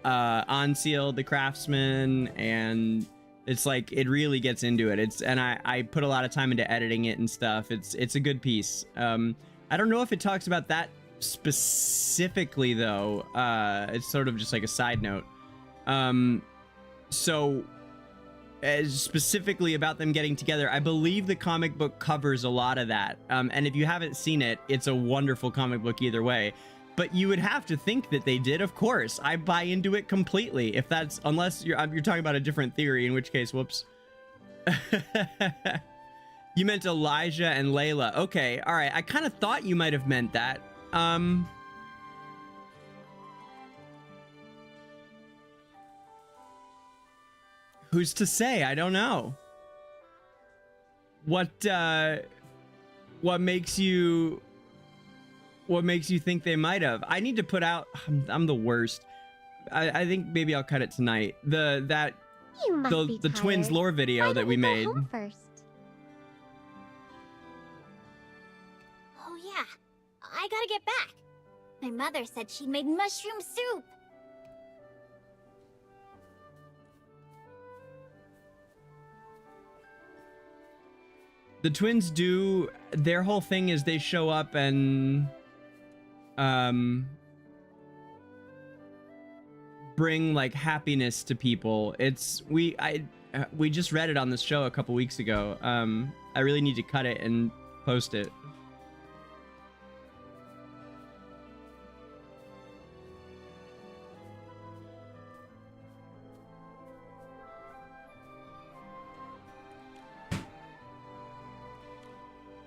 Anseal, the craftsman, and it's like, it really gets into it. And I put a lot of time into editing it and stuff. It's a good piece. I don't know if it talks about that specifically though. It's sort of just like a side note. So specifically about them getting together, I believe the comic book covers a lot of that. And if you haven't seen it, it's a wonderful comic book either way. But you would have to think that they did, of course. I buy into it completely. If that's, unless you're talking about a different theory, in which case, whoops. You meant Elijah and Layla. Okay, all right. I kind of thought you might have meant that. Who's to say? I don't know. What makes you think they might have? I need to put out, I'm the worst. I think maybe I'll cut it tonight. The twins lore video that we made. Home first. Oh yeah, I gotta get back. My mother said she'd made mushroom soup. The twins do, their whole thing is they show up and bring like happiness to people. We just read it on this show a couple weeks ago. I really need to cut it and post it.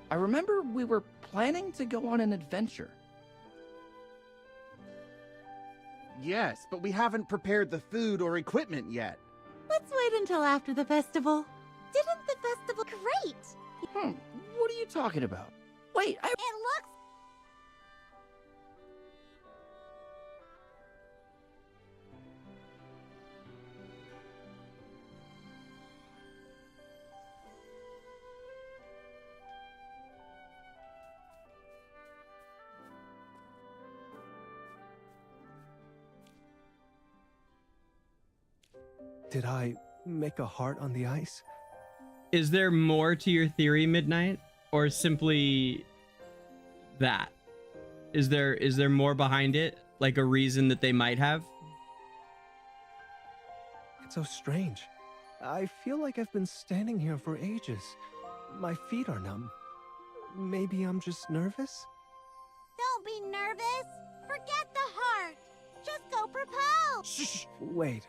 I remember we were planning to go on an adventure. Yes, but we haven't prepared the food or equipment yet. Let's wait until after the festival. Didn't the festival great? What are you talking about? Wait, It looks... Did I make a heart on the ice? Is there more to your theory, Midnight? Or simply that? Is there more behind it? Like a reason that they might have? It's so strange. I feel like I've been standing here for ages. My feet are numb. Maybe I'm just nervous? Don't be nervous. Forget the heart. Just go propose. Shh. Wait.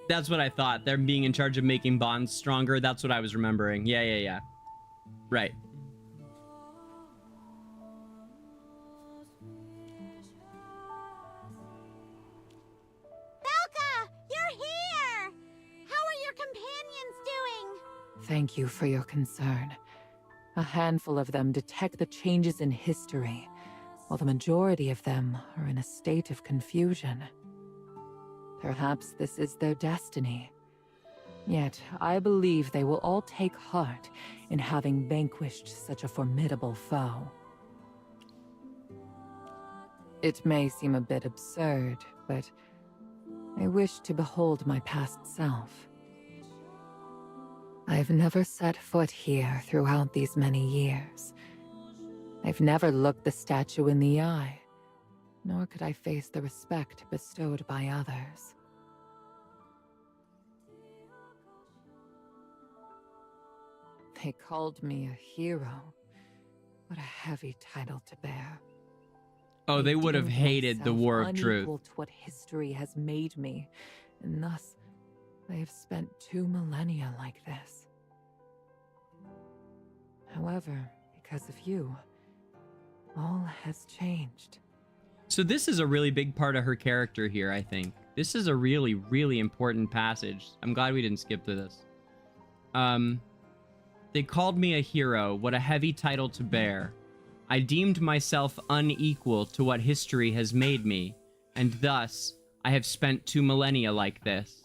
That's what I thought. They're being in charge of making bonds stronger. That's what I was remembering. Yeah. Right. Belka, you're here! How are your companions doing? Thank you for your concern. A handful of them detect the changes in history, while the majority of them are in a state of confusion. Perhaps this is their destiny. Yet, I believe they will all take heart in having vanquished such a formidable foe. It may seem a bit absurd, but I wish to behold my past self. I've never set foot here throughout these many years. I've never looked the statue in the eye, nor could I face the respect bestowed by others. They called me a hero. What a heavy title to bear. Oh, they would have deemed hated the myself War of Truth. unequal to what history has made me, and thus I have spent 2 millennia like this. However, because of you, all has changed. So this is a really big part of her character here, I think. This is a really, really important passage. I'm glad we didn't skip through this. They called me a hero, what a heavy title to bear. I deemed myself unequal to what history has made me, and thus I have spent 2 millennia like this.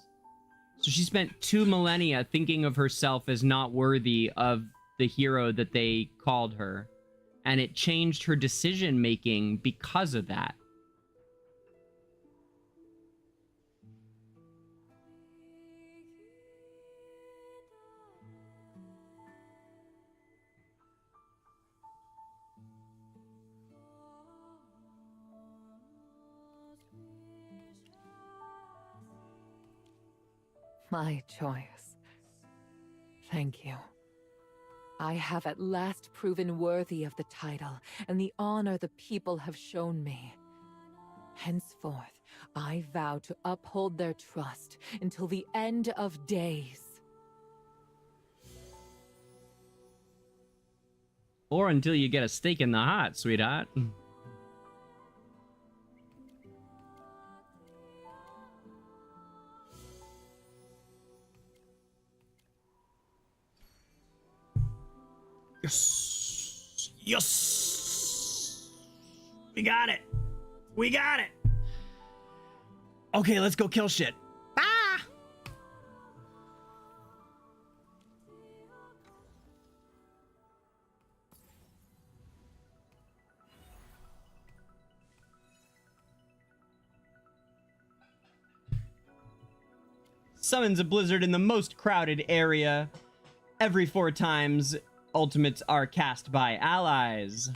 So she spent 2 millennia thinking of herself as not worthy of the hero that they called her, and it changed her decision-making because of that. My choice. Thank you. I have at last proven worthy of the title and the honor the people have shown me. Henceforth, I vow to uphold their trust until the end of days. Or until you get a stake in the heart, sweetheart. Yes! Yes! We got it! We got it! Okay, let's go kill shit. Ah! Summons a blizzard in the most crowded area. Every 4 times, ultimates are cast by allies.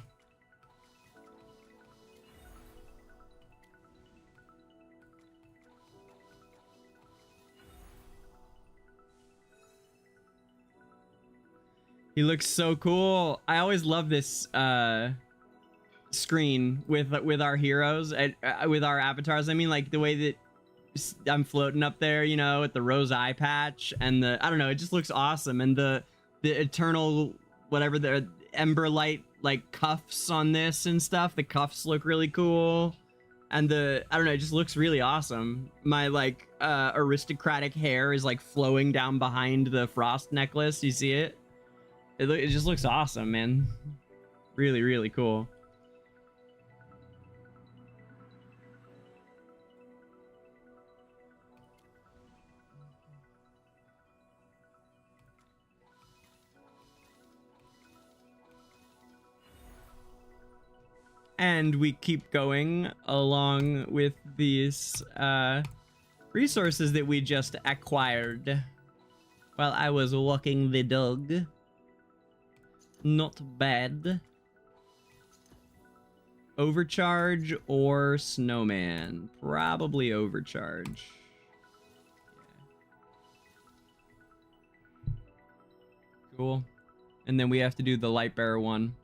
He looks so cool. I always love this screen with our heroes, with our avatars. I mean, like the way that I'm floating up there, you know, with the rose eye patch and the, I don't know, it just looks awesome. And the eternal, whatever, the ember light, like cuffs on this and stuff. The cuffs look really cool. And I don't know, it just looks really awesome. My like aristocratic hair is like flowing down behind the frost necklace. You see it? It just looks awesome, man. Really, really cool. And we keep going along with these resources that we just acquired while I was walking the dog. Not bad. Overcharge or snowman? Probably overcharge. Yeah. Cool. And then we have to do the light bearer one.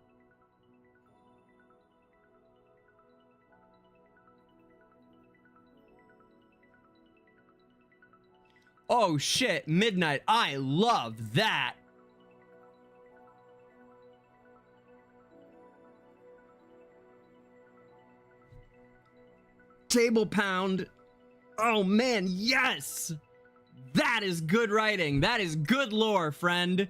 Oh shit, midnight. I love that. Table pound. Oh man, yes. That is good writing. That is good lore, friend.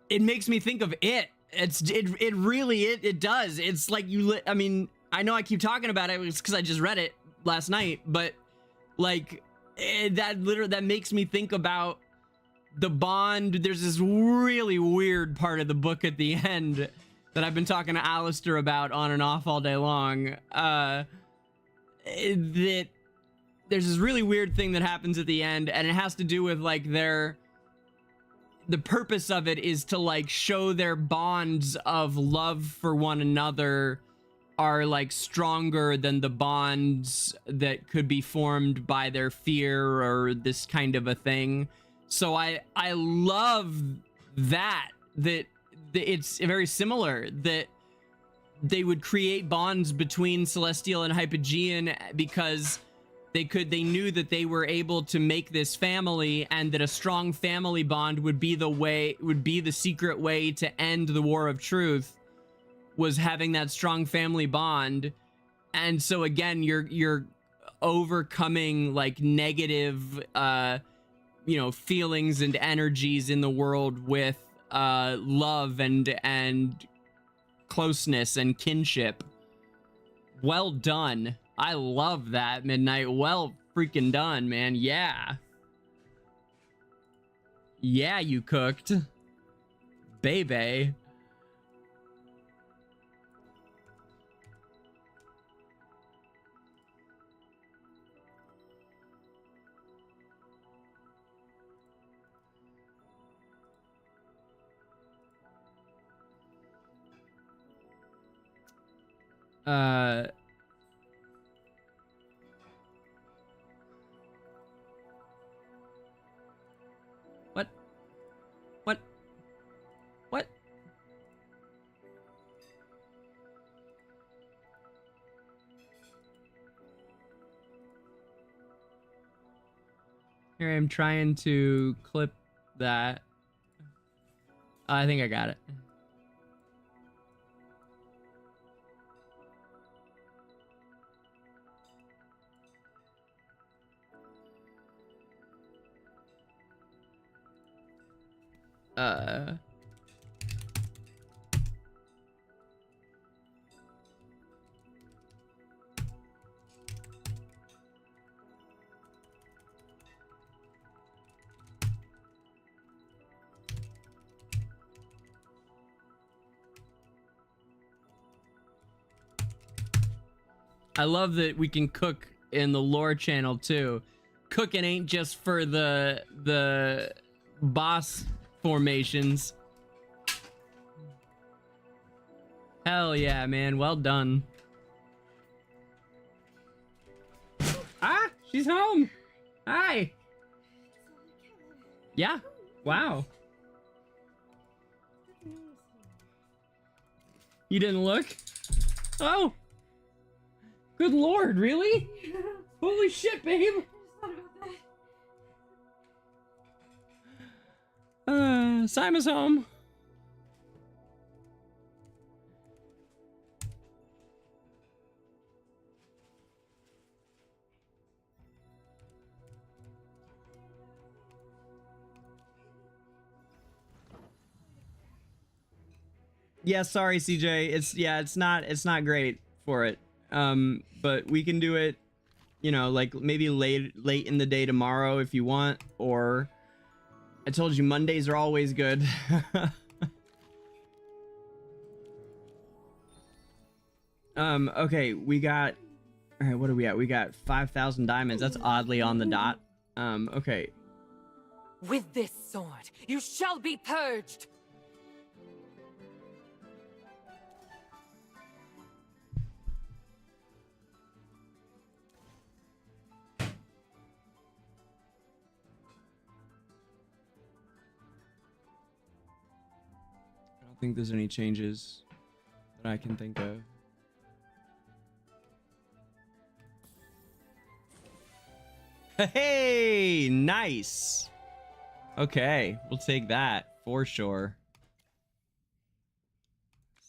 It makes me think of it. It really does. It's like I mean, I know I keep talking about it because I just read it last night, but like that makes me think about the bond. There's this really weird part of the book at the end that I've been talking to Alistair about on and off all day long. That there's this really weird thing that happens at the end, and it has to do with like their the purpose of it is to like show their bonds of love for one another are like stronger than the bonds that could be formed by their fear or this kind of a thing. So I love that it's very similar, that they would create bonds between Celestial and Hypogean because they knew that they were able to make this family, and that a strong family bond would be the secret way to end the War of Truth, was having that strong family bond. And so again, you're overcoming like negative feelings and energies in the world with love and closeness and kinship. Well done. I love that, Midnight. Well freaking done, man. Yeah, you cooked, baby. What? Here I'm trying to clip that. I think I got it. I love that we can cook in the lore channel too. Cooking ain't just for the boss formations. Hell yeah, man. Well done. Ah, she's home. Hi. Yeah. Wow. You didn't look? Oh. Good lord, really? Holy shit, babe. Simon's home. Yeah, sorry, CJ. It's not great for it. But we can do it, like maybe late in the day tomorrow if you want, or I told you Mondays are always good. Okay, we got, all right, what are we at? We got 5,000 diamonds. That's oddly on the dot. Okay. With this sword, you shall be purged. I don't think there's any changes that I can think of. Hey, nice. Okay, we'll take that for sure.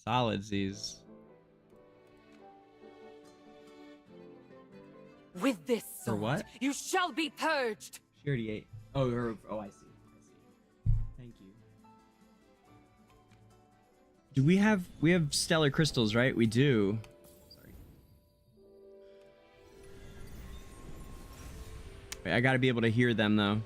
Solid Z's. With this For sword, what? you shall be purged. She already ate. Oh, I see. Thank you. Do we have stellar crystals, right? We do. Sorry. Wait, I gotta be able to hear them though.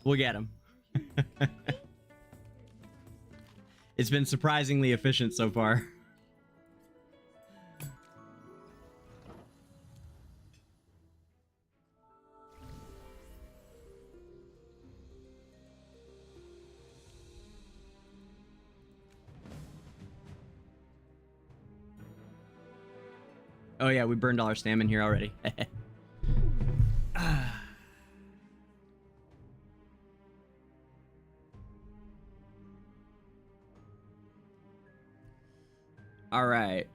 We'll get him. It's been surprisingly efficient so far. Oh yeah, we burned all our stamina here already. All right.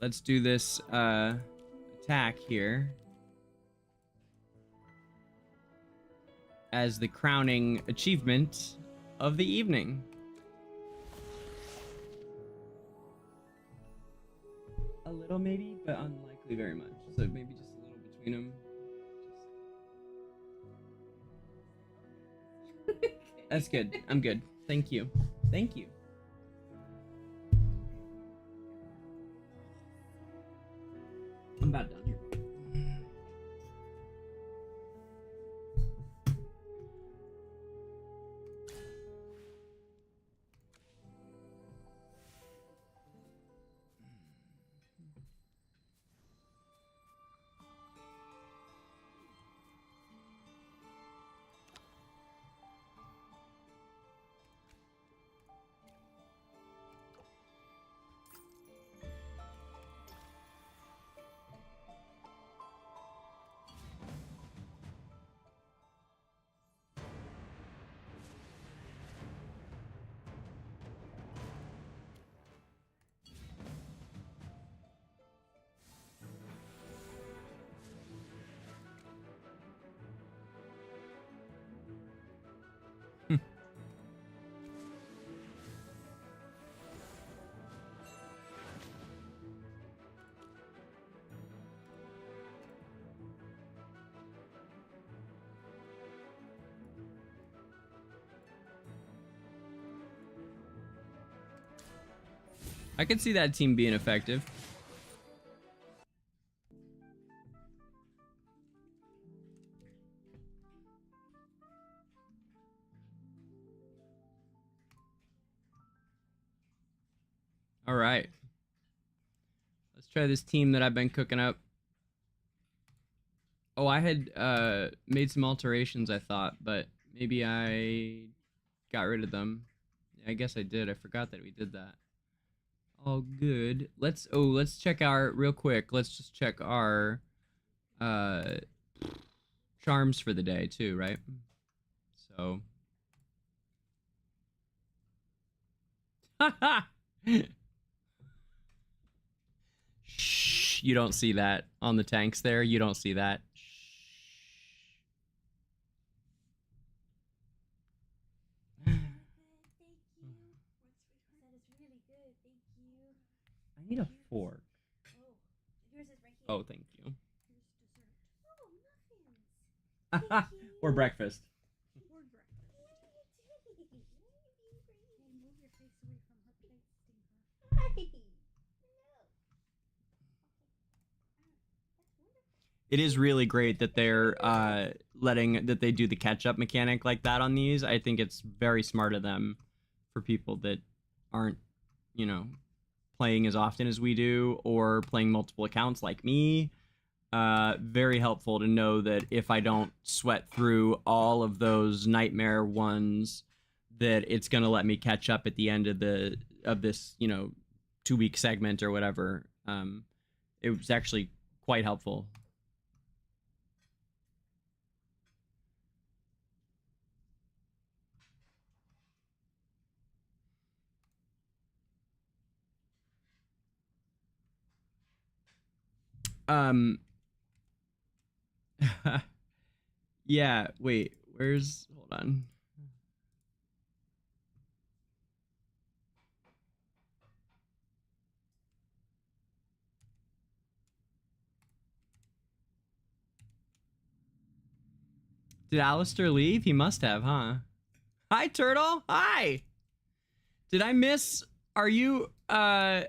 Let's do this attack here as the crowning achievement of the evening. A little maybe, but unlikely very much. So maybe just a little between them. That's good. I'm good. Thank you. Thank you. I'm about done here. I could see that team being effective. All right. Let's try this team that I've been cooking up. Oh, I had made some alterations, I thought, but maybe I got rid of them. I guess I did. I forgot that we did that. All good. Let's check our real quick. Let's just check our charms for the day too, right? So shh, you don't see that on the tanks there. You don't see that. I need a fork. Oh, thank you. Or breakfast. It is really great that they're that they do the catch-up mechanic like that on these. I think it's very smart of them for people that aren't, you know, playing as often as we do or playing multiple accounts like me. Very helpful to know that if I don't sweat through all of those nightmare ones, that it's gonna let me catch up at the end of this, you know, 2-week segment or whatever. It was actually quite helpful. Yeah, wait, hold on. Did Alistair leave? He must have, huh? Hi, Turtle. Hi. Did I miss Are you, I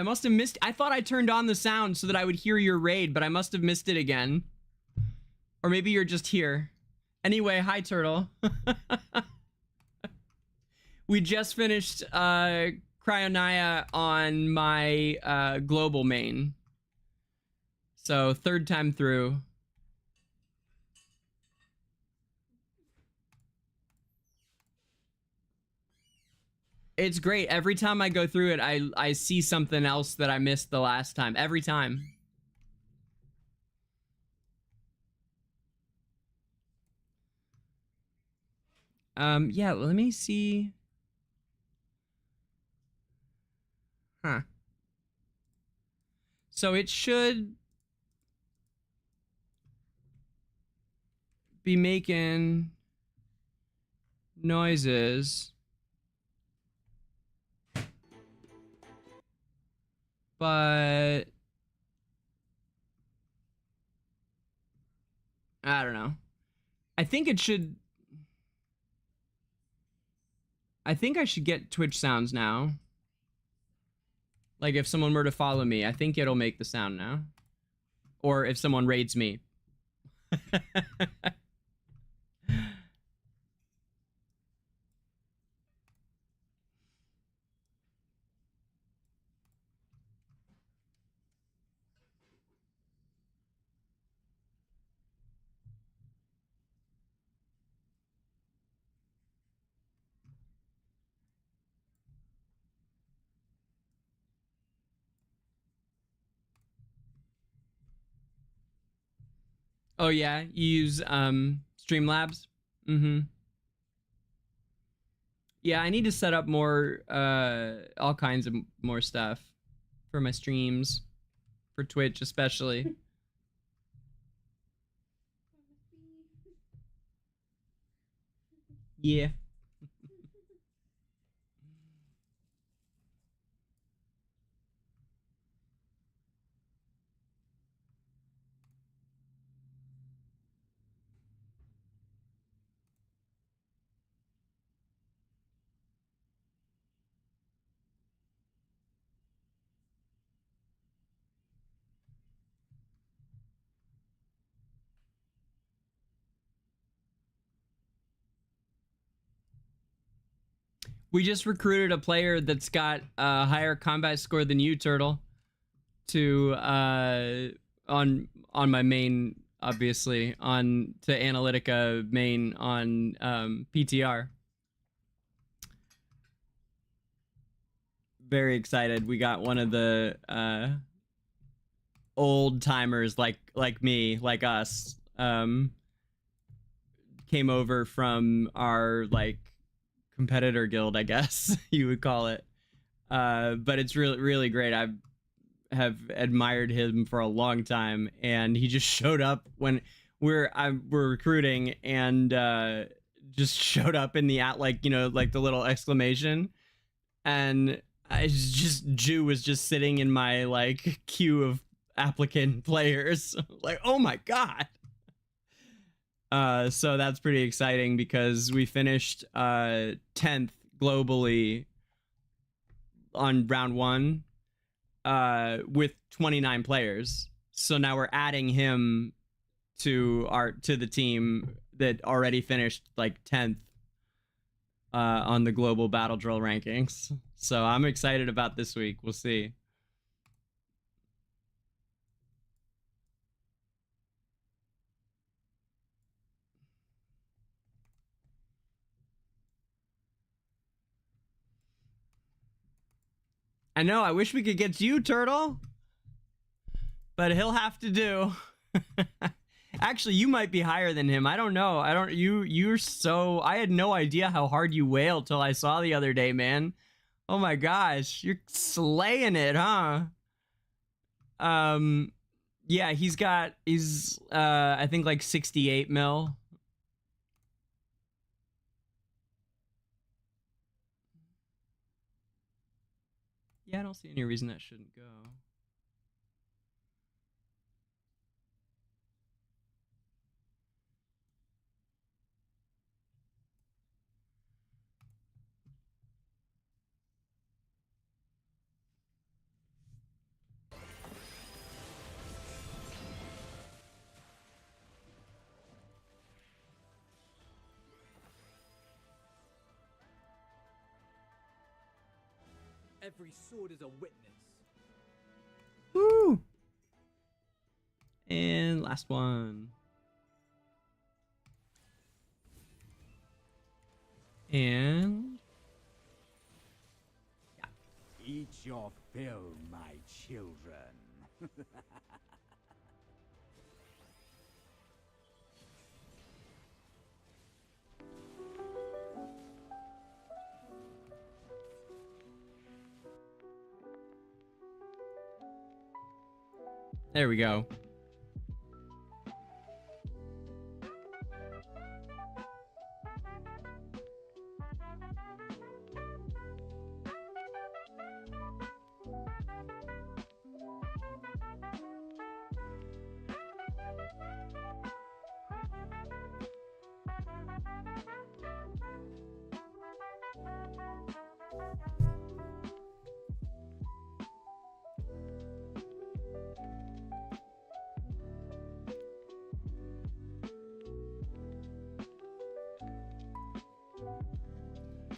must have missed, I thought I turned on the sound so that I would hear your raid, but I must have missed it again. Or maybe you're just here. Anyway, hi, Turtle. We just finished, Cryonaia on my, global main. So, third time through. It's great. Every time I go through it, I see something else that I missed the last time. Every time. Yeah, let me see. Huh. So it should be making noises. But I don't know. I think it should. I think I should get Twitch sounds now. Like if someone were to follow me, I think it'll make the sound now. Or if someone raids me. Oh yeah, you use Streamlabs? Mm-hmm. Yeah, I need to set up more all kinds of more stuff for my streams, for Twitch especially. Yeah. We just recruited a player that's got a higher combat score than you, Turtle, to on my main, obviously, on to Analytica main on PTR. Very excited. We got one of the old timers like me, like us, came over from our like competitor guild, I guess you would call it. But it's really great. I have admired him for a long time, and he just showed up when we're recruiting, and just showed up in the like, you know, like the little exclamation, and Jew was just sitting in my like queue of applicant players. Like, oh my god. So that's pretty exciting because we finished 10th globally on round 1 with 29 players. So now we're adding him to the team that already finished like 10th on the global battle drill rankings. So I'm excited about this week. We'll see. I know, I wish we could get you, Turtle. But he'll have to do. Actually, you might be higher than him. I don't know. You're so... I had no idea how hard you wailed till I saw the other day, man. Oh my gosh. You're slaying it, huh? Yeah, he's I think like 68 mil. Yeah, I don't see any reason that shouldn't go. Every sword is a witness. Woo! And last one. And Eat your fill, my children. there we go.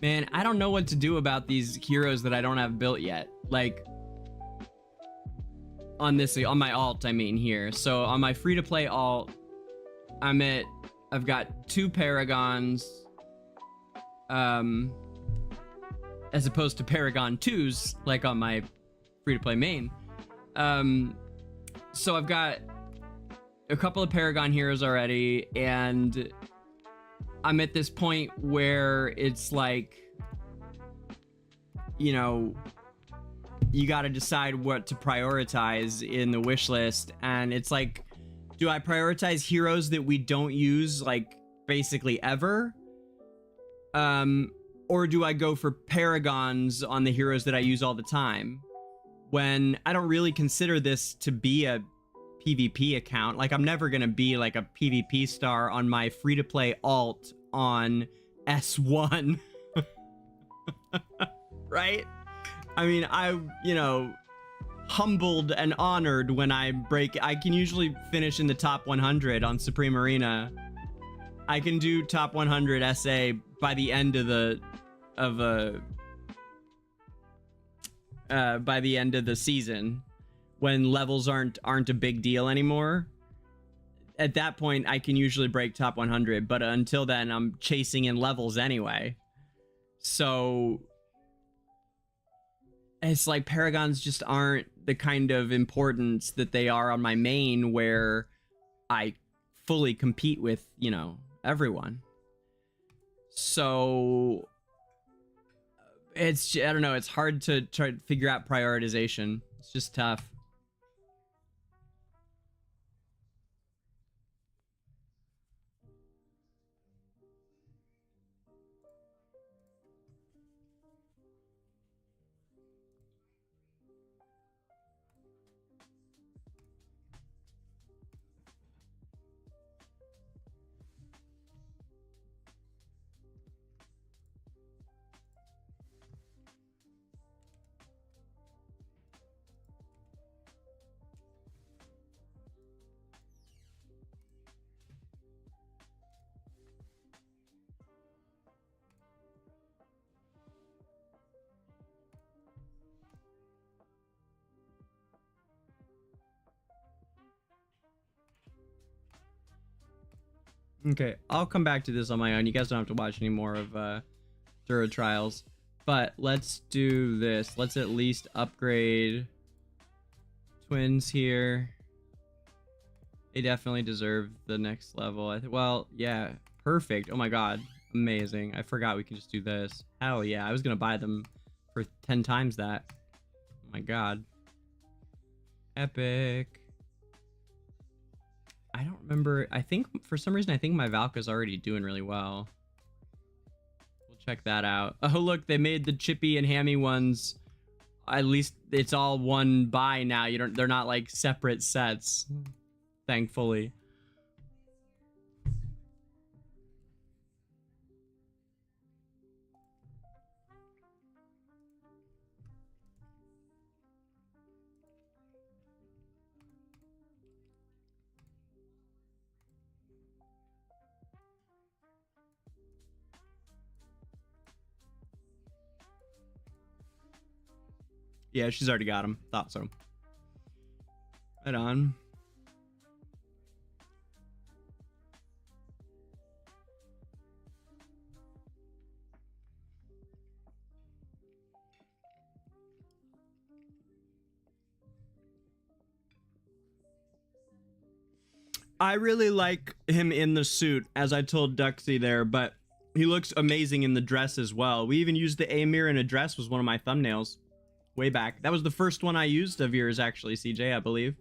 Man, I don't know what to do about these heroes that I don't have built yet. Like, on my alt, I mean, here. So on my free-to-play alt, I've got 2 Paragons, as opposed to Paragon 2s, like on my free-to-play main. So I've got a couple of Paragon heroes already, and I'm at this point where it's like, you know, you got to decide what to prioritize in the wish list. And it's like, do I prioritize heroes that we don't use, like, basically ever? Or do I go for Paragons on the heroes that I use all the time? When I don't really consider this to be a PvP account. Like, I'm never gonna be like a PvP star on my free-to-play alt on S1. Right? I mean, you know, humbled and honored when I can usually finish in the top 100 on Supreme Arena. I can do top 100 SA by the end of the season, when levels aren't a big deal anymore. At that point, I can usually break top 100, but until then, I'm chasing in levels anyway. So it's like Paragons just aren't the kind of importance that they are on my main, where I fully compete with, you know, everyone. So I don't know, it's hard to try to figure out prioritization. It's just tough. Okay, I'll come back to this on my own. You guys don't have to watch any more of Dura Trials. But let's do this. Let's at least upgrade twins here. They definitely deserve the next level. Well, yeah, perfect. Oh my god, amazing. I forgot we can just do this. Hell yeah, I was gonna buy them for 10 times that. Oh my god. Epic. I don't remember. I think for some reason, I think my Valka's already doing really well. We'll check that out. Oh, look, they made the chippy and hammy ones. At least it's all one buy now. They're not like separate sets. Thankfully. Yeah, she's already got him. Thought so. Right on. I really like him in the suit, as I told Duxie there, but he looks amazing in the dress as well. We even used the Amir in a dress, was one of my thumbnails way back. That was the first one I used of yours, actually, CJ, I believe.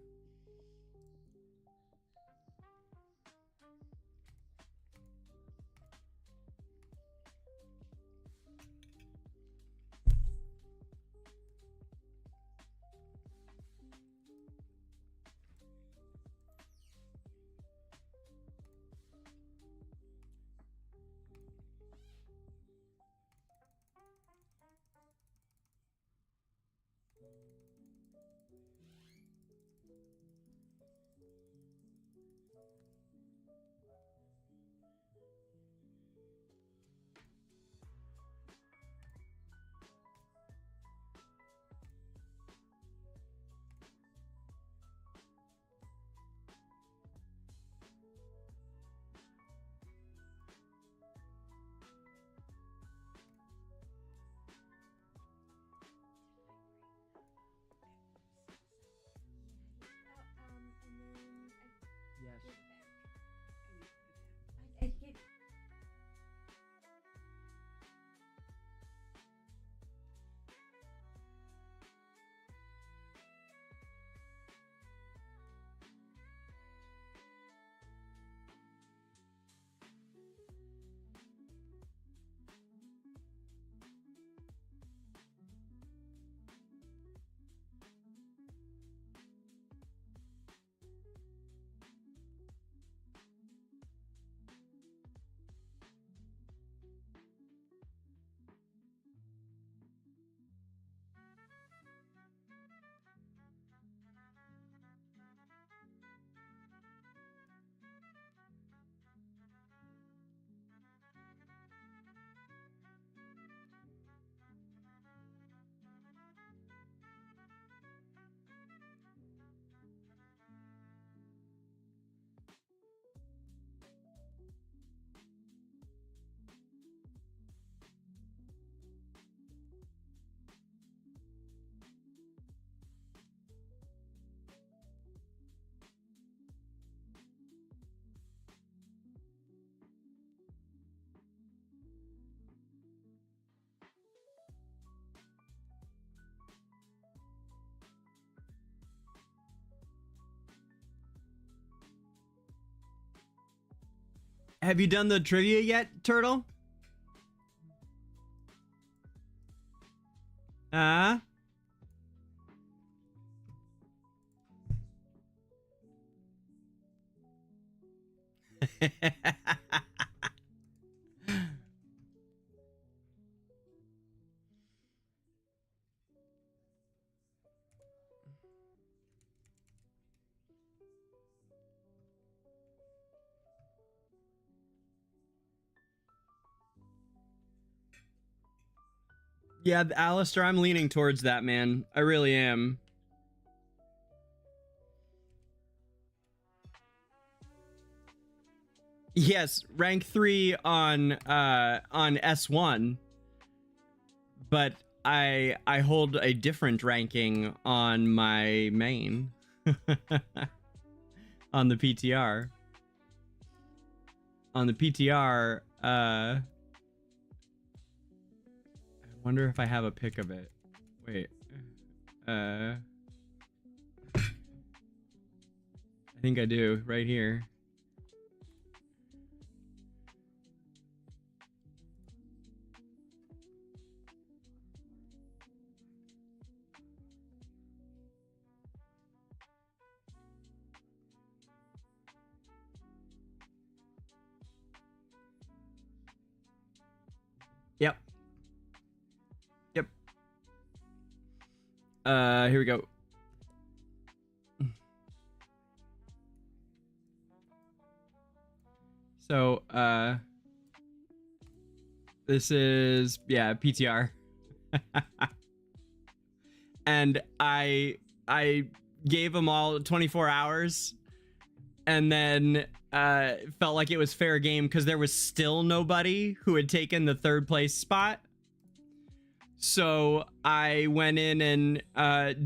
Have you done the trivia yet, Turtle? Yeah, Alistair, I'm leaning towards that, man. I really am. Yes, rank 3 on S1. But I hold a different ranking on my main. On the PTR. On the PTR, I wonder if I have a pic of it. Wait. I think I do, right here. Yep. Yep. Here we go. So, this is, yeah, PTR. and I gave them all 24 hours, and then felt like it was fair game because there was still nobody who had taken the 3rd place spot. So I went in and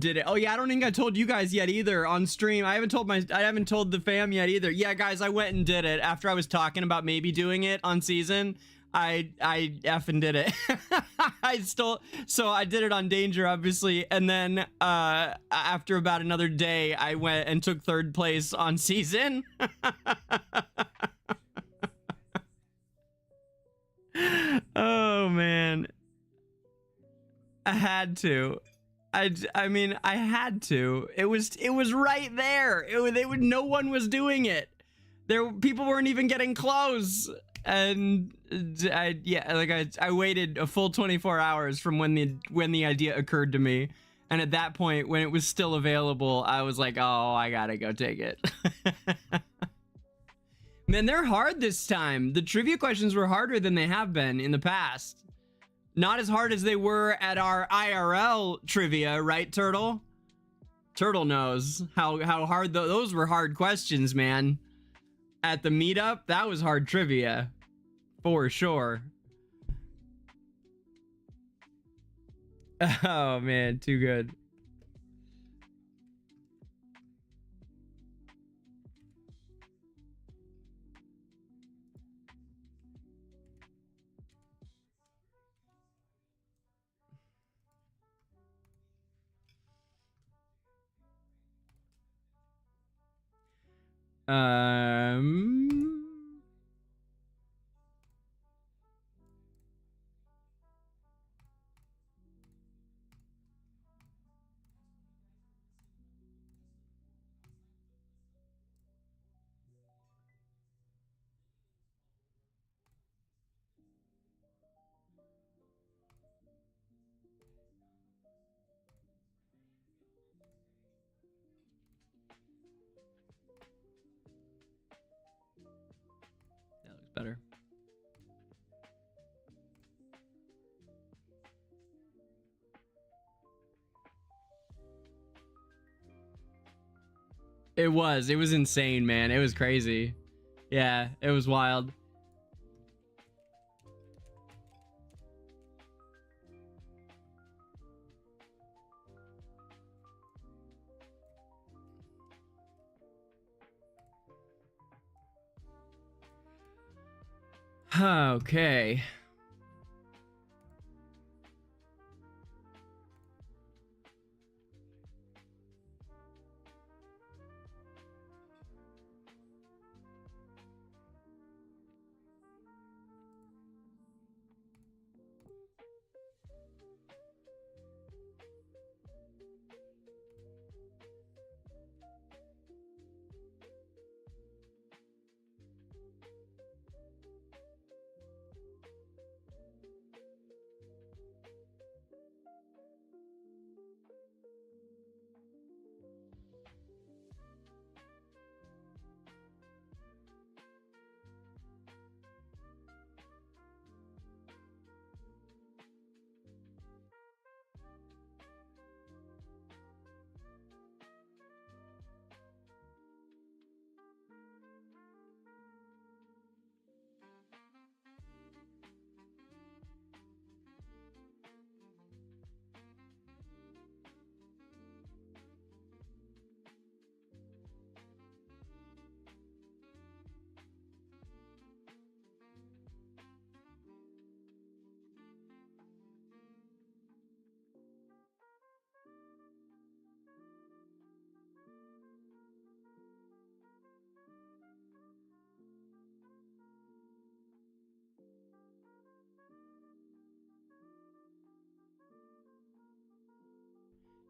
did it. Oh yeah, I don't think I told you guys yet either on stream. I haven't told the fam yet either. Yeah, guys, I went and did it after I was talking about maybe doing it on season. I effing did it. So I did it on Danger, obviously, and then after about another day, I went and took 3rd place on season. Oh man, I had to. I mean, I had to. It was right there. No one was doing it. People weren't even getting close. And I waited a full 24 hours from when the idea occurred to me, and at that point, when it was still available, I was like, oh, I gotta go take it. Man, they're hard this time. The trivia questions were harder than they have been in the past. Not as hard as they were at our IRL trivia, right, Turtle? Turtle knows how hard those were. Hard questions, man. At the meetup, that was hard trivia, for sure. Oh man, too good. That looks better. It was insane, man. It was crazy. Yeah, it was wild. Okay.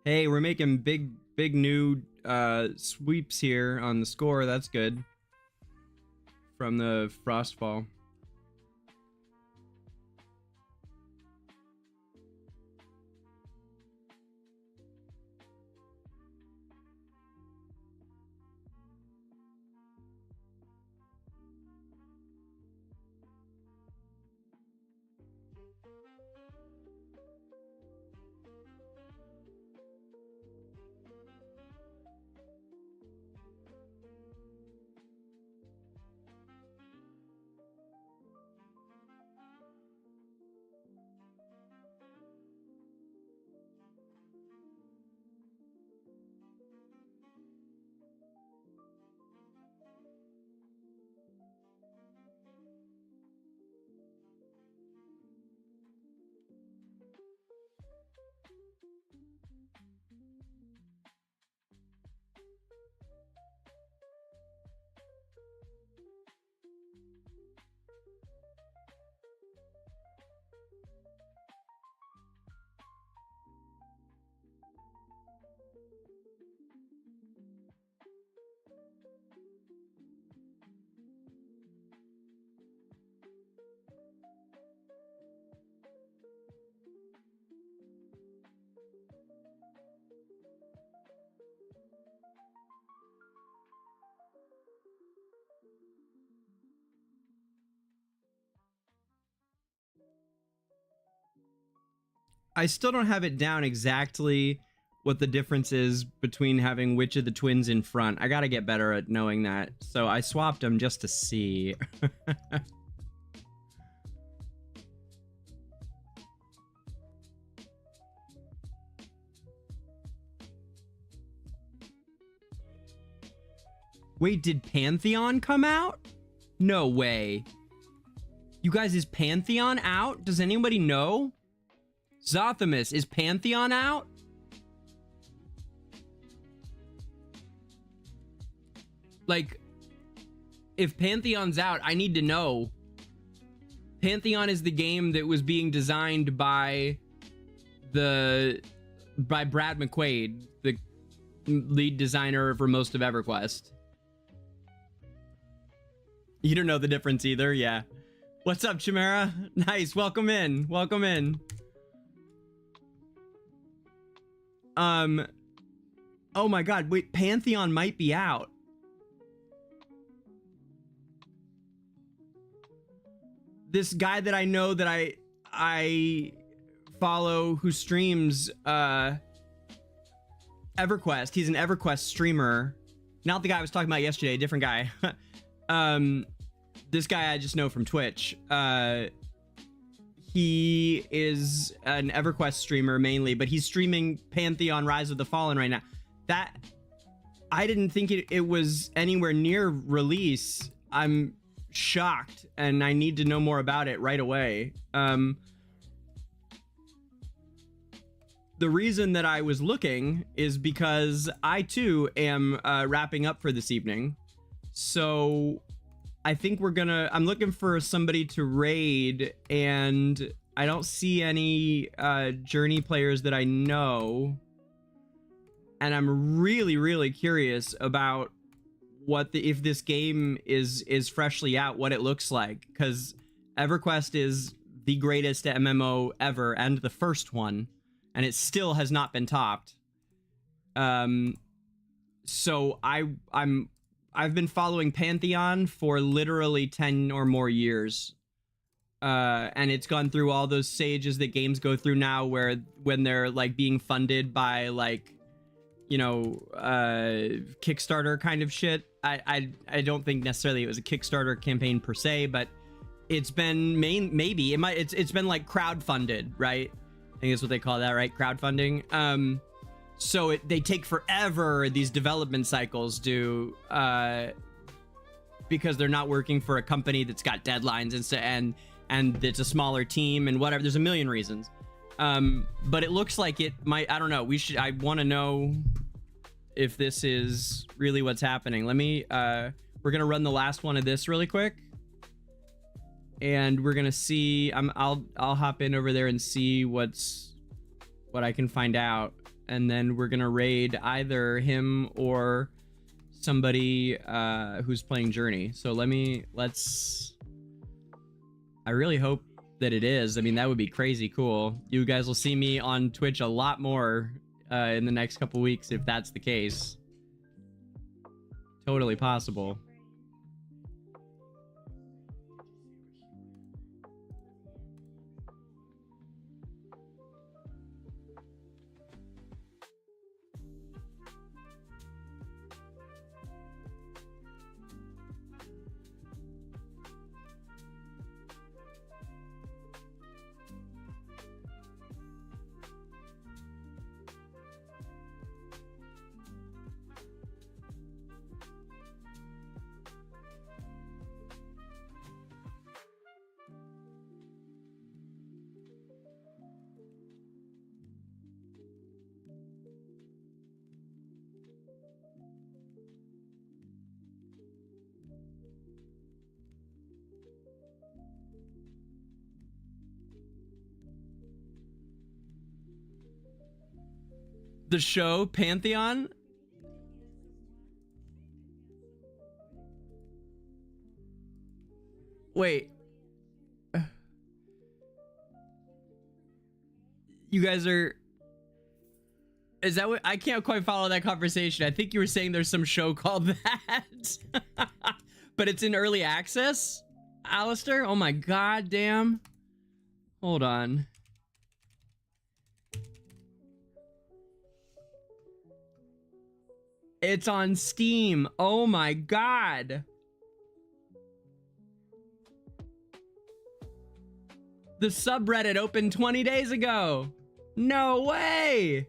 Hey, we're making big new sweeps here on the score. That's good. From the Frostfall. I still don't have it down exactly what the difference is between having which of the twins in front. I gotta get better at knowing that. So I swapped them just to see. Wait, did Pantheon come out? No way. You guys, is Pantheon out? Does anybody know? Zothamus, is Pantheon out? Like, if Pantheon's out, I need to know. Pantheon is the game that was being designed by Brad McQuaid, the lead designer for most of EverQuest. You don't know the difference either? Yeah. What's up, Chimera? Nice. Welcome in. Welcome in. Oh my god. Wait, Pantheon might be out. This guy that I know that I follow who streams EverQuest. He's an EverQuest streamer. Not the guy I was talking about yesterday, a different guy. This guy I just know from Twitch. He is an EverQuest streamer mainly, but he's streaming Pantheon Rise of the Fallen right now. That I didn't think it was anywhere near release. I'm shocked, and I need to know more about it right away. The reason that I was looking is because I too am wrapping up for this evening. So I think I'm looking for somebody to raid, and I don't see any Journey players that I know. And I'm really, really curious about if this game is freshly out, what it looks like, because EverQuest is the greatest MMO ever and the first one, and it still has not been topped. So I've been following Pantheon for literally 10 or more years. And it's gone through all those stages that games go through now, where when they're like being funded by like, you know, Kickstarter kind of shit. I don't think necessarily it was a Kickstarter campaign per se, but it's been it's been like crowdfunded, right? I think that's what they call that, right? Crowdfunding. So they take forever, these development cycles do, because they're not working for a company that's got deadlines and it's a smaller team and whatever. There's a million reasons. But it looks like it might, I don't know. I want to know if this is really what's happening. Let me, we're going to run the last one of this really quick. And we're going to see, I'll hop in over there and see what I can find out. And then we're going to raid either him or somebody who's playing Journey. So I really hope that it is. I mean, that would be crazy cool. You guys will see me on Twitch a lot more in the next couple weeks if that's the case. Totally possible. The show Pantheon? Wait. You guys are... Is that what... I can't quite follow that conversation. I think you were saying there's some show called that. But it's in early access? Alistair? Oh my god damn. Hold on. It's on Steam. Oh my god. The subreddit opened 20 days ago. No way.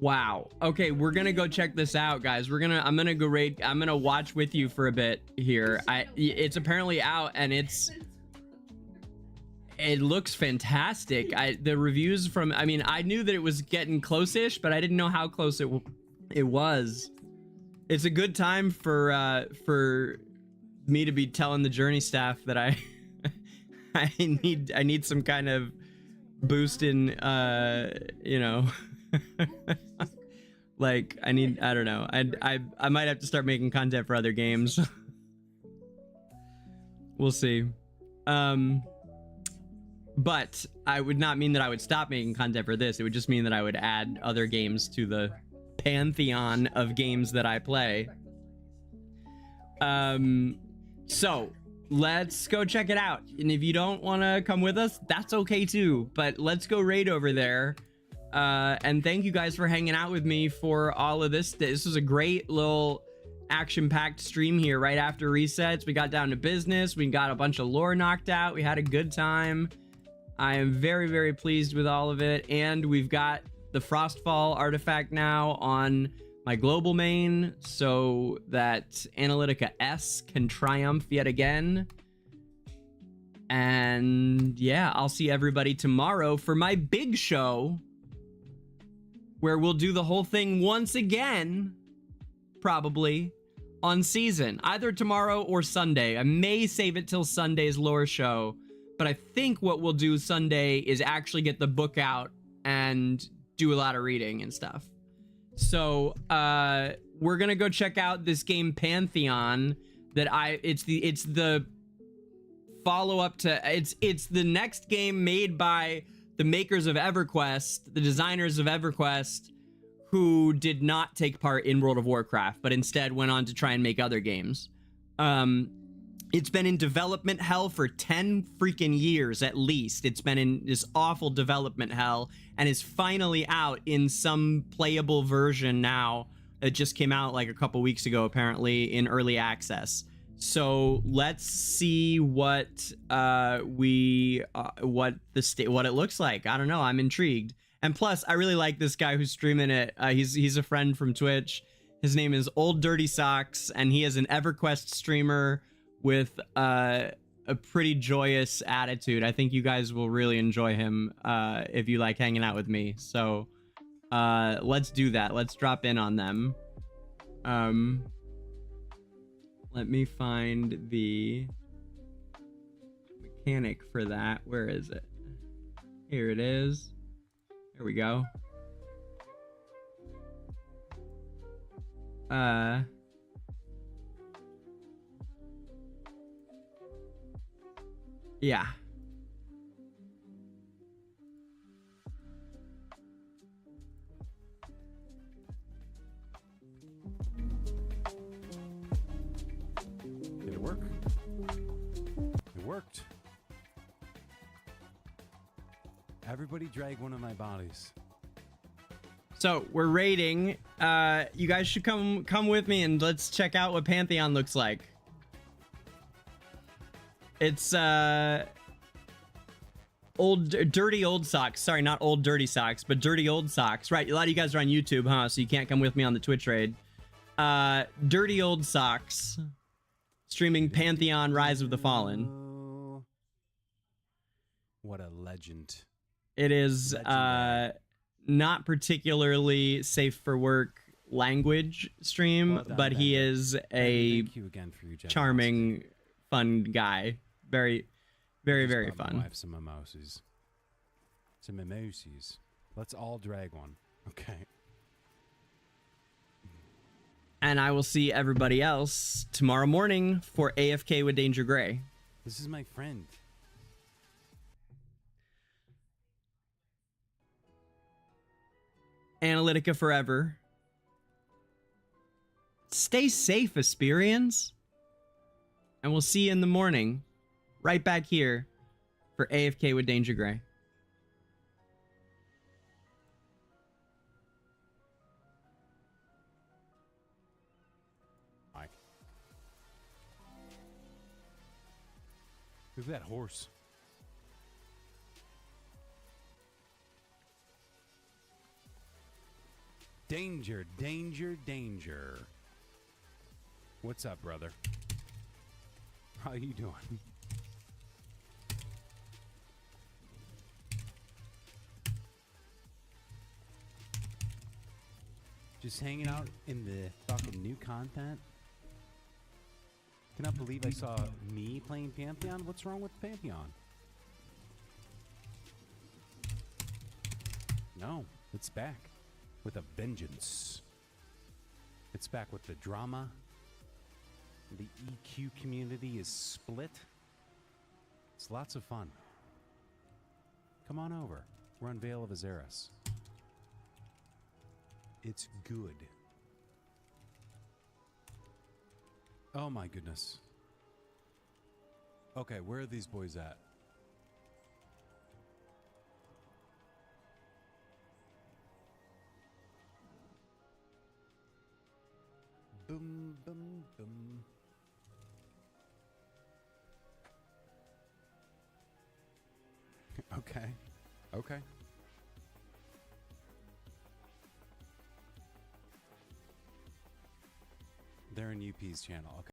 Wow. Okay, we're gonna go check this out, guys. I'm gonna go raid. I'm gonna watch with you for a bit here. It's apparently out, and it looks fantastic. The reviews from, I mean, I knew that it was getting close-ish, but I didn't know how close it was. It's a good time for me to be telling the Journey staff that I need some kind of boost in you know. Like I don't know, I might have to start making content for other games. We'll see. But I would not mean that I would stop making content for this. It would just mean that I would add other games to the pantheon of games that I play. So let's go check it out, and if you don't want to come with us, that's okay too, but let's go raid over there. And thank you guys for hanging out with me for all of this. This was a great little action-packed stream here right after resets. We got down to business. We got a bunch of lore knocked out. We had a good time. I am very, very pleased with all of it. And we've got the Frostfall artifact now on my global main so that Analytica S can triumph yet again. And yeah, I'll see everybody tomorrow for my big show, where we'll do the whole thing once again, probably, on season. Either tomorrow or Sunday. I may save it till Sunday's lore show, but I think what we'll do Sunday is actually get the book out and do a lot of reading and stuff. So, we're gonna go check out this game Pantheon that it's the follow-up to, it's the next game made by the makers of EverQuest, the designers of EverQuest, who did not take part in World of Warcraft, but instead went on to try and make other games. It's been in development hell for 10 freaking years at least. It's been in this awful development hell and is finally out in some playable version now. It just came out like a couple weeks ago, apparently, in early access. So let's see what it looks like. I don't know. I'm intrigued. And plus, I really like this guy who's streaming it. He's a friend from Twitch. His name is Old Dirty Socks, and he is an EverQuest streamer with a pretty joyous attitude. I think you guys will really enjoy him if you like hanging out with me. So let's do that. Let's drop in on them. Let me find the mechanic for that. Where is it? Here it is. There we go. Yeah. Did it work? It worked. Everybody drag one of my bodies. So we're raiding. You guys should come with me and let's check out what Pantheon looks like. It's dirty old socks. Sorry, not old dirty socks, but dirty old socks. Right, a lot of you guys are on YouTube, huh? So you can't come with me on the Twitch raid. Dirty old socks streaming Pantheon Rise of the Fallen. What a legend. It is not particularly safe for work language stream, Well done, but he Bender. is Bender, a thank you again for your generosity. charming, fun guy. Very, very, Just very bought my fun. wife some mimosas. Some mimosas. Let's all drag one. Okay. And I will see everybody else tomorrow morning for AFK with DangerGrey. This is my friend. Analytica forever. Stay safe, Esperians. And we'll see you in the morning, right back here for AFK with DangerGrey. Hi. Look at that horse. Danger, danger, danger. What's up, brother? How you doing? Just hanging out in the fucking new content. Cannot believe I saw me playing Pantheon. What's wrong with Pantheon? No, it's back with a vengeance. It's back with the drama. The EQ community is split. It's lots of fun. Come on over. We're on Vale of Azeris. It's good. Oh my goodness. Okay, where are these boys at? Boom, boom, boom. Okay. Okay. They're in UP's channel. Okay.